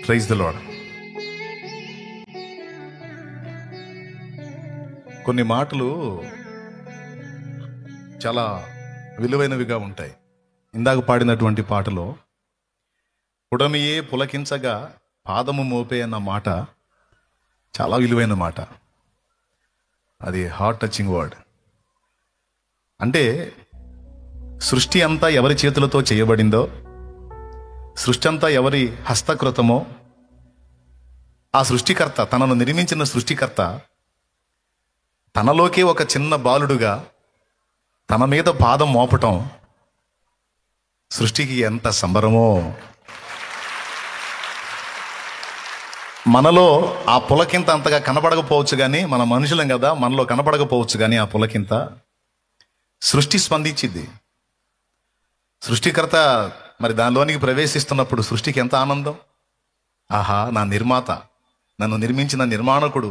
Praise the lord. కొన్ని మాటలు చాలా విలువైనవిగా ఉంటాయి. ఇందాక పాడినటువంటి పాటలో పుడమియే పులకించగా పాదము మోపే అన్న మాట చాలా విలువైన మాట. అది హార్ట్ టచింగ్ వర్డ్. అంటే సృష్టి అంతా ఎవరి చేతులతో చేయబడిందో, సృష్టి అంతా ఎవరి హస్తకృతమో, ఆ సృష్టికర్త, తనను నిర్మించిన సృష్టికర్త తనలోకే ఒక చిన్న బాలుడుగా తన మీద పాదం మోపటం సృష్టికి ఎంత సంబరమో. మనలో ఆ పులకింత అంతగా కనపడకపోవచ్చు కానీ, మన మనుషులం కదా, మనలో కనపడకపోవచ్చు కానీ ఆ పులకింత సృష్టి స్పందించింది. సృష్టికర్త మరి దానిలోనికి ప్రవేశిస్తున్నప్పుడు సృష్టికి ఎంత ఆనందం. ఆహా, నా నిర్మాత, నన్ను నిర్మించిన నిర్మాణకుడు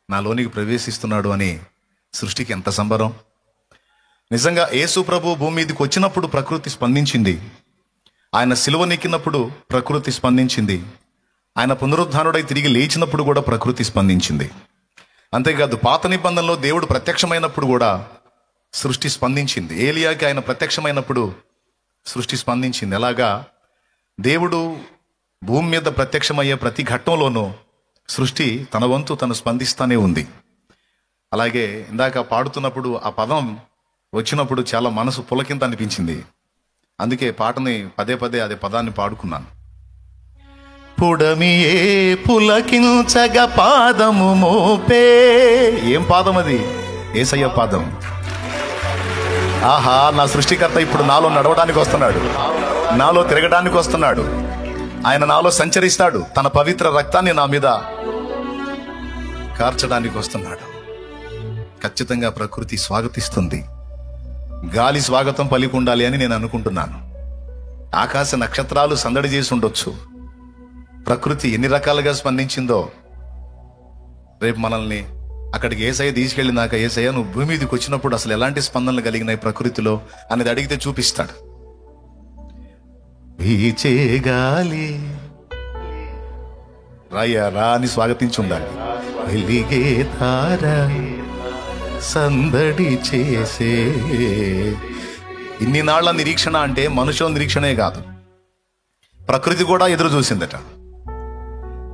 నాలోనికి ప్రవేశిస్తున్నాడు అని సృష్టికి ఎంత సంబరం. నిజంగా యేసు ప్రభు భూమి మీదకి వచ్చినప్పుడు ప్రకృతి స్పందించింది. ఆయన సిలువనెక్కినప్పుడు ప్రకృతి స్పందించింది. ఆయన పునరుద్ధానుడై తిరిగి లేచినప్పుడు కూడా ప్రకృతి స్పందించింది. అంతేకాదు, పాత నిబంధనలో దేవుడు ప్రత్యక్షమైనప్పుడు కూడా సృష్టి స్పందించింది. ఏలియాకి ఆయన ప్రత్యక్షమైనప్పుడు సృష్టి స్పందించింది. ఎలాగా దేవుడు భూమి మీద ప్రత్యక్షమయ్యే ప్రతి ఘట్టంలోనూ సృష్టి తన వంతు తను స్పందిస్తూనే ఉంది. అలాగే ఇందాక పాడుతున్నప్పుడు ఆ పదం వచ్చినప్పుడు చాలా మనసు పులకింత అనిపించింది. అందుకే పాటని పదే పదే అదే పదాన్ని పాడుకున్నాను. పుడమియే పులకించగ పాదము మోపే. ఏం పాదం అది? యేసయ్య పాదం. ఆహా, నా సృష్టికర్త ఇప్పుడు నాలో నడవడానికి వస్తున్నాడు, నాలో తిరగడానికి వస్తున్నాడు, ఆయన నాలో సంచరిస్తాడు, తన పవిత్ర రక్తాన్ని నా మీద కార్చడానికి వస్తున్నాడు. ఖచ్చితంగా ప్రకృతి స్వాగతిస్తుంది. గాలి స్వాగతం పలికి ఉండాలి అని నేను అనుకుంటున్నాను. ఆకాశ నక్షత్రాలు సందడి చేసి ఉండొచ్చు. ప్రకృతి ఎన్ని రకాలుగా స్పందించిందో రేపు మనల్ని అక్కడికి యేసయ్య తీసుకెళ్ళినాక, యేసయ్య నువ్వు భూమి మీదకి వచ్చినప్పుడు అసలు ఎలాంటి స్పందనలు కలిగినాయి ప్రకృతిలో అనేది అడిగితే చూపిస్తాడు. వీచే గాలి రాయ్యా రా అని స్వాగతించి ఉండాలి. వెలిగే తార సందడి చేసే. ఇన్ని నాళ్ల నిరీక్షణ అంటే మనుషుల నిరీక్షణే కాదు, ప్రకృతి కూడా ఎదురు చూసిందట.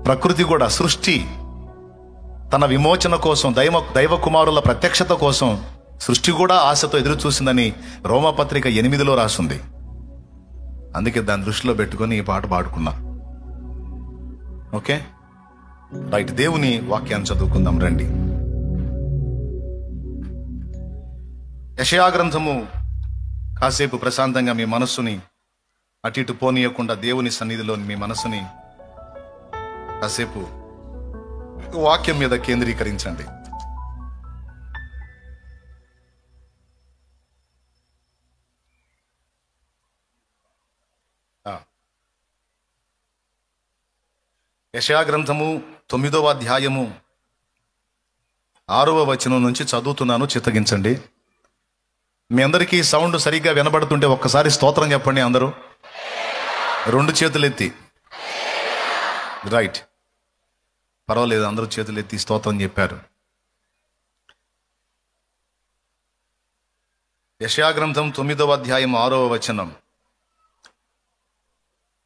ప్రకృతి కూడా, సృష్టి తన విమోచన కోసం, దైవ కుమారుల ప్రత్యక్షత కోసం సృష్టి కూడా ఆశతో ఎదురు చూసిందని రోమపత్రిక 8లో రాసింది. అందుకే దాన్ని దృష్టిలో పెట్టుకొని ఈ పాట పాడుకున్నా. Okay right. దేవుని వాక్యాన్ని చదువుకుందాం రండి. యెషయా గ్రంథము కాసేపు ప్రశాంతంగా మీ మనస్సుని అటు ఇటు పోనీయకుండా దేవుని సన్నిధిలో మీ మనస్సుని కాసేపు వాక్యం మీద కేంద్రీకరించండి. యెషయా గ్రంథము 9వ అధ్యాయము 6వ వచనం నుంచి చదువుతున్నాను, చిత్తగించండి. మీ అందరికీ సౌండ్ సరిగ్గా వినబడుతుంటే ఒక్కసారి స్తోత్రం చెప్పండి అందరూ, 2 చేతులు ఎత్తి. రైట్, పర్వాలేదు, అందరూ చేతులు ఎత్తి స్తోత్రం చెప్పారు. యెషయా గ్రంథం 9వ అధ్యాయం 6వ వచనం.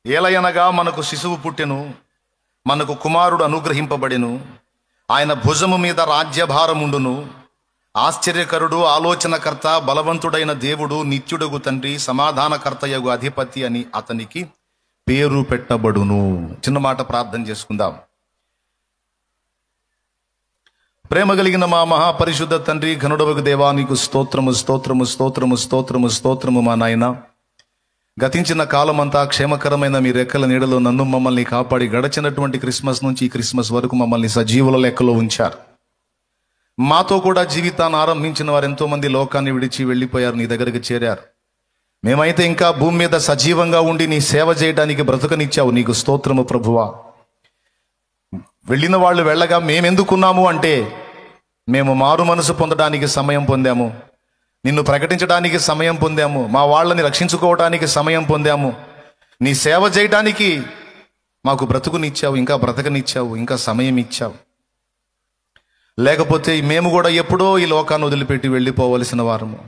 ఏలయనగా మనకు శిశువు పుట్టెను, మనకు కుమారుడు అనుగ్రహింపబడెను, ఆయన భుజము మీద రాజ్యభారముండును. ఆశ్చర్యకరుడు, ఆలోచనకర్త, బలవంతుడైన దేవుడు, నిత్యుడగు తండ్రి, సమాధానకర్తయగు అధిపతి అని అతనికి పేరు పెట్టబడును. చిన్న మాట ప్రార్థన చేసుకుందాం. ప్రేమ కలిగిన మా మహాపరిశుద్ధ తండ్రి, ఘనుడవగు దేవా, నీకు స్తోత్రము స్తోత్రము స్తోత్రము స్తోత్రము స్తోత్రము మా నాయన. గతించిన కాలమంతా క్షేమకరమైన మీ రెక్కల నీడలో నన్ను మమ్మల్ని కాపాడి గడచినటువంటి క్రిస్మస్ నుంచి ఈ క్రిస్మస్ వరకు మమ్మల్ని సజీవుల లెక్కలో ఉంచారు. మాతో కూడా జీవితాన్ని ఆరంభించిన వారు ఎంతో మంది లోకాన్ని విడిచి వెళ్ళిపోయారు, నీ దగ్గరికి చేరారు. మేమైతే ఇంకా భూమి మీద సజీవంగా ఉండి నీ సేవ చేయడానికి బ్రతుకనిచ్చావు, నీకు స్తోత్రము ప్రభువా. వెళ్ళిన వాళ్ళు వెళ్ళగా మేమెందుకున్నాము అంటే, మేము మారు మనసు పొందడానికి సమయం పొందాము, నిన్ను ప్రకటించడానికి సమయం పొందాము, మా వాళ్ళని రక్షించుకోవడానికి సమయం పొందాము, నీ సేవ చేయడానికి మాకు బ్రతుకునిచ్చావు, ఇంకా బ్రతకనిచ్చావు, ఇంకా సమయం ఇచ్చావు. లేకపోతే మేము కూడా ఎప్పుడో ఈ లోకాన్ని వదిలిపెట్టి వెళ్ళిపోవలసిన వారము.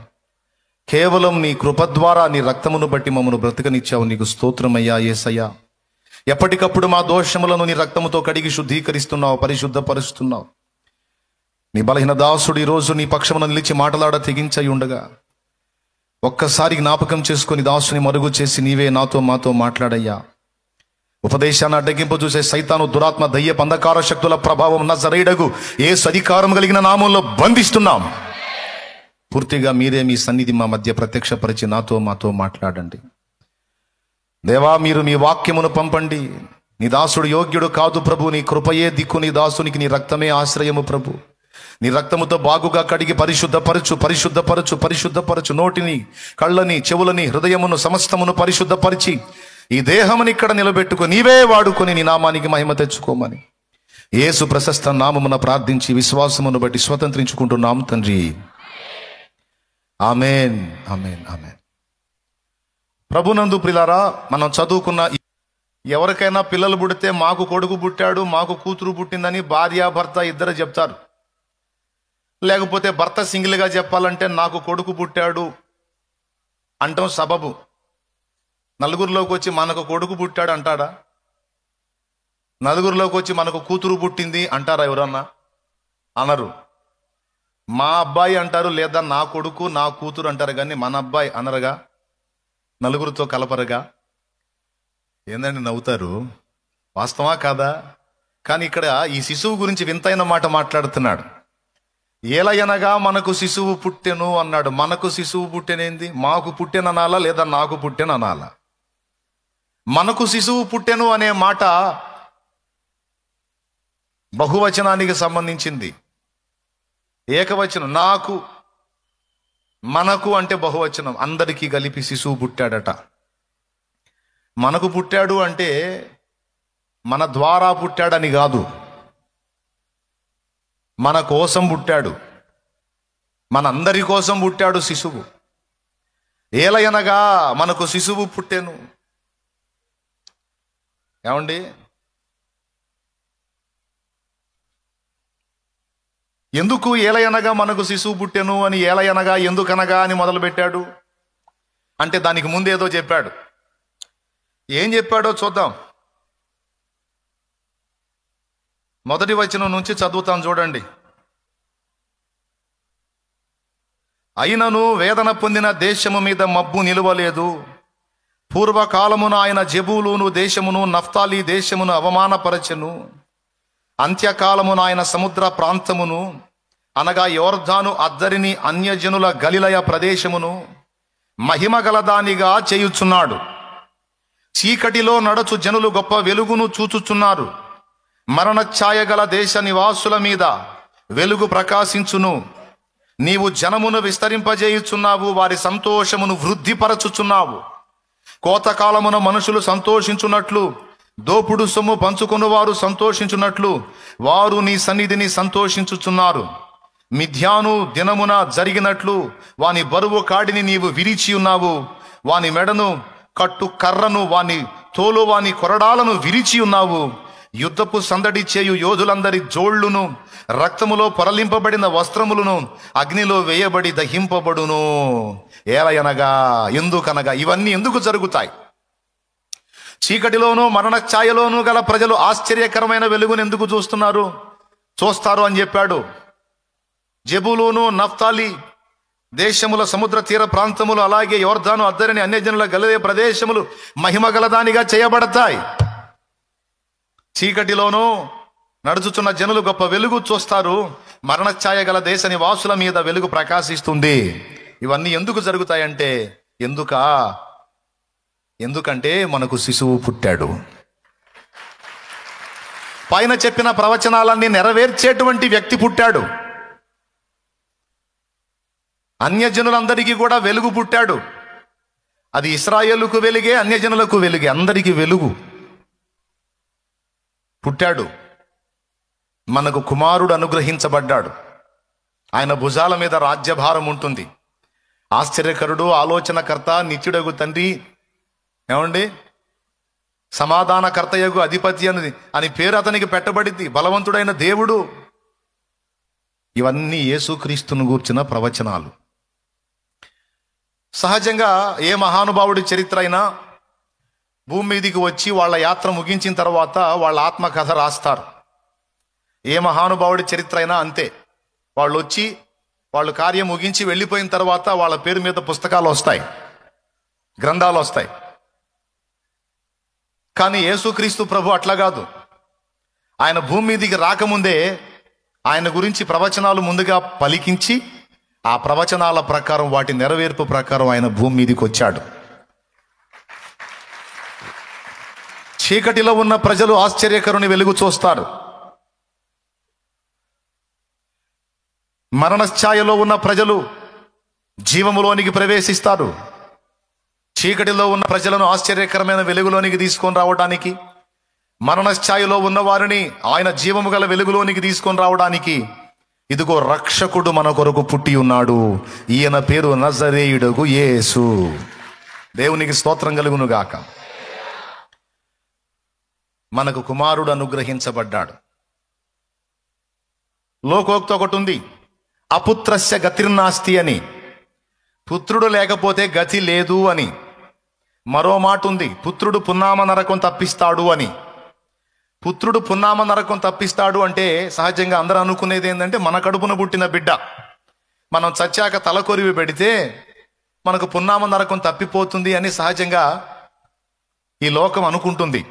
కేవలం నీ కృప ద్వారా, నీ రక్తమును బట్టి మమ్మను బ్రతకనిచ్చావు. నీకు స్తోత్రమయ్యా యేసయ్యా. ఎప్పటికప్పుడు మా దోషములను నీ రక్తముతో కడిగి శుద్ధీకరిస్తున్నావు, పరిశుద్ధపరుస్తున్నావు. నీ బలహీన దాసుడు ఈరోజు నీ పక్షమున నిలిచి మాటలాడ తెగించయి ఉండగా ఒక్కసారి జ్ఞాపకం చేసుకొని దాసుని మరుగు చేసి నీవే నాతో మాతో మాట్లాడయ్యా. ఉపదేశాన్ని అడ్డగింపు చూసే సైతాను, దురాత్మ, దయ్య అంధకార శక్తుల ప్రభావం నజరేయుడగు యేసు అధికారం కలిగిన నామంలో బంధిస్తున్నాం. పూర్తిగా మీరే మీ సన్నిధి మా మధ్య ప్రత్యక్షపరిచి నాతో మాతో మాట్లాడండి. దేవా, మీరు మీ వాక్యమును పంపండి. నీ దాసుడు యోగ్యుడు కాదు ప్రభు, నీ కృపయే దిక్కు, నీ దాసునికి నీ రక్తమే ఆశ్రయము ప్రభు. నీ రక్తముతో బాగుగా కడిగి పరిశుద్ధపరచు, పరిశుద్ధపరచు, పరిశుద్ధపరచు. నోటిని, కళ్ళని, చెవులని, హృదయమును సమస్తమును పరిశుద్ధపరిచి ఈ దేహముని ఇక్కడ నిలబెట్టుకొని నీవే వాడుకొని నీ నామానికి మహిమ తెచ్చుకోమని యేసు ప్రశస్త నామమున ప్రార్థించి విశ్వాసమును బట్టి స్వతంత్రించుకుంటున్నాం తండ్రి. ఆమేన్, ఆమేన్, ఆమేన్. ప్రభునందు ప్రియులారా, మనం చదువుకున్న ఎవరికైనా పిల్లలు పుడితే మాకు కొడుకు పుట్టాడు, మాకు కూతురు పుట్టిందని భార్యాభర్త ఇద్దరు చెప్తారు. లేకపోతే భర్త సింగిల్గా చెప్పాలంటే నాకు కొడుకు పుట్టాడు అంటాం సబబు. నలుగురిలోకి వచ్చి మనకు కొడుకు పుట్టాడు అంటాడా? నలుగురిలోకి వచ్చి మనకు కూతురు పుట్టింది అంటారా ఎవరన్నా? అనరు. మా అబ్బాయి అంటారు, లేదా నా కొడుకు నా కూతురు అంటారు, కానీ మన అబ్బాయి అనరుగా, నలుగురితో కలపరుగా. ఏందండి నవ్వుతారు? వాస్తవా కాదా? కానీ ఇక్కడ ఈ శిశువు గురించి వింతైన మాట మాట్లాడుతున్నాడు. ఏలయనగా మనకు శిశువు పుట్టెను అన్నాడు. మనకు శిశువు పుట్టెనేంది? మాకు పుట్టెననాలా లేదా నాకు పుట్టెననాలా? మనకు శిశువు పుట్టెను అనే మాట బహువచనానికి సంబంధించింది. ఏకవచనం నాకు, మనకు అంటే బహువచనం. అందరికీ కలిపి శిశువు పుట్టాడట. మనకు పుట్టాడు అంటే మన ద్వారా పుట్టాడని కాదు, మన కోసం పుట్టాడు, మనందరి కోసం పుట్టాడు శిశువు. ఏలయనగా మనకు శిశువు పుట్టెను. ఏమండి, ఎందుకు ఏలయనగా మనకు శిశువు పుట్టెను అని, ఏలయనగా ఎందుకనగా అని మొదలుపెట్టాడు అంటే దానికి ముందేదో చెప్పాడు. ఏం చెప్పాడో చూద్దాం. మొదటి వచనం నుంచి చదువుతాం చూడండి. అయినను వేదన పొందిన దేశము మీద మబ్బు నిలువలేదు. పూర్వకాలమున ఆయన జెబూలూను దేశమును, నఫ్తాలి దేశమును అవమానపరచెను. అంత్యకాలమున ఆయన సముద్ర ప్రాంతమును అనగా యోర్దాను అద్దరిని, అన్యజనుల గలిలయ ప్రదేశమును మహిమగలదానిగా చేయుచున్నాడు. చీకటిలో నడచు జనులు గొప్ప వెలుగును చూచుచున్నారు. మరణ ఛాయ గల దేశ నివాసుల మీద వెలుగు ప్రకాశించును. నీవు జనమును విస్తరింపజేయుచున్నావు, వారి సంతోషమును వృద్ధిపరచుచున్నావు. కోతకాలమున మనుషులు సంతోషించున్నట్లు, దోపుడు సొమ్ము పంచుకుని వారు సంతోషించున్నట్లు వారు నీ సన్నిధిని సంతోషించుచున్నారు. మిథ్యాను దినమున జరిగినట్లు వాని బరువు కాడిని నీవు విరిచి ఉన్నావు. వాని మెడను కట్టు కర్రను, వాని తోలు, వాని కొరడాలను విరిచి ఉన్నావు. యుద్ధపు సందడి చేయు యోధులందరి జోళ్లును, రక్తములో పొరలింపబడిన వస్త్రములను అగ్నిలో వేయబడి దహింపబడును. ఏలయనగా, ఎందుకనగా, ఇవన్నీ ఎందుకు జరుగుతాయి? చీకటిలోనూ మరణ ఛాయలోనూ గల ప్రజలు ఆశ్చర్యకరమైన వెలుగును ఎందుకు చూస్తారు అని చెప్పాడు. జెబూలూను, నఫ్తాలి దేశముల సముద్ర తీర ప్రాంతములు, అలాగే యోర్దాను అద్దరిని, అన్యజనుల గలిలయ ప్రదేశములు మహిమగలదానిగా చేయబడతాయి. చీకటిలోనూ నడుచుచున్న జనులు గొప్ప వెలుగు చూస్తారు. మరణ ఛాయ గల దేశ నివాసుల మీద వెలుగు ప్రకాశిస్తుంది. ఇవన్నీ ఎందుకు జరుగుతాయంటే, ఎందుకంటే మనకు శిశువు పుట్టాడు. పైన చెప్పిన ప్రవచనాలన్నీ నెరవేర్చేటువంటి వ్యక్తి పుట్టాడు. అన్యజనులందరికీ కూడా వెలుగు పుట్టాడు. అది ఇశ్రాయేలుకు వెలుగే, అన్యజనులకు వెలుగే, అందరికీ వెలుగు పుట్టాడు. మనకు కుమారుడు అనుగ్రహించబడ్డాడు. ఆయన భుజాల మీద రాజ్యభారం ఉంటుంది. ఆశ్చర్యకరుడు, ఆలోచనకర్త, నిత్యుడగు తండ్రి, ఏమండి, సమాధానకర్తయగు అధిపతి అని పేరు అతనికి పెట్టబడింది. బలవంతుడైన దేవుడు. ఇవన్నీ యేసుక్రీస్తును గూర్చిన ప్రవచనాలు. సహజంగా ఏ మహానుభావుడి చరిత్ర అయినా భూమి మీదికి వచ్చి వాళ్ళ యాత్ర ముగించిన తర్వాత వాళ్ళ ఆత్మకథ రాస్తారు. ఏ మహానుభావుడి చరిత్ర అయినా అంతే. వాళ్ళు వచ్చి వాళ్ళు కార్యం ముగించి వెళ్ళిపోయిన తర్వాత వాళ్ళ పేరు మీద పుస్తకాలు వస్తాయి, గ్రంథాలు వస్తాయి. కానీ యేసుక్రీస్తు ప్రభు అట్లా కాదు. ఆయన భూమి మీదికి రాకముందే ఆయన గురించి ప్రవచనాలు ముందుగా పలికించి ఆ ప్రవచనాల ప్రకారం, వాటి నెరవేర్పు ప్రకారం ఆయన భూమి మీదికి వచ్చాడు. చీకటిలో ఉన్న ప్రజలు ఆశ్చర్యకరుని వెలుగు చూస్తారు. మరణఛాయలో ఉన్న ప్రజలు జీవములోనికి ప్రవేశిస్తారు. చీకటిలో ఉన్న ప్రజలను ఆశ్చర్యకరమైన వెలుగులోనికి తీసుకొని రావడానికి, మరణఛాయలో ఉన్న వారిని ఆయన జీవము గల వెలుగులోనికి తీసుకొని రావడానికి ఇదిగో రక్షకుడు మన కొరకు పుట్టి ఉన్నాడు. ఈయన పేరు నజరేయుడగు యేసు. దేవునికి స్తోత్రం కలుగును గాక. మనకు కుమారుడు అనుగ్రహించబడ్డాడు. లోకోక్తి ఒకటి ఉంది, అపుత్రస్య గతిర్నాస్తి అని. పుత్రుడు లేకపోతే గతి లేదు అని. మరో మాట ఉంది, పుత్రుడు పున్నామ నరకం తప్పిస్తాడు అని. పుత్రుడు పున్నామ నరకం తప్పిస్తాడు అంటే సహజంగా అందరూ అనుకునేది ఏంటంటే, మన కడుపున పుట్టిన బిడ్డ మనం చచ్చాక తలకొరివి పెడితే మనకు పున్నామ నరకం తప్పిపోతుంది అని సహజంగా ఈ లోకం అనుకుంటుంది.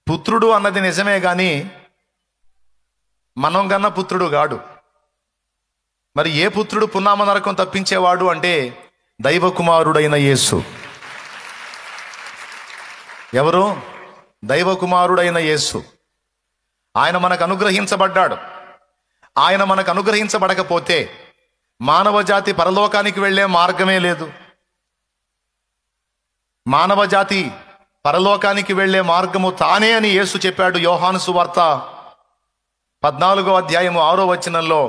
పుత్రుడు అన్నది నిజమే కానీ మనం గన్న పుత్రుడు గాడు. మరి ఏ పుత్రుడు పున్నామ నరకం తప్పించేవాడు అంటే దైవ కుమారుడైన యేసు. ఎవరు? దైవ కుమారుడైన యేసు. ఆయన మనకు అనుగ్రహించబడ్డాడు. ఆయన మనకు అనుగ్రహించబడకపోతే మానవ జాతి పరలోకానికి వెళ్ళే మార్గమే లేదు. మానవ జాతి పరలోకానికి వెళ్ళే మార్గము తానే అని యేసు చెప్పాడు. యోహాను సువార్త 14వ అధ్యాయము 6వ వచనంలో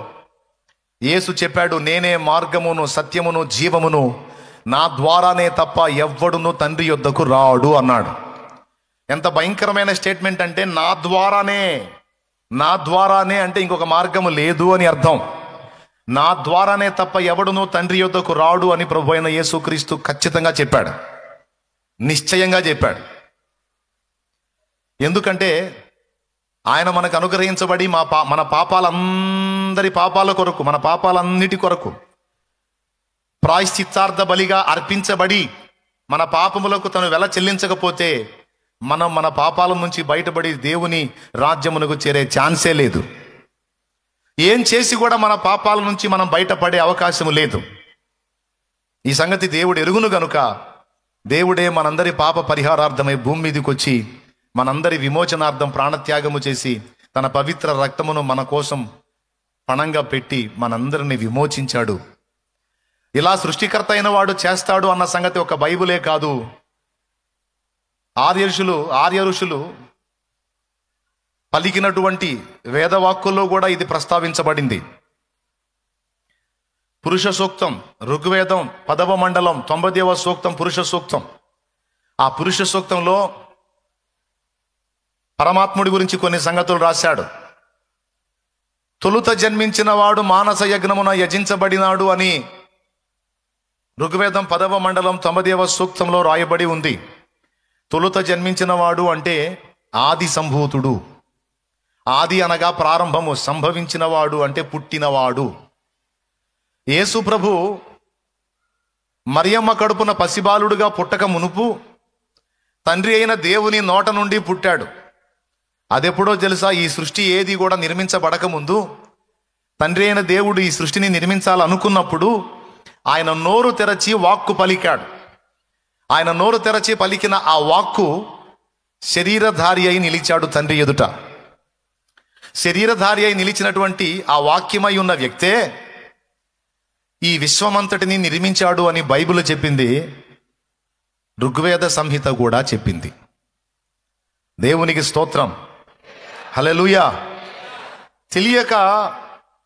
యేసు చెప్పాడు, నేనే మార్గమును సత్యమును జీవమును, నా ద్వారానే తప్ప ఎవ్వడును తండ్రి యొద్దకు రాడు అన్నాడు. ఎంత భయంకరమైన స్టేట్మెంట్ అంటే, నా ద్వారానే అంటే ఇంకొక మార్గము లేదు అని అర్థం. నా ద్వారానే తప్ప ఎవడును తండ్రి యొద్దకు రాడు అని ప్రభు అయిన యేసుక్రీస్తు ఖచ్చితంగా చెప్పాడు, నిశ్చయంగా చెప్పాడు. ఎందుకంటే ఆయన మనకు అనుగ్రహించబడి మన పాపాలందరి పాపాల కొరకు, మన పాపాలన్నిటి కొరకు ప్రాయశ్చిత్తార్థ బలిగా అర్పించబడి మన పాపములకు తను వెల చెల్లించకపోతే మనం మన పాపాల నుంచి బయటపడి దేవుని రాజ్యమునకు చేరే ఛాన్సే లేదు. ఏం చేసి కూడా మన పాపాల నుంచి మనం బయటపడే అవకాశం లేదు. ఈ సంగతి దేవుడు ఎరుగును గనుక దేవుడే మనందరి పాప పరిహారార్థమై భూమి మీదకి వచ్చి మనందరి విమోచనార్థం ప్రాణత్యాగము చేసి తన పవిత్ర రక్తమును మన కోసం పణంగా పెట్టి మనందరిని విమోచించాడు. ఇలా సృష్టికర్త అయిన వాడు చేస్తాడు అన్న సంగతి ఒక బైబిలే కాదు, ఆర్య ఋషులు పలికినటువంటి వేదవాక్కుల్లో కూడా ఇది ప్రస్తావించబడింది. పురుష సూక్తం, ఋగ్వేదం 10వ మండలం 90వ సూక్తం పురుష సూక్తం. ఆ పురుష సూక్తంలో పరమాత్ముడి గురించి కొన్ని సంగతులు రాశాడు. తొలుత జన్మించిన వాడు మానస యజ్ఞమున యజించబడినాడు అని ఋగ్వేదం 10వ మండలం 90వ సూక్తంలో రాయబడి ఉంది. తొలుత జన్మించిన వాడు అంటే ఆది సంభూతుడు. ఆది అనగా ప్రారంభము, సంభవించిన వాడు అంటే పుట్టినవాడు. యేసు ప్రభు మరియమ్మ కడుపున పసిబాలుడుగా పుట్టక మునుపు తండ్రి అయిన దేవుని నోట నుండి పుట్టాడు. అదెప్పుడో తెలుసా? ఈ సృష్టి ఏది కూడా నిర్మించబడక ముందు తండ్రి అయిన దేవుడు ఈ సృష్టిని నిర్మించాలనుకున్నప్పుడు ఆయన నోరు తెరచి వాక్కు పలికాడు. ఆయన నోరు తెరచి పలికిన ఆ వాక్కు శరీరధారి అయి నిలిచాడు తండ్రి ఎదుట. శరీరధారి అయి నిలిచినటువంటి ఆ వాక్యమై ఉన్న వ్యక్తే ఈ విశ్వమంతటిని నిర్మించాడు అని బైబిల్ చెప్పింది, ఋగ్వేద సంహిత కూడా చెప్పింది. దేవునికి స్తోత్రం, హల్లెలూయా. తెలియక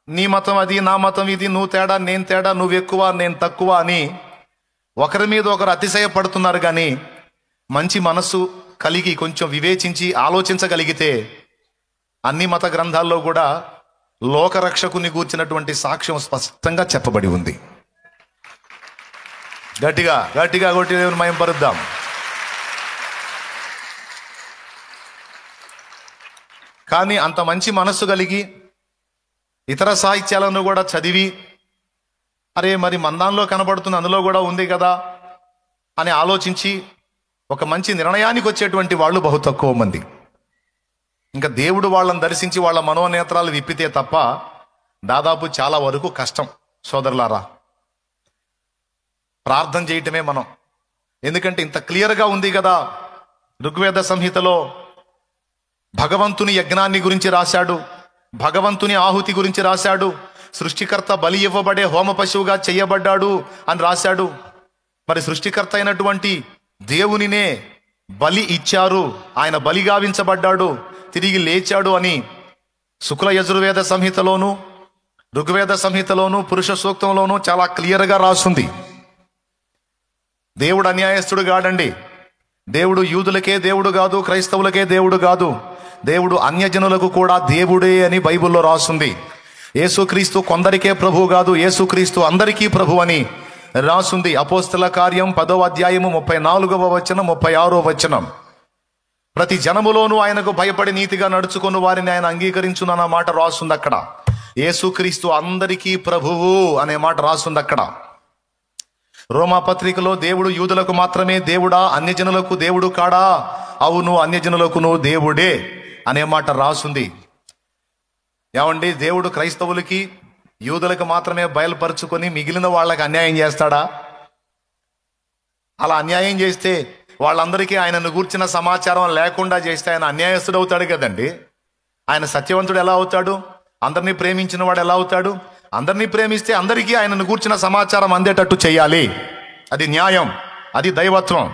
నీ మతం అది, నా మతం ఇది, నువ్వు తేడా నేను తేడా, నువ్వు ఎక్కువ నేను తక్కువ అని ఒకరి మీద ఒకరు అతిశయపడుతున్నారు. కానీ మంచి మనస్సు కలిగి కొంచెం వివేచించి ఆలోచించగలిగితే అన్ని మత గ్రంథాల్లో కూడా లోకరక్షకుని గూర్చినటువంటి సాక్ష్యం స్పష్టంగా చెప్పబడి ఉంది. గట్టిగా గట్టిగా కొట్టి దేవుని మహిమ పరుద్దాం. కానీ అంత మంచి మనస్సు కలిగి ఇతర సాహిత్యాలను కూడా చదివి అరే మరి మందాంలో కనబడుతుంది అందులో కూడా ఉంది కదా అని ఆలోచించి ఒక మంచి నిర్ణయానికి వచ్చేటువంటి వాళ్ళు బహు తక్కువ మంది. ఇంకా దేవుడు వాళ్ళని దర్శించి వాళ్ళ మనోనేత్రాలు విప్పితే తప్ప దాదాపు చాలా వరకు కష్టం. సోదరులారా, ప్రార్థన చేయటమే మనం. ఎందుకంటే ఇంత క్లియర్గా ఉంది కదా, ఋగ్వేద సంహితలో భగవంతుని యజ్ఞాన్ని గురించి రాశాడు, భగవంతుని ఆహుతి గురించి రాశాడు, సృష్టికర్త బలి ఇవ్వబడే హోమ పశువుగా చేయబడ్డాడు అని రాశాడు. మరి సృష్టికర్త అయినటువంటి దేవునినే బలి ఇచ్చారు, ఆయన బలి గావించబడ్డాడు, తిరిగి లేచాడు అని శుక్ల యజుర్వేద సంహితలోను ఋగ్వేద సంహితలోను పురుష సూక్తంలోను చాలా క్లియర్గా రాస్తుంది. దేవుడు అన్యాయస్తుడు కాడండి. దేవుడు యూదులకే దేవుడు కాదు, క్రైస్తవులకే దేవుడు కాదు, దేవుడు అన్యజనులకు కూడా దేవుడే అని బైబిల్లో రాస్తుంది. యేసుక్రీస్తు కొందరికే ప్రభు కాదు, యేసుక్రీస్తు అందరికీ ప్రభు అని రాసుంది. అపోస్తల కార్యం 10వ అధ్యాయము 34వ వచనం 36వ వచనం. ప్రతి జనములోనూ ఆయనకు భయపడి నీతిగా నడుచుకుని వారిని ఆయన అంగీకరించునన్న మాట రాస్తుంది అక్కడ. యేసుక్రీస్తు అందరికీ ప్రభువు అనే మాట రాస్తుంది అక్కడ. రోమా పత్రికలో దేవుడు యూదులకు మాత్రమే దేవుడా, అన్యజనులకు దేవుడు కాడా? అవును, అన్యజనులకును దేవుడే అనే మాట రాసుంది. ఏమండి, దేవుడు క్రైస్తవులకి యూదులకు మాత్రమే బయలుపరుచుకొని మిగిలిన వాళ్ళకి అన్యాయం చేస్తాడా? అలా అన్యాయం చేస్తే వాళ్ళందరికీ ఆయనను గూర్చిన సమాచారం లేకుండా చేస్తే ఆయన అన్యాయస్తుడు అవుతాడు కదండి. ఆయన సత్యవంతుడు ఎలా అవుతాడు? అందరినీ ప్రేమించిన వాడు ఎలా అవుతాడు? అందరినీ ప్రేమిస్తే అందరికీ ఆయనను గూర్చిన సమాచారం అందేటట్టు చేయాలి. అది న్యాయం, అది దైవత్వం.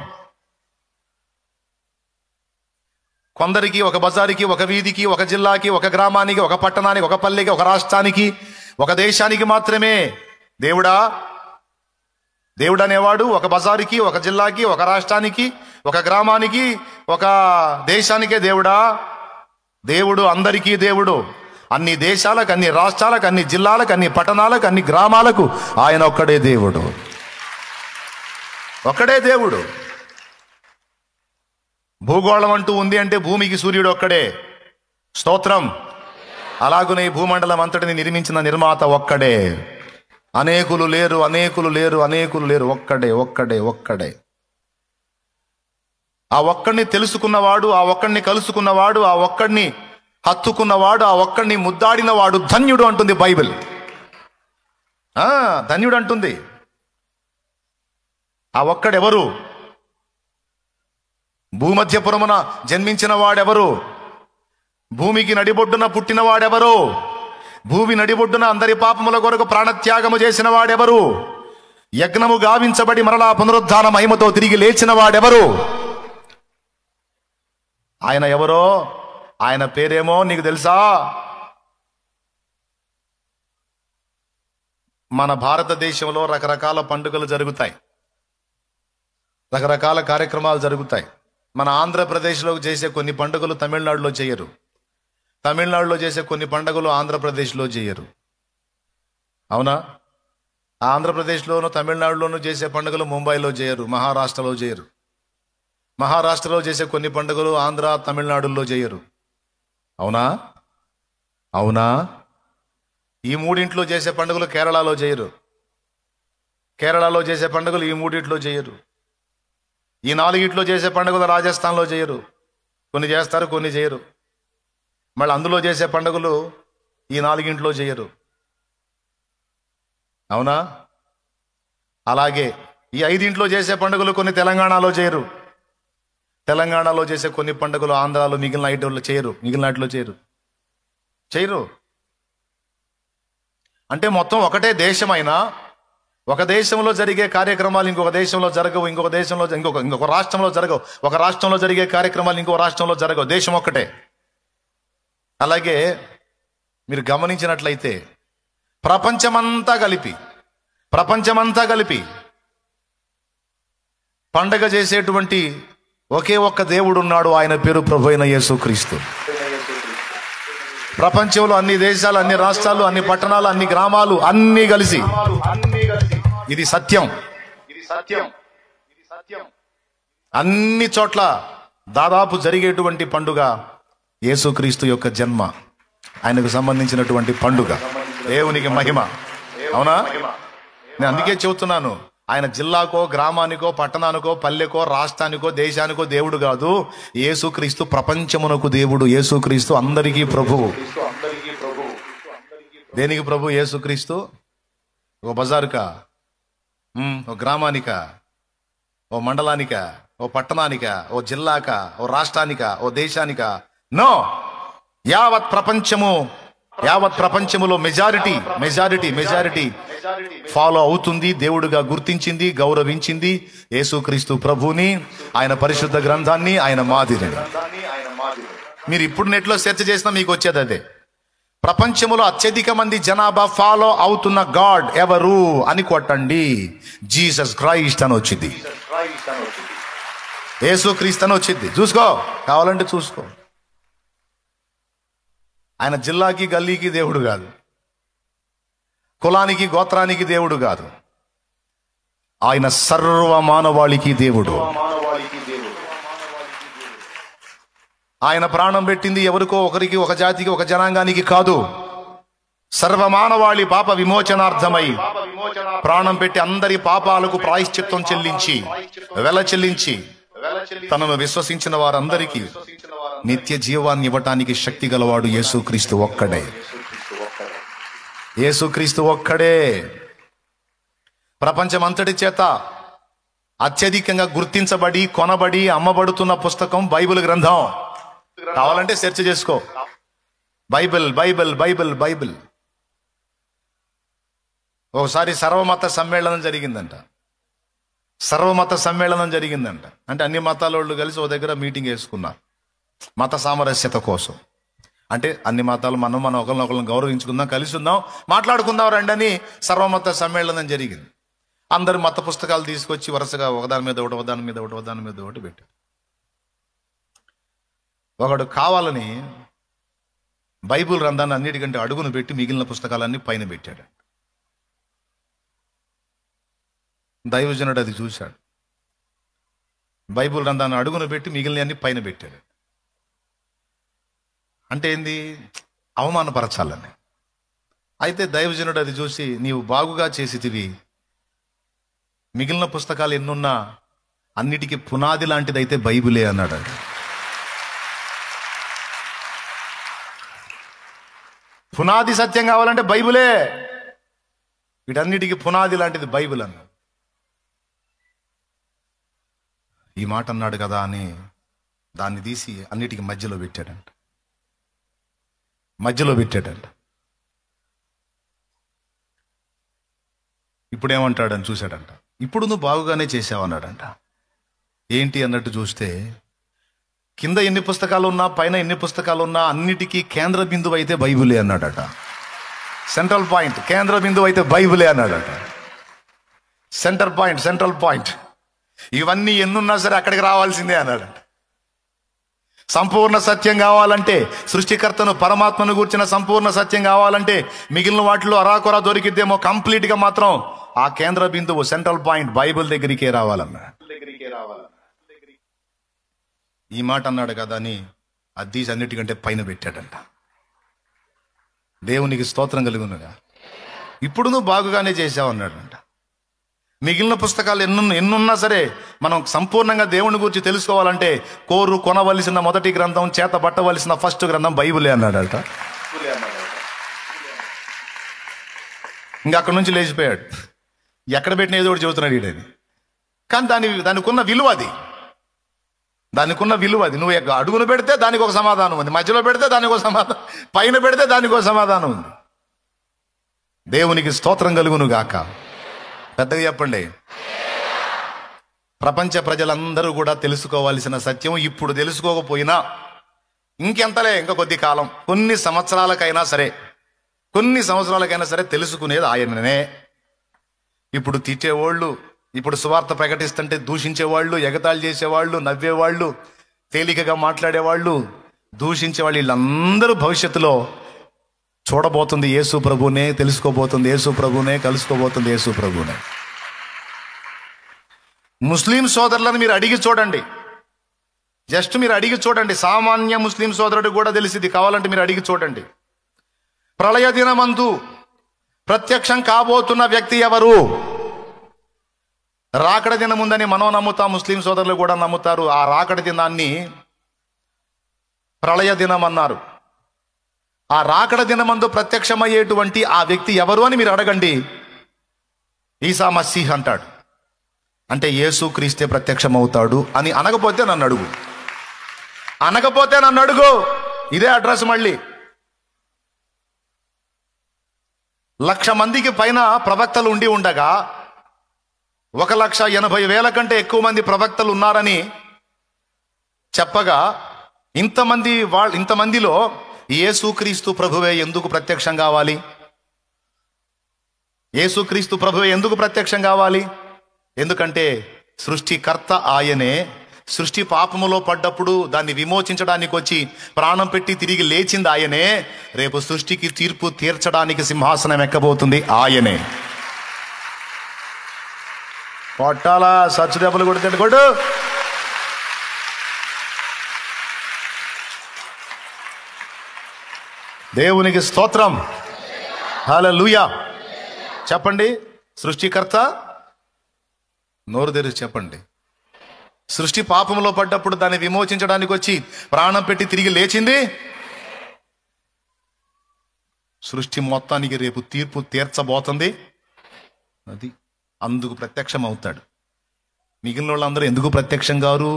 కొందరికి, ఒక బజారుకి, ఒక వీధికి, ఒక జిల్లాకి, ఒక గ్రామానికి, ఒక పట్టణానికి, ఒక పల్లెకి, ఒక రాష్ట్రానికి, ఒక దేశానికి మాత్రమే దేవుడా. దేవుడు అనేవాడు ఒక బజారుకి, ఒక జిల్లాకి, ఒక రాష్ట్రానికి, ఒక గ్రామానికి, ఒక దేశానికే దేవుడా? దేవుడు అందరికీ దేవుడు. అన్ని దేశాలకు, అన్ని రాష్ట్రాలకు, అన్ని జిల్లాలకు, అన్ని పట్టణాలకు, అన్ని గ్రామాలకు ఆయన ఒక్కడే దేవుడు. ఒక్కడే దేవుడు. భూగోళం అంటూ ఉంది అంటే భూమికి సూర్యుడు ఒక్కడే. స్తోత్రం. అలాగునే ఈ భూమండలం అంతటిని నిర్మించిన నిర్మాత ఒక్కడే. అనేకులు లేరు, అనేకులు లేరు, అనేకులు లేరు. ఒక్కడే, ఒక్కడే, ఒక్కడే. ఆ ఒక్కడిని తెలుసుకున్నవాడు, ఆ ఒక్కడిని కలుసుకున్నవాడు, ఆ ఒక్కడిని హత్తుకున్నవాడు, ఆ ఒక్కడిని ముద్దాడినవాడు ధన్యుడు అంటుంది బైబిల్. ధన్యుడు అంటుంది. ఆ ఒక్కడెవరు? భూమధ్యపురమున జన్మించిన వాడెవరు? భూమికి నడిబొడ్డున పుట్టిన వాడెవరు? భూమి నడిబొడ్డున అందరి పాపముల కొరకు ప్రాణత్యాగము చేసిన వాడెవరు? యజ్ఞము గావించబడి మరలా పునరుద్ధాన మహిమతో తిరిగి లేచిన వాడెవరు? ఆయన ఎవరో? ఆయన పేరేమో నీకు తెలుసా? మన భారతదేశంలో రకరకాల పండుగలు జరుగుతాయి, రకరకాల కార్యక్రమాలు జరుగుతాయి. మన ఆంధ్రప్రదేశ్లో చేసే కొన్ని పండుగలు తమిళనాడులో చేయరు, తమిళనాడులో చేసే కొన్ని పండుగలు ఆంధ్రప్రదేశ్లో చేయరు. అవునా? ఆంధ్రప్రదేశ్లోను తమిళనాడులోనూ చేసే పండుగలు ముంబైలో చేయరు, మహారాష్ట్రలో చేయరు. మహారాష్ట్రలో చేసే కొన్ని పండుగలు ఆంధ్ర తమిళనాడుల్లో చేయరు. అవునా? అవునా? ఈ మూడింట్లో చేసే పండుగలు కేరళలో చేయరు, కేరళలో చేసే పండుగలు ఈ మూడింట్లో చేయరు. ఈ నాలుగిట్లో చేసే పండుగలు రాజస్థాన్లో చేయరు, కొన్ని చేస్తారు, కొన్ని చేయరు. మళ్ళీ అందులో చేసే పండుగలు ఈ నాలుగింట్లో చేయరు. అవునా? అలాగే ఈ ఐదింట్లో చేసే పండుగలు కొన్ని తెలంగాణలో చేయరు, తెలంగాణలో చేసే కొన్ని పండుగలు ఆంధ్రాలో మిగిలిన ఐటోళ్ళు చేయరు, మిగిలిన వాటిలో చేయరు. చేయరు అంటే మొత్తం ఒకటే దేశమైనా ఒక దేశంలో జరిగే కార్యక్రమాలు ఇంకొక దేశంలో జరగవు, ఇంకొక దేశంలో ఇంకొక రాష్ట్రంలో జరగవు, ఒక రాష్ట్రంలో జరిగే కార్యక్రమాలు ఇంకొక రాష్ట్రంలో జరగవు. దేశం ఒక్కటే. అలాగే మీరు గమనించినట్లయితే ప్రపంచమంతా కలిపి పండగ చేసేటువంటి ఒకే ఒక్క దేవుడు ఉన్నాడు, ఆయన పేరు ప్రభు అయిన యేసుక్రీస్తు. ప్రపంచంలో అన్ని దేశాలు, అన్ని రాష్ట్రాలు, అన్ని పట్టణాలు, అన్ని గ్రామాలు అన్ని కలిసి ఇది సత్యం, అన్ని చోట్ల దాదాపు జరిగేటువంటి పండుగ యేసుక్రీస్తు యొక్క జన్మ, ఆయనకు సంబంధించినటువంటి పండుగ. దేవునికి మహిమ. అవునా? నేను అందుకే చెబుతున్నాను, ఆయన జిల్లాకో, గ్రామానికో, పట్టణానికో, పల్లెకో, రాష్ట్రానికో, దేశానికో దేవుడు కాదు. యేసుక్రీస్తు ప్రపంచమునకు దేవుడు. యేసుక్రీస్తు అందరికీ ప్రభువు. దేనికి ప్రభు యేసుక్రీస్తు? ఓ బజారుకా, ఓ గ్రామానికా, ఓ మండలానికా, ఓ పట్టణానికా, ఓ జిల్లాకా, ఓ రాష్ట్రానికా, ఓ దేశానికా? నో, యావత్ ప్రపంచములో మెజారిటీ ఫాలో అవుతుంది, దేవుడుగా గుర్తించింది, గౌరవించింది యేసుక్రీస్తు ప్రభుని, ఆయన పరిశుద్ధ గ్రంథాన్ని, ఆయన మాదిరిని. మీరు ఇప్పుడు నెట్లో సెర్చ్ చేసినా మీకు వచ్చేది అదే. ప్రపంచంలో అత్యధిక మంది జనాభా ఫాలో అవుతున్న గాడ్ ఎవరు అని కొట్టండి, జీసస్ క్రైస్ట్ అని వచ్చింది, యేసుక్రీస్తు అని వచ్చింది. చూసుకో, కావాలంటే చూసుకో. ఆయన జిల్లాకి, గల్లీకి దేవుడు కాదు, కులానికి, గోత్రానికి దేవుడు కాదు. ఆయన సర్వ మానవాళికి దేవుడు. ఆయన ప్రాణం పెట్టింది ఎవరికో ఒకరికి, ఒక జాతికి, ఒక జనాంగానికి కాదు. సర్వమానవాళి పాప విమోచనార్థమై ప్రాణం పెట్టి అందరి పాపాలకు ప్రాయశ్చిత్తం చెల్లించి, వెల చెల్లించి, తనను విశ్వసించిన వారందరికీ నిత్య జీవాన్ని ఇవ్వటానికి శక్తి గలవాడు యేసుక్రీస్తు ఒక్కడే. యేసుక్రీస్తు ఒక్కడే. ప్రపంచమంతటి చేత అత్యధికంగా గుర్తించబడి, కొనబడి, అమ్మబడుతున్న పుస్తకం బైబిల్ గ్రంథం. కావాలంటే సెర్చ్ చేసుకో. Bible Bible Bible Bible. ఒకసారి సర్వమత సమ్మేళనం జరిగిందంట. అంటే అన్ని మతాల వాళ్ళు కలిసి ఓ దగ్గర మీటింగ్ వేసుకున్నారు, మత సామరస్యత కోసం. అంటే అన్ని మతాలు మనం ఒకరినొకరిని గౌరవించుకుందాం, కలిసి ఉందాం, మాట్లాడుకుందాం రండి అని సర్వమత సమ్మేళనం జరిగింది. అందరు మత పుస్తకాలు తీసుకొచ్చి వరుసగా ఒకదాని మీద ఒకటి పెట్టారు. ఒకడు కావాలని బైబిల్ గ్రంథాన్ని అన్నిటికంటే అడుగును పెట్టి మిగిలిన పుస్తకాలన్నీ పైన పెట్టాడు. దైవజనుడు అది చూశాడు. బైబిల్ గ్రంథాన్ని అడుగును పెట్టి మిగిలిన పైన పెట్టాడు. అంటే ఏంది? అవమానపరచాలని. అయితే దైవజనుడు అది చూసి, నీవు బాగుగా చేసితివి, మిగిలిన పుస్తకాలు ఎన్నున్నా అన్నిటికీ పునాది లాంటిదైతే బైబిలే అన్నాడు. పునాది సత్యం కావాలంటే బైబిలే, వీటన్నిటికీ పునాది లాంటిది బైబిల్ అన్నాడు. ఈ మాట అన్నాడు కదా అని దాన్ని తీసి అన్నిటికీ మధ్యలో పెట్టాడంట. ఇప్పుడేమంటాడని చూశాడంట. ఇప్పుడు నువ్వు బాగుగానే చేసావు అన్నాడంట. ఏంటి అన్నట్టు చూస్తే, కింద ఎన్ని పుస్తకాలు ఉన్నా, పైన ఎన్ని పుస్తకాలు ఉన్నా అన్నిటికీ కేంద్ర బిందువు అయితే బైబిలే అన్నాడట. సెంట్రల్ పాయింట్, కేంద్ర బిందువు అయితే బైబిలే అన్నాడట. సెంట్రల్ పాయింట్ ఇవన్నీ ఎన్నున్నా సరే అక్కడికి రావాల్సిందే అన్నాడట. సంపూర్ణ సత్యం కావాలంటే, సృష్టికర్తను, పరమాత్మను గూర్చిన సంపూర్ణ సత్యం కావాలంటే మిగిలిన వాటిలో అరాకొరా దొరికిద్దేమో, కంప్లీట్ గా మాత్రం ఆ కేంద్ర బిందువు, సెంట్రల్ పాయింట్ బైబిల్ దగ్గరికే రావాలన్నా. ఈ మాట అన్నాడు కదా అని అద్దీసి అన్నిటికంటే పైన పెట్టాడంట. దేవునికి స్తోత్రం కలుగునుగా. ఇప్పుడు నువ్వు బాగుగానే చేసావు అన్నాడంట. మిగిలిన పుస్తకాలు ఎన్నున్నా సరే మనం సంపూర్ణంగా దేవుని గురించి తెలుసుకోవాలంటే కొనవలసిన మొదటి గ్రంథం, చేత పట్టవలసిన ఫస్ట్ గ్రంథం బైబిలే అన్నాడట. ఇంకా అక్కడి నుంచి లేచిపోయాడు. ఎక్కడ పెట్టిన ఏదో ఒకటి చెబుతున్నాడు ఈడని. కానీ దానికి ఉన్న విలువ అది. నువ్వు అడుగును పెడితే దానికి ఒక సమాధానం ఉంది, మధ్యలో పెడితే దానికి ఒక సమాధానం, పైన పెడితే దానికి ఒక సమాధానం ఉంది. దేవునికి స్తోత్రం కలుగును గాక. పెద్దగా చెప్పండి. ప్రపంచ ప్రజలందరూ కూడా తెలుసుకోవాల్సిన సత్యం, ఇప్పుడు తెలుసుకోకపోయినా ఇంకెంతలే, ఇంకా కొద్ది కాలం, కొన్ని సంవత్సరాలకైనా సరే తెలుసుకునేది ఆయననే. ఇప్పుడు తిట్టేవాళ్ళు, ఇప్పుడు సువార్త ప్రకటిస్తుంటే దూషించేవాళ్ళు, ఎగతాళి చేసేవాళ్ళు, నవ్వేవాళ్ళు, తేలికగా మాట్లాడేవాళ్ళు, దూషించేవాళ్ళు, వీళ్ళందరూ భవిష్యత్తులో చూడబోతుంది యేసు ప్రభునే, తెలుసుకోబోతుంది యేసు ప్రభునే, కలుసుకోబోతుంది యేసు ప్రభునే. ముస్లిం సోదరులను మీరు అడిగి చూడండి, జస్ట్ మీరు అడిగి చూడండి. సామాన్య ముస్లిం సోదరుడు కూడా తెలిసింది, కావాలంటే మీరు అడిగి చూడండి. ప్రళయ దినమందు ప్రత్యక్షం కాబోతున్న వ్యక్తి ఎవరు? రాకడ దినం ఉందని మనం నమ్ముతాం, ముస్లిం సోదరులు కూడా నమ్ముతారు. ఆ రాకడ దినాన్ని ప్రళయ దినం అన్నారు. ఆ రాకడ దినమందు ప్రత్యక్షమయ్యేటువంటి ఆ వ్యక్తి ఎవరు అని మీరు అడగండి. ఈసా మసీహ్ అంటాడు. అంటే యేసు క్రీస్తే ప్రత్యక్షమవుతాడు అని అనకపోతే నన్ను అడుగు, అనకపోతే నన్ను అడుగు. ఇదే అడ్రస్. మళ్ళీ 1,00,000 మందికి పైన ప్రవక్తలు ఉండి ఉండగా 1,80,000 కంటే ఎక్కువ మంది ప్రవక్తలు ఉన్నారని చెప్పగా ఇంతమందిలో యేసుక్రీస్తు ప్రభువే ఎందుకు ప్రత్యక్షం కావాలి? యేసుక్రీస్తు ప్రభువే ఎందుకు ప్రత్యక్షం కావాలి? ఎందుకంటే సృష్టికర్త ఆయనే. సృష్టి పాపములో పడ్డప్పుడు దాన్ని విమోచించడానికి వచ్చి ప్రాణం పెట్టి తిరిగి లేచింది ఆయనే. రేపు సృష్టికి తీర్పు తీర్చడానికి సింహాసనం ఎక్కబోతుంది ఆయనే. కొట్టాలా సచ్చు దెబ్బలు కొడుతుంది కొడు. దేవునికి స్తోత్రం, హల్లెలూయా. చెప్పండి, సృష్టికర్త. నోరు తెరిచి చెప్పండి. సృష్టి పాపంలో పడ్డప్పుడు దాన్ని విమోచించడానికి వచ్చి ప్రాణం పెట్టి తిరిగి లేచింది. సృష్టి మొత్తానికి రేపు తీర్పు తీర్చబోతుంది అది. అందుకు ప్రత్యక్షం అవుతాడు. మిగిలిన వాళ్ళందరూ ఎందుకు ప్రత్యక్షం గారు?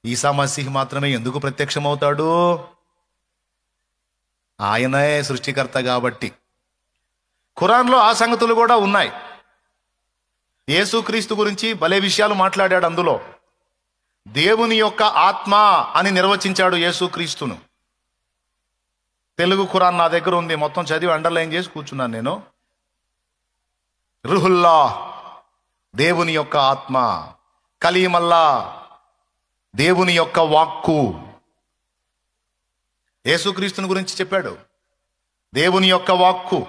ఈసా మసీహ్ మాత్రమే ఎందుకు ప్రత్యక్షం అవుతాడు? ఆయనే సృష్టికర్త కాబట్టి. ఖురాన్లో ఆ సంగతులు కూడా ఉన్నాయి. యేసుక్రీస్తు గురించి భలే విషయాలు మాట్లాడాడు. అందులో దేవుని యొక్క ఆత్మ అని నిర్వచించాడు యేసుక్రీస్తును. తెలుగు ఖురాన్ నా దగ్గర ఉంది, మొత్తం చదివి అండర్లైన్ చేసి కూర్చున్నాను నేను. రుహుల్లా, దేవుని యొక్క ఆత్మ. కలీమల్లా, దేవుని యొక్క వాక్కు. యేసుక్రీస్తుని గురించి చెప్పాడు. దేవుని యొక్క వాక్కు.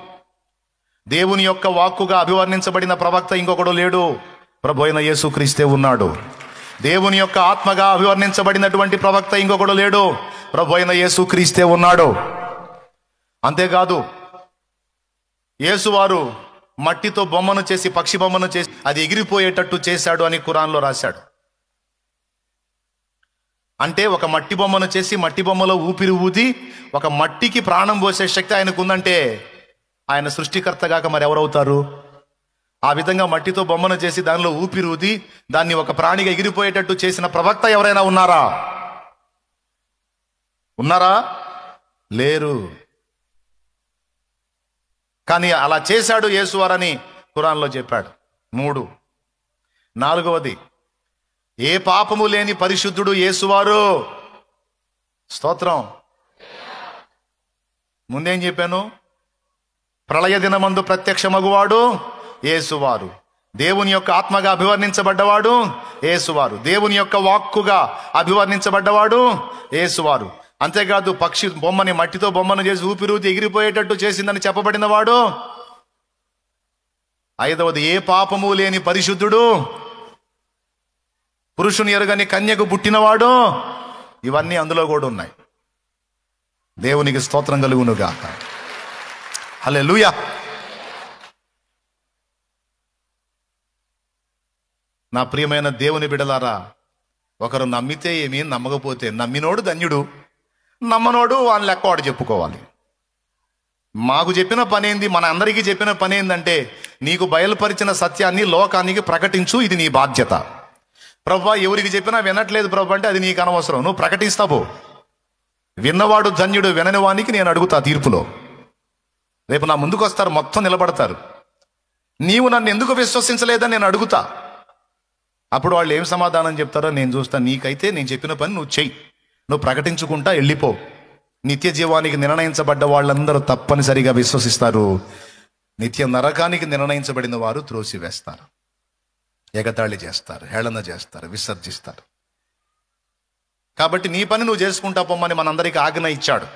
దేవుని యొక్క వాక్కుగా అభివర్ణించబడిన ప్రవక్త ఇంకొకడు లేడు, ప్రభు అయిన యేసుక్రీస్తే ఉన్నాడు. దేవుని యొక్క ఆత్మగా అభివర్ణించబడినటువంటి ప్రవక్త ఇంకొకడు లేడు, ప్రభు అయిన యేసుక్రీస్తే ఉన్నాడు. అంతేకాదు, యేసువారు మట్టితో బొమ్మను చేసి, పక్షి బొమ్మను చేసి అది ఎగిరిపోయేటట్టు చేశాడు అని ఖురాన్లో రాశాడు. అంటే ఒక మట్టి బొమ్మను చేసి మట్టి బొమ్మలో ఊపిరి ఊది ఒక మట్టికి ప్రాణం పోసే శక్తి ఆయనకు ఉందంటే ఆయన సృష్టికర్తగాక మరి ఎవరవుతారు? ఆ విధంగా మట్టితో బొమ్మను చేసి దానిలో ఊపిరి ఊది దాన్ని ఒక ప్రాణిగా ఎగిరిపోయేటట్టు చేసిన ప్రవక్త ఎవరైనా ఉన్నారా? ఉన్నారా? లేరు. కానీ అలా చేశాడు యేసువారని ఖురాన్లో చెప్పాడు. 3. 4వది, ఏ పాపము లేని పరిశుద్ధుడు యేసువారు. స్తోత్రం. ముందేం చెప్పాను? ప్రళయ దినమందు ప్రత్యక్షమగువాడు యేసువారు. దేవుని యొక్క ఆత్మగా అభివర్ణించబడ్డవాడు యేసువారు. దేవుని యొక్క వాక్కుగా అభివర్ణించబడ్డవాడు యేసువారు. అంతేకాదు, పక్షి బొమ్మని మట్టితో బొమ్మను చేసి ఊపిరూతి ఎగిరిపోయేటట్టు చేసిందని చెప్పబడిన వాడు. 5వది, ఏ పాపము లేని పరిశుద్ధుడు, పురుషుని ఎరుగని కన్యకు పుట్టినవాడు. ఇవన్నీ అందులో కూడా ఉన్నాయి. దేవునికి స్తోత్రం కలుగునుగాక. హల్లెలూయా. నా ప్రియమైన దేవుని బిడ్డలారా, ఒకరు నమ్మితే ఏమి, నమ్మకపోతే నమ్మినోడు ధన్యుడు, నమ్మనోడు వాళ్ళ లెక్క వాడు చెప్పుకోవాలి. మాకు చెప్పిన పనేంది, మన అందరికీ చెప్పిన పనేందంటే, నీకు బయలుపరిచిన సత్యాన్ని లోకానికి ప్రకటించు, ఇది నీ బాధ్యత. ప్రభువా, ఎవరికి చెప్పినా వినట్లేదు ప్రభు అంటే అది నీకు అనవసరం, నువ్వు ప్రకటిస్తావు. విన్నవాడు ధన్యుడు, వినని వానికి నేను అడుగుతా తీర్పులో. రేపు నా ముందుకు వస్తారు, మొత్తం నిలబడతారు. నీవు నన్ను ఎందుకు విశ్వసించలేదని నేను అడుగుతా. అప్పుడు వాళ్ళు ఏం సమాధానం చెప్తారో నేను చూస్తా. నీకైతే నేను చెప్పిన పని నువ్వు చెయ్యి, నువ్వు ప్రకటించుకుంటా వెళ్ళిపో. నిత్య జీవానికి నిర్ణయించబడ్డ వాళ్ళందరూ తప్పనిసరిగా విశ్వసిస్తారు. నిత్య నరకానికి నిర్ణయించబడిన వారు త్రోసివేస్తారు. ఎగతాళి చేస్తారు, హేళన చేస్తారు, విసర్జిస్తారు. కాబట్టి నీ పని నువ్వు చేసుకుంటా పొమ్మని మనందరికీ ఆజ్ఞ ఇచ్చాడు.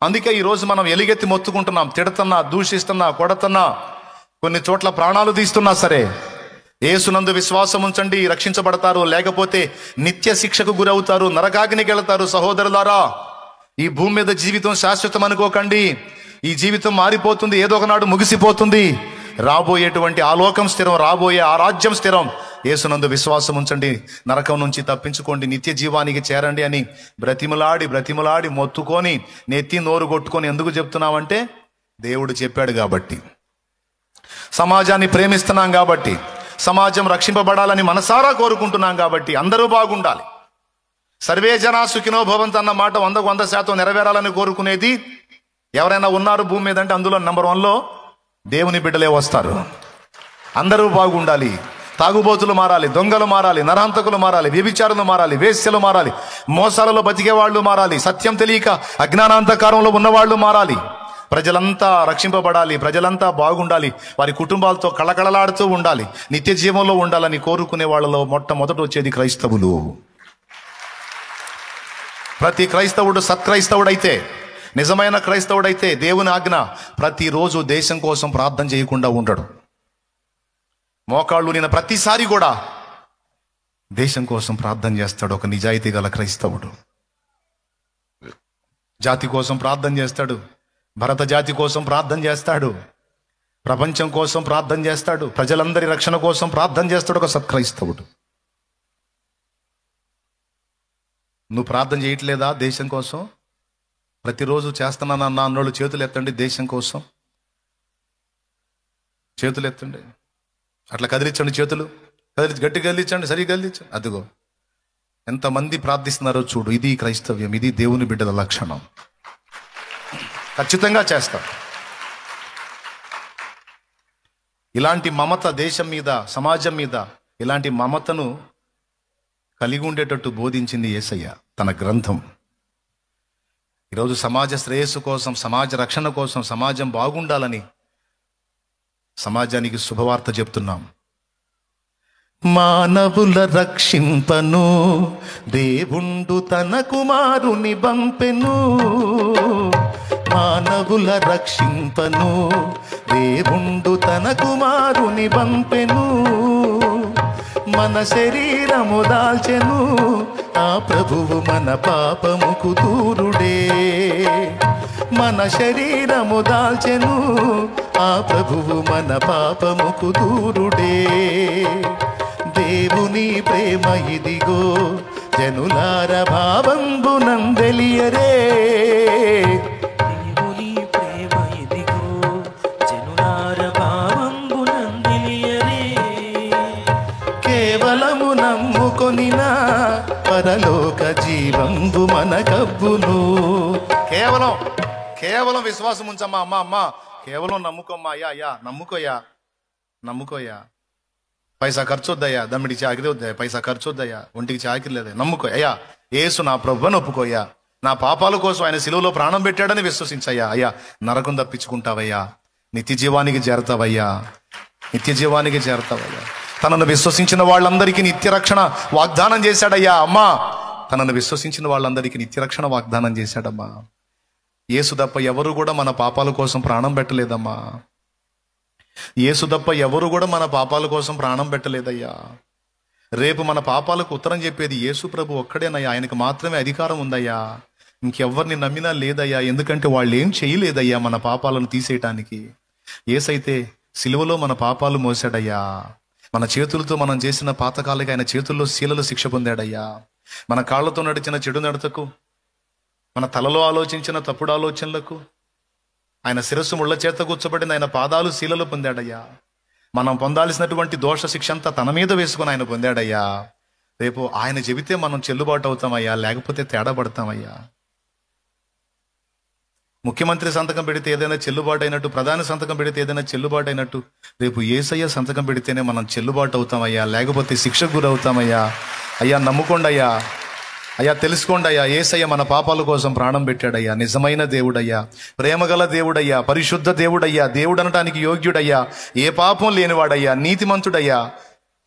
అందుకే ఈరోజు మనం ఎలుగెత్తి మొత్తుకుంటున్నాం. తిడుతున్నా, దూషిస్తున్నా, కొడుతున్నా, కొన్ని చోట్ల ప్రాణాలు తీస్తున్నా సరే, యేసునందు విశ్వాసం ఉంచండి, రక్షించబడతారు. లేకపోతే నిత్య శిక్షకు గురవుతారు, నరకాగ్నికి వెళతారు. సహోదరులారా, ఈ భూమి మీద జీవితం శాశ్వతం అనుకోకండి. ఈ జీవితం మారిపోతుంది, ఏదో ఒకనాడు ముగిసిపోతుంది. రాబోయేటువంటి ఆ లోకం స్థిరం, రాబోయే ఆ రాజ్యం స్థిరం. యేసునందు విశ్వాసం ఉంచండి, నరకం నుంచి తప్పించుకోండి, నిత్య జీవానికి చేరండి అని బ్రతిమలాడి మొత్తుకొని నెత్తి నోరు కొట్టుకొని ఎందుకు చెప్తున్నామంటే దేవుడు చెప్పాడు కాబట్టి. సమాజాన్ని ప్రేమిస్తున్నాం కాబట్టి, సమాజం రక్షింపబడాలని మనసారా కోరుకుంటున్నాం కాబట్టి, అందరూ బాగుండాలి. సర్వే జనా సుఖినో భవంతు అన్న మాట 100% నెరవేరాలని కోరుకునేది ఎవరైనా ఉన్నారు భూమి మీద అంటే అందులో నెంబర్ 1లో దేవుని బిడ్డలే వస్తారు. అందరూ బాగుండాలి. తాగుబోతులు మారాలి, దొంగలు మారాలి, నరహంతకులు మారాలి, వ్యభిచారులు మారాలి, వేశ్యలు మారాలి, మోసాలలో బతికే వాళ్ళు మారాలి, సత్యం తెలియక అజ్ఞానాంధకారంలో ఉన్నవాళ్ళు మారాలి. ప్రజలంతా రక్షింపబడాలి, ప్రజలంతా బాగుండాలి, వారి కుటుంబాలతో కళకళలాడుతూ ఉండాలి, నిత్య జీవంలో ఉండాలని కోరుకునే వాళ్ళలో మొట్టమొదట వచ్చేది క్రైస్తవులు. ప్రతి క్రైస్తవుడు సత్క్రైస్తవుడైతే, నిజమైన క్రైస్తవుడైతే దేవుని ఆజ్ఞ ప్రతిరోజు దేశం కోసం ప్రార్థన చేయకుండా ఉండడు. మోకాళ్ళు నిన్న ప్రతిసారి కూడా దేశం కోసం ప్రార్థన చేస్తాడు ఒక నిజాయితీ గల క్రైస్తవుడు. జాతి కోసం ప్రార్థన చేస్తాడు, భరత జాతి కోసం ప్రార్థన చేస్తాడు, ప్రపంచం కోసం ప్రార్థన చేస్తాడు, ప్రజలందరి రక్షణ కోసం ప్రార్థన చేస్తాడు ఒక సత్క్రైస్తవుడు. నువ్వు ప్రార్థన చేయట్లేదా దేశం కోసం? ప్రతిరోజు చేస్తున్నానన్న అన్నోళ్ళు చేతులు ఎత్తండి. దేశం కోసం చేతులు ఎత్తండి, అట్లా కదిలించండి, చేతులు గట్టి కదిలించండి, సరిగ్గా కదిలించండి. అదిగో ఎంతమంది ప్రార్థిస్తున్నారో చూడు. ఇది క్రైస్తవ్యం, ఇది దేవుని బిడ్డల లక్షణం. ఖచ్చితంగా చేస్తాం. ఇలాంటి మమత దేశం మీద, సమాజం మీద ఇలాంటి మమతను కలిగి ఉండేటట్టు బోధించింది యేసయ్య తన గ్రంథం. ఈరోజు సమాజ శ్రేయస్సు కోసం, సమాజ రక్షణ కోసం, సమాజం బాగుండాలని సమాజానికి శుభవార్త చెప్తున్నాం. మానవుల రక్షింపను దేవుండు తన కుమారుని బంపెను. మానవుల రక్షింపను దేవుండు తన కుమారుని బంపెను. మన శరీరము దాల్చెను ఆ ప్రభువు మన పాపముకు దూరుడే. మన శరీరము దాల్చెను ఆ ప్రభువు మన పాపముకు దూరుడే. దేవుని ప్రేమ ఇదిగో జనులార భావంబునందెలియరే. దేవుని ప్రేమ ఇదిగో జనులార భావంబునందెలియరే. కేవలము నమ్ముకొనిన పరలోక జీవంబు మనకబ్బును. కేవలం విశ్వాసం ఉంచమ్మా. అమ్మ కేవలం నమ్ముకోమ్మా. అయ్యా నమ్ముకోయా. పైసా ఖర్చు వద్దయ్యా, దమ్మిడికి చాకిరి వద్దయ్యా, పైసా ఖర్చు వద్దయ్యా, ఒంటికి చాకిరి లేదయ్యా, నమ్ముకో అయ్యా. యేసు నా ప్రభువుని ఒప్పుకోయ్యా, నా పాపాల కోసం ఆయన శిలువలో ప్రాణం పెట్టాడని విశ్వసించయ్యా. అయ్యా నరకం తప్పించుకుంటావయ్యా, నిత్య జీవానికి చేరతావయ్యా. తనను విశ్వసించిన వాళ్ళందరికీ నిత్య రక్షణ వాగ్దానం చేశాడయ్యా. అమ్మా, తనను విశ్వసించిన వాళ్ళందరికీ నిత్య రక్షణ వాగ్దానం చేశాడమ్మా. యేసు తప్ప ఎవరు కూడా మన పాపాల కోసం ప్రాణం పెట్టలేదమ్మా. యేసు తప్ప ఎవరు కూడా మన పాపాల కోసం ప్రాణం పెట్టలేదయ్యా. రేపు మన పాపాలకు ఉత్తరం చెప్పేది యేసు ప్రభు ఒక్కడేనయ్యా. ఆయనకు మాత్రమే అధికారం ఉందయ్యా. ఇంకెవ్వరిని నమ్మినా లేదయ్యా. ఎందుకంటే వాళ్ళు ఏం చేయలేదయ్యా మన పాపాలను తీసేయటానికి. యేసైతే సిలువలో మన పాపాలు మోసాడయ్యా. మన చేతులతో మనం చేసిన పాతకాలకి ఆయన చేతుల్లో శీలలు శిక్ష పొందాడయ్యా. మన కాళ్ళతో నడిచిన చెడు నడతకు, మన తలలో ఆలోచించిన తప్పుడు ఆలోచనలకు ఆయన శిరస్సు ముళ్ళ చేత కూర్చోబడిన ఆయన పాదాలు శీలలు పొందాడయ్యా. మనం పొందాల్సినటువంటి దోష శిక్ష అంతా తన మీద వేసుకుని ఆయన పొందాడయ్యా. రేపు ఆయన చెబితే మనం చెల్లుబాటు అవుతామయ్యా, లేకపోతే తేడా పడతామయ్యా. ముఖ్యమంత్రి సంతకం పెడితే ఏదైనా చెల్లుబాటు అయినట్టు, ప్రధాని సంతకం పెడితే ఏదైనా చెల్లుబాటు అయినట్టు, రేపు యేసయ్య సంతకం పెడితేనే మనం చెల్లుబాటు అవుతామయ్యా, లేకపోతే శిక్షకు గురవుతామయ్యా. అయ్యా నమ్ముకోండి అయ్యా. అయ్యా తెలుసుకోండి అయ్యా, యేసయ్య మన పాపాల కోసం ప్రాణం పెట్టాడయ్యా. నిజమైన దేవుడయ్యా, ప్రేమగల దేవుడయ్యా, పరిశుద్ధ దేవుడయ్యా, దేవుడు అనటానికి యోగ్యుడయ్యా, ఏ పాపం లేనివాడయ్యా, నీతిమంతుడయ్యా.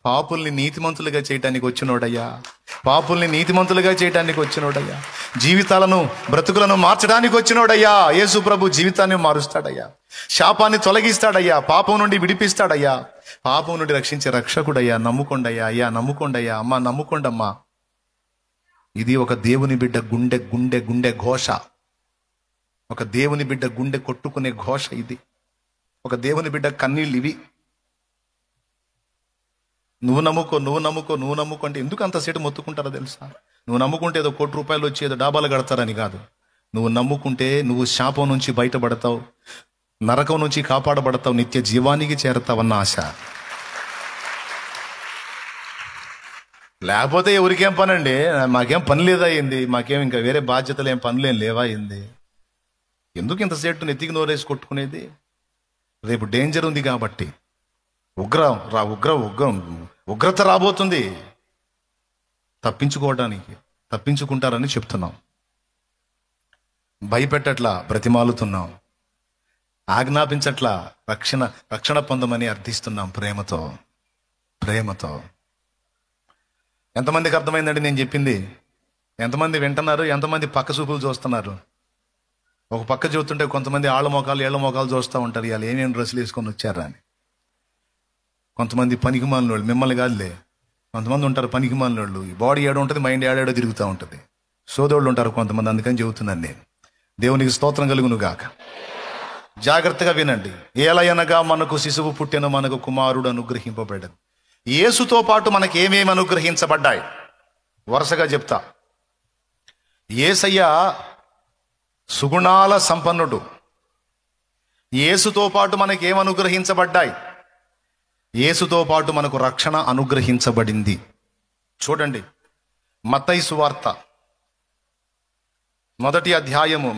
పాపుల్ని నీతిమంతులుగా చేయటానికి వచ్చినోడయ్యా. పాపుల్ని నీతిమంతులుగా చేయటానికి వచ్చినోడయ్యా. జీవితాలను బ్రతుకులను మార్చడానికి వచ్చినోడయ్యా. యేసు ప్రభు జీవితాన్ని మారుస్తాడయ్యా. శాపాన్ని తొలగిస్తాడయ్యా. పాపం నుండి విడిపిస్తాడయ్యా. పాపం నుండి రక్షించే రక్షకుడయ్యా. నమ్ముకోండయ్యా. అయ్యా నమ్ముకోండయ్యా. అమ్మా నమ్ముకోండమ్మా. ఇది ఒక దేవుని బిడ్డ గుండె గుండె గుండె ఘోష. ఒక దేవుని బిడ్డ గుండె కొట్టుకునే ఘోష ఇది. ఒక దేవుని బిడ్డ కన్నీళ్ళు ఇవి. నువ్వు నమ్ముకో, నువ్వు నమ్ముకో, నువ్వు నమ్ముకో అంటే ఎందుకు అంతసేటు మొత్తుకుంటారో తెలుసా? నువ్వు నమ్ముకుంటే ఏదో ₹1,00,00,000 వచ్చి ఏదో డాబాలు కడతారని కాదు. నువ్వు నమ్ముకుంటే నువ్వు శాపం నుంచి బయటపడతావు, నరకం నుంచి కాపాడబడతావు, నిత్య జీవానికి చేరతావన్న ఆశ. లేకపోతే ఎవరికేం పని అండి? మాకేం పని లేదా అయింది, మాకేం ఇంకా వేరే బాధ్యతలు ఏం పనులేం లేవా అయింది? ఎందుకు ఇంతసేటు నెత్తికి నోరేసి కొట్టుకునేది? రేపు డేంజర్ ఉంది కాబట్టి. ఉగ్రత రాబోతుంది. తప్పించుకుంటారని చెప్తున్నాం. భయపెట్టట్లా, బ్రతిమాలుతున్నాం. ఆజ్ఞాపించట్లా, రక్షణ పొందమని అర్థిస్తున్నాం ప్రేమతో. ఎంతమందికి అర్థమైందండి నేను చెప్పింది? ఎంతమంది వింటున్నారు? ఎంతమంది పక్క చూపులు చూస్తున్నారు? ఒక పక్క చూస్తుంటే కొంతమంది ఏళ్ళ మోకాలు చూస్తూ ఉంటారు. ఇవాళ ఏమేమి డ్రెస్సులు వేసుకొని వచ్చారా అని. కొంతమంది పనికిమాలిన వాళ్ళు, మిమ్మల్ని కాదులే, కొంతమంది ఉంటారు పనికిమాలిన వాళ్ళు. ఈ బాడీ ఏడో ఉంటుంది, మైండ్ ఏడాడో తిరుగుతూ ఉంటుంది. సోదోళ్ళు ఉంటారు కొంతమంది. అందుకని చెబుతున్నాను నేను. దేవునికి స్తోత్రం కలుగును గాక. జాగ్రత్తగా వినండి. ఏలయనగా మనకు శిశువు పుట్టెను, మనకు కుమారుడు అనుగ్రహింపబడ్డది. యేసుతో పాటు మనకి ఏమేమి అనుగ్రహించబడ్డాయి వరుసగా చెప్తా. యేసయ్య సుగుణాల సంపన్నుడు. యేసుతో పాటు మనకి ఏం అనుగ్రహించబడ్డాయి? యేసుతో పాటు మనకు రక్షణ అనుగ్రహించబడింది. చూడండి, మత్తయి సువార్త మొదటి అధ్యాయము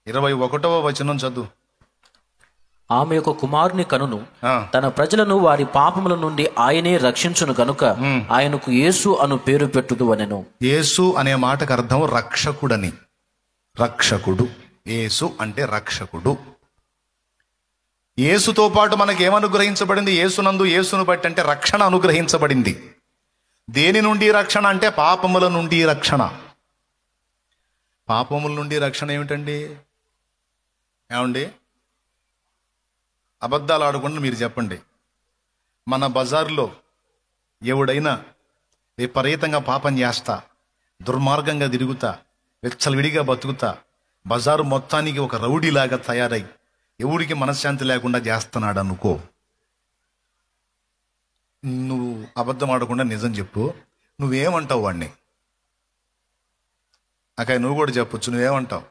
21వ వచనం చదువు. ఆమె యొక్క కుమారుని కనును తన ప్రజలను వారి పాపముల నుండి ఆయనే రక్షించును గనుక ఆయనకు యేసు అను పేరు పెట్టుదు అనెను. యేసు అనే మాటకు అర్థం రక్షకుడని. రక్షకుడు. యేసు అంటే రక్షకుడు. యేసుతో పాటు మనకి ఏమనుగ్రహించబడింది? యేసునందు, యేసును బట్టి అంటే రక్షణ అనుగ్రహించబడింది. దేని నుండి రక్షణ అంటే పాపముల నుండి రక్షణ. పాపముల నుండి రక్షణ ఏమిటండి? ఏమండి? అబద్ధాలు ఆడకుండా మీరు చెప్పండి. మన బజార్లో ఎవడైనా విపరీతంగా పాపం చేస్తా, దుర్మార్గంగా తిరుగుతా, విచ్చలవిడిగా బతుకుతా, బజారు మొత్తానికి ఒక రౌడీలాగా తయారై ఎవడికి మనశ్శాంతి లేకుండా చేస్తున్నాడు అనుకో. నువ్వు అబద్ధం ఆడకుండా నిజం చెప్పు. నువ్వేమంటావు వాడిని? అక్కడ నువ్వు కూడా చెప్పొచ్చు. నువ్వేమంటావు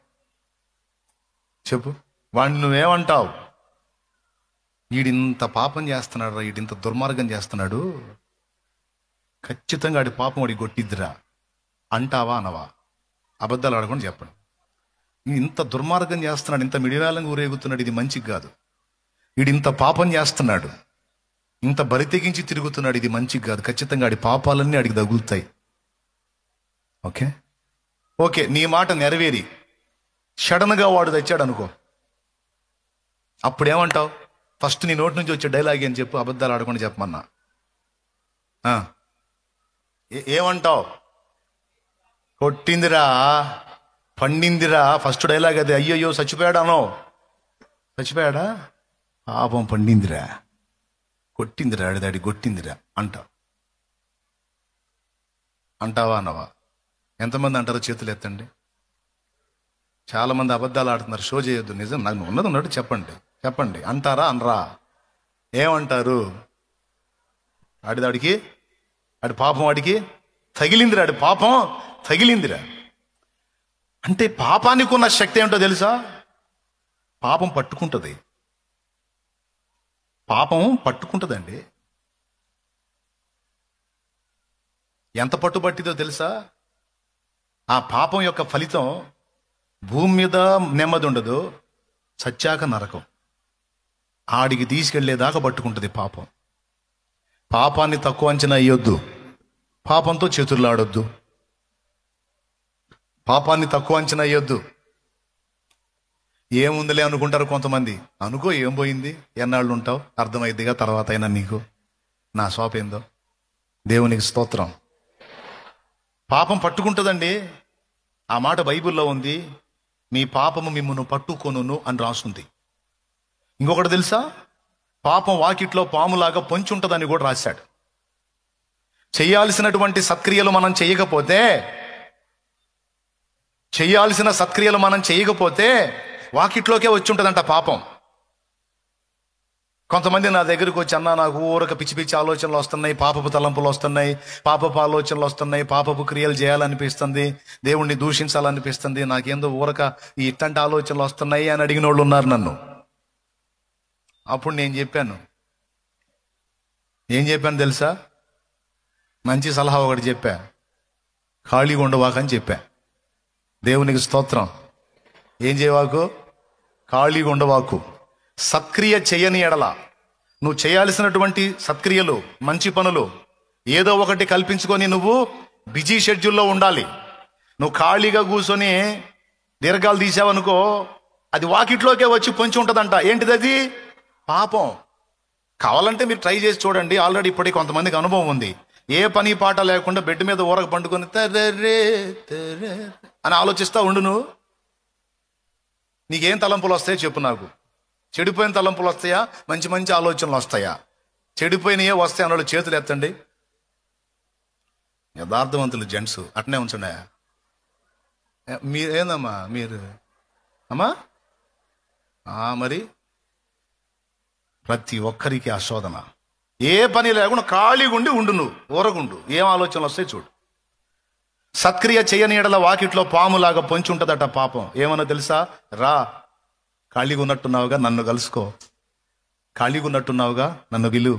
చెప్పు. వాడిని నువ్వేమంటావు? వీడింత పాపం చేస్తున్నాడు, వీడింత దుర్మార్గం చేస్తున్నాడు, ఖచ్చితంగా వాడి పాపం వాడి కొట్టిద్దిరా అంటావా అనవా? అబద్ధాలు ఆడకుండా చెప్పండి. ఇంత దుర్మార్గం చేస్తున్నాడు, ఇంత మిడిరాలంగా ఊరేగుతున్నాడు, ఇది మంచిది కాదు. వీడింత పాపం చేస్తున్నాడు, ఇంత బరితెగించి తిరుగుతున్నాడు, ఇది మంచిది కాదు. ఖచ్చితంగా వాడి పాపాలన్నీ వాడికి తగులుతాయి. ఓకే, నీ మాట నెరవేరి సడన్గా వాడు తెచ్చాడు అనుకో, అప్పుడేమంటావు? ఫస్ట్ నీ నోటి నుంచి వచ్చే డైలాగ్ అని చెప్పు. అబద్ధాలు ఆడకుండా చెప్పమన్నా ఏమంటావు? కొట్టిందిరా, పండిందిరా. ఫస్ట్ డైలాగ్ అదే. అయ్యయ్యో చచ్చిపోయాడానో, చచ్చిపోయాడా, పాపం పండిందిరా, కొట్టిందిరా, దాడి కొట్టిందిరా అంటావా అనవా? ఎంతమంది అంటారో చేతులు ఎత్తండి. చాలా మంది అబద్ధాలు ఆడుతున్నారు. షో చేయొద్దు. నిజం నాకు ఉన్నది ఉన్నట్టు చెప్పండి. అంటారా అనరా? ఏమంటారు? ఆడికి పాపం వాడికి తగిలిందిరా, ఆడి పాపం తగిలిందిరా. అంటే పాపానికి ఉన్న శక్తి ఏమిటో తెలుసా? పాపం పట్టుకుంటుందండి. ఎంత పట్టుబట్టిదో తెలుసా? ఆ పాపం యొక్క ఫలితం భూమి మీద నెమ్మది ఉండదు, చచ్చాక నరకం. ఆడికి తీసుకెళ్లేదాకా పట్టుకుంటుంది పాపం. పాపాన్ని తక్కువ అంచనా వేయొద్దు. పాపంతో చేతుల్లాడొద్దు. పాపాన్ని తక్కువ అంచనా వేయొద్దు. ఏముందిలే అనుకుంటారు కొంతమంది. అనుకో, ఏం పోయింది, ఎన్నాళ్ళు ఉంటావు, అర్థమైద్దిగా తర్వాత అయినా నీకు నా శోప ఏందో. దేవునికి స్తోత్రం. పాపం పట్టుకుంటుందండి. ఆ మాట బైబిల్లో ఉంది, మీ పాపము మిమ్మును పట్టుకొనును అని రాసుంది. ఇంకొకటి తెలుసా, పాపం వాకిట్లో పాములాగా పొంచి ఉంటుందని కూడా రాశాడు. చేయాల్సినటువంటి సత్క్రియలు మనం చేయకపోతే వాకిట్లోకే వచ్చి ఉంటుందంట పాపం. కొంతమంది నా దగ్గరికి వచ్చి, అన్నా నాకు ఊరక పిచ్చి పిచ్చి ఆలోచనలు వస్తున్నాయి, పాపపు తలంపులు వస్తున్నాయి, పాపపు ఆలోచనలు వస్తున్నాయి, పాపపు క్రియలు చేయాలనిపిస్తుంది, దేవుణ్ణి దూషించాలనిపిస్తుంది, నాకేందో ఊరక ఈ ఇట్లాంటి ఆలోచనలు వస్తున్నాయి అని అడిగిన వాళ్ళు ఉన్నారు నన్ను. అప్పుడు నేను ఏం చెప్పాను తెలుసా? మంచి సలహా ఒకటి చెప్పా, ఖాళీగా ఉండవాకని చెప్పా. దేవునికి స్తోత్రం. ఏం చేయవాకు? ఖాళీగా ఉండవాకు. సత్క్రియ చేయని ఎడల, నువ్వు చేయాల్సినటువంటి సత్క్రియలు, మంచి పనులు ఏదో ఒకటి కల్పించుకొని నువ్వు బిజీ షెడ్యూల్లో ఉండాలి. నువ్వు ఖాళీగా కూర్చొని దీర్ఘాలు తీసావనుకో, అది వాకిట్లోకే వచ్చి పొంచి ఉంటుందంట. ఏంటిది అది? పాపం. కావాలంటే మీరు ట్రై చేసి చూడండి. ఆల్రెడీ ఇప్పటికి కొంతమందికి అనుభవం ఉంది. ఏ పని పాట లేకుండా బెడ్ మీద ఊరక పండుకొని తర్రే అని ఆలోచిస్తా ఉండు. నీకేం తలంపులు వస్తాయో చెప్పు నాకు. చెడిపోయిన తలంపులు వస్తాయా, మంచి మంచి ఆలోచనలు వస్తాయా? చెడిపోయినయే వస్తాయి అన్న వాళ్ళు చేతులు ఎత్తండి. యథార్థవంతులు జెంట్స్ అట్నే ఉంచండి. ఏందమ్మా మీరు అమ్మా? మరి ప్రతి ఒక్కరికి ఆ శోధన. ఏ పని లేకుండా ఖాళీగా ఉండు నువ్వు, ఊరకుండు. ఏం ఆలోచనలు వస్తాయి చూడు. సత్క్రియ చేయని ఎడల వాకిట్లో పాములాగా పొంచి ఉంటుందట పాపం. ఏమన్నా తెలుసా? రా, ఖాళీగా ఉన్నట్టున్నావుగా, నన్ను కలుసుకో, ఖాళీగా ఉన్నట్టున్నావుగా, నన్ను విలు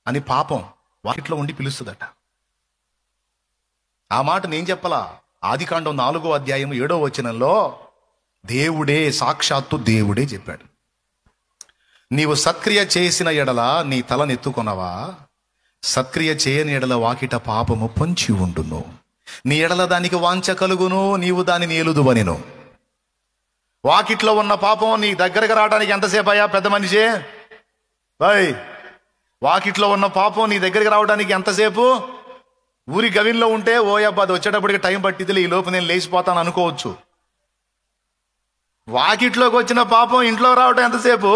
అని పాపం వాకిట్లో ఉండి పిలుస్తుందట. ఆ మాట నేను చెప్పలా. ఆదికాండం 4వ అధ్యాయం 7వ వచనంలో దేవుడే, సాక్షాత్తు దేవుడే చెప్పాడు. నీవు సత్క్రియ చేసిన ఎడల నీ తలనెత్తుకొనవా, సత్క్రియ చేయని ఎడల వాకిట పాపము పొంచి ఉండును, నీ ఎడల దానికి వాంఛ కలుగును, నీవు దానిని ఏలుదువనెను. వాకిట్లో ఉన్న పాపం నీ దగ్గరకు రావడానికి ఎంతసేపు అయ్యా పెద్ద మనిషి? వాకిట్లో ఉన్న పాపం నీ దగ్గరికి రావడానికి ఎంతసేపు? ఊరి గవిన్లో ఉంటే ఓయబ్బా అది వచ్చేటప్పటికి టైం పట్టిదిలే, ఈ లోపు నేను లేచిపోతాను అనుకోవచ్చు. వాకిట్లోకి వచ్చిన పాపం ఇంట్లో రావడం ఎంతసేపు?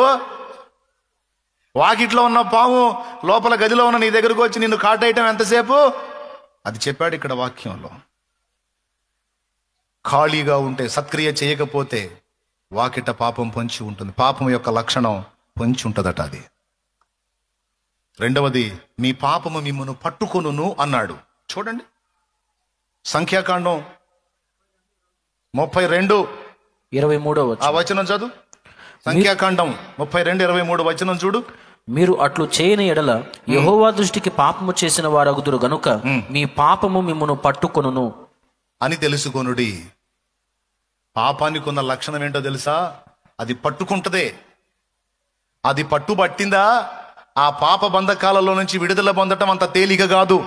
వాకిట్లో ఉన్న పాము లోపల గదిలో ఉన్న నీ దగ్గరకు వచ్చి నిన్ను కాటేయటం ఎంతసేపు? అది చెప్పాడు ఇక్కడ వాక్యంలో. ఖాళీగా ఉంటే, సత్క్రియ చేయకపోతే వాకిట పాపం పొంచి ఉంటుంది. పాపం యొక్క లక్షణం పొంచి ఉంటుందట అది. రెండవది, మీ పాపము మిమ్మును పట్టుకొనును అన్నాడు. చూడండి, సంఖ్యాకాండం 32:23 ఆ వచనం చదువు. సంఖ్యాకాండం 32:23 వచనం చూడు. మీరు అట్లు చేయని ఎడల యెహోవా దృష్టికి పాపము చేసిన వారగుదురు గనుక మీ పాపము మిమ్మును పట్టుకొనును అని తెలుసుకొనుడి. పాపానికి ఉన్న లక్షణం ఏంటో తెలుసా? అది పట్టుకుంటదే. అది పట్టుబట్టిందా, ఆ పాప బంధకాలలో నుంచి విడుదల పొందటం అంత తేలిక కాదు.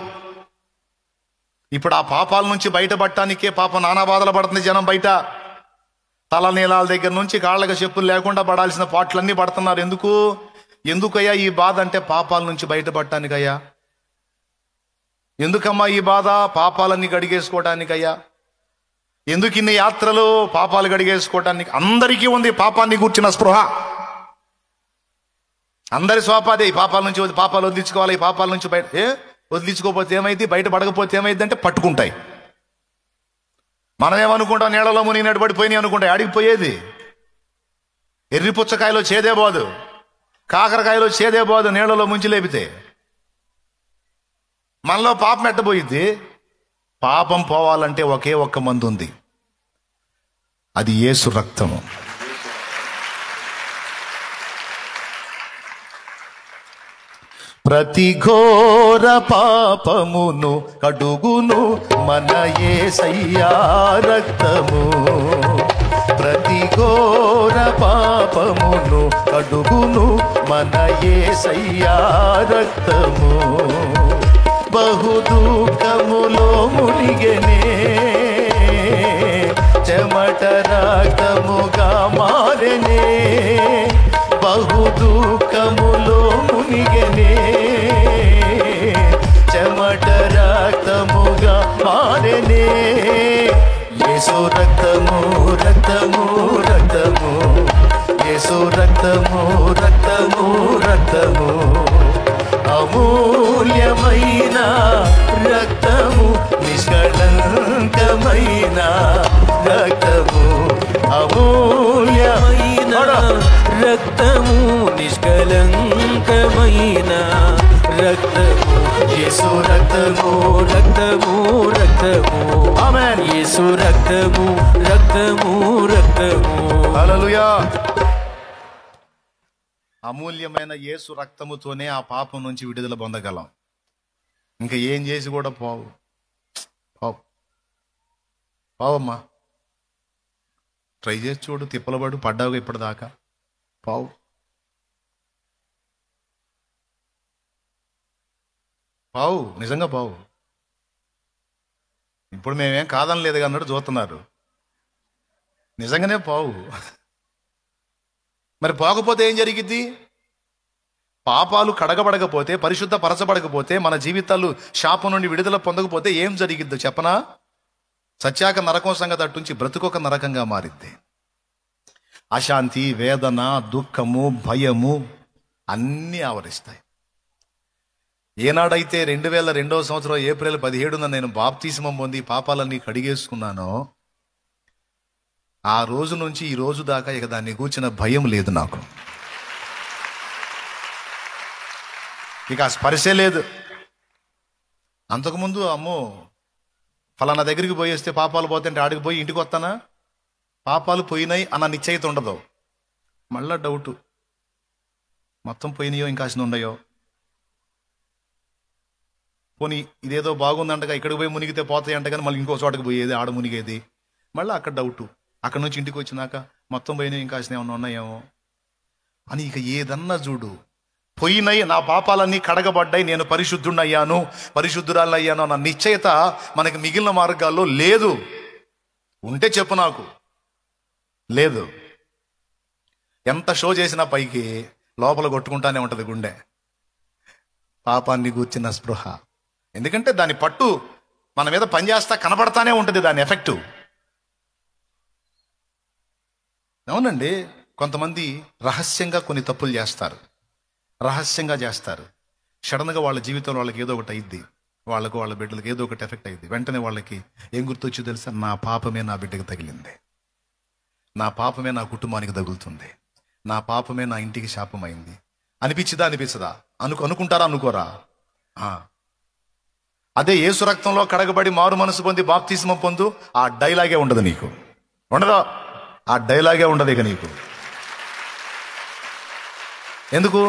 ఇప్పుడు ఆ పాపాల నుంచి బయటపడటానికే పాపం నానా బాధలు పడుతుంది జనం. బయట తల నీలాల దగ్గర నుంచి కాళ్ళకి చెప్పులు లేకుండా పడాల్సిన పాటలన్నీ పడుతున్నారు. ఎందుకయ్యా ఈ బాధ అంటే? పాపాల నుంచి బయటపడటానికయ్యా. ఎందుకమ్మా ఈ బాధ? పాపాలన్నీ గడిగేసుకోవటానికయ్యా. ఎందుకు ఇన్ని యాత్రలు? పాపాలు గడిగేసుకోవటానికి. అందరికీ ఉంది పాపాన్ని కూర్చున్న స్పృహ. అందరి స్వాపాదే, ఈ పాపాల నుంచి పాపాలు వదిలించుకోవాలి, ఈ పాపాల నుంచి బయట. వదిలించుకోకపోతే ఏమైంది? బయట పడకపోతే ఏమైంది అంటే పట్టుకుంటాయి. మనం ఏమనుకుంటాం? నీళ్ళలో మునిగినట్టు పడిపోయినాయి అనుకుంటాయి. ఆడిగిపోయేది. ఎర్రి పుచ్చకాయలో చేదే పోదు, కాకరకాయలో చేదే పోదు నీళ్ళలో ముంచి లేపితే. మనలో పాపం ఎట్టబోయిద్ది? పాపం పోవాలంటే ఒకే ఒక్క మందు ఉంది, అది యేసు రక్తము. ప్రతి ఘోర పాపమును కడుగును మన యేసయ్యా రక్తము. ప్రతి ఘోర పాపమును కడుగును మన యేసయ్యా రక్తము. బహు దుఃఖములో మునిగెనే చెమట రక్తముగా దుఃఖములో మునిగెనే, చెమట రక్తముగా మారెనే. యేసు రక్తము రక్తము రక్తము, యేసు రక్తము రక్తము రక్తము, అమూల్యమైన రక్తము, నిష్కళంకమైన రక్తము, అమూల్యమైన రక్తము, నిష్కళంకమైన రక్తము. యేసు రక్తము రక్తము రక్తము, ఆమేన్. యేసు రక్తము రక్తము రక్తము. హల్లెలూయా. అమూల్యమైన యేసు రక్తముతోనే ఆ పాపం నుంచి విడుదల పొందగలం. ఇంకా ఏం చేసి కూడా పోవు పోవమ్మా. ట్రై చేసి చూడు, తిప్పలబడు, పడ్డావు ఇప్పటిదాకా పావు. పావు, నిజంగా పావు. ఇప్పుడు మేమేం కాదని లేదు అన్నట్టు చూస్తున్నారు, నిజంగానే పావు. మరి పోకపోతే ఏం జరిగిద్ది? పాపాలు కడగబడకపోతే, పరిశుద్ధ పరచబడకపోతే, మన జీవితాలు శాపం నుండి విడుదల పొందకపోతే ఏం జరిగిద్దో చెప్పనా? సత్యాక నరకం సంగతి అట్టుంచి బ్రతుకొక నరకంగా మారిద్ది. అశాంతి, వేదన, దుఃఖము, భయము అన్నీ ఆవరిస్తాయి. ఏనాడైతే 2002వ సంవత్సరం ఏప్రిల్ 17న నేను బాప్తిస్మం పొంది పాపాలన్నీ కడిగేసుకున్నానో, ఆ రోజు నుంచి ఈ రోజు దాకా ఇక దాన్ని కూర్చిన భయం లేదు నాకు. ఇక ఆ స్పర్శే లేదు. అంతకుముందు అమ్మో ఫలానా దగ్గరికి పోయేస్తే పాపాలు పోతుంటే ఆడికి పోయి ఇంటికి వస్తానా, పాపాలు పోయినాయి అన్న నిశ్చయిత ఉండదు. మళ్ళా డౌటు, మొత్తం పోయినాయో ఇంకాసిన ఉండయో. పోనీ ఇదేదో బాగుందంటగా ఇక్కడికి పోయి మునిగితే పోతాయి అంట, కానీ మళ్ళీ ఇంకో చోటకి పోయేది, ఆడ మునిగేది. మళ్ళీ అక్కడ డౌటు, అక్కడ నుంచి ఇంటికి వచ్చినాక మొత్తం పోయినాయి ఇంకాసిన ఏమన్నా ఉన్నాయేమో అని. ఇక ఏదన్నా చూడు, పోయినాయి, నా పాపాలన్నీ కడగబడ్డాయి, నేను పరిశుద్ధుడయ్యాను, పరిశుద్ధురాలయ్యాను అన్న నిశ్చయత మనకి మిగిలిన మార్గాల్లో లేదు. ఉంటే చెప్పు నాకు. లేదు. ఎంత షో చేసినా పైకి లోపల కొట్టుకుంటానే ఉంటది గుండె, పాపాన్ని గూర్చిన స్పృహ. ఎందుకంటే దాని పట్టు మన మీద పనిచేస్తా కనబడతానే ఉంటుంది, దాని ఎఫెక్టు. అవునండి, కొంతమంది రహస్యంగా కొన్ని తప్పులు చేస్తారు, రహస్యంగా చేస్తారు. సడన్గా వాళ్ళ జీవితంలో వాళ్ళకి ఏదో ఒకటి అయింది, వాళ్ళకు వాళ్ళ బిడ్డలకు ఏదో ఒకటి ఎఫెక్ట్ అయింది. వెంటనే వాళ్ళకి ఏం గుర్తొచ్చి తెలుసా? నా పాపమే నా బిడ్డకు తగిలింది, నా పాపమే నా కుటుంబానికి తగులుతుంది, నా పాపమే నా ఇంటికి శాపమైంది అనిపించదా? అనిపించదా? అనుకుంటారా? అనుకోరా? అదే యేసు రక్తంలో కడగబడి మారు మనసు పొంది బాప్తిస్మం పొందు, ఆ డైలాగే ఉండదు నీకు. ఉండదా? ఆ డైలాగే ఉండదు ఇక నీకు. ఎందుకు?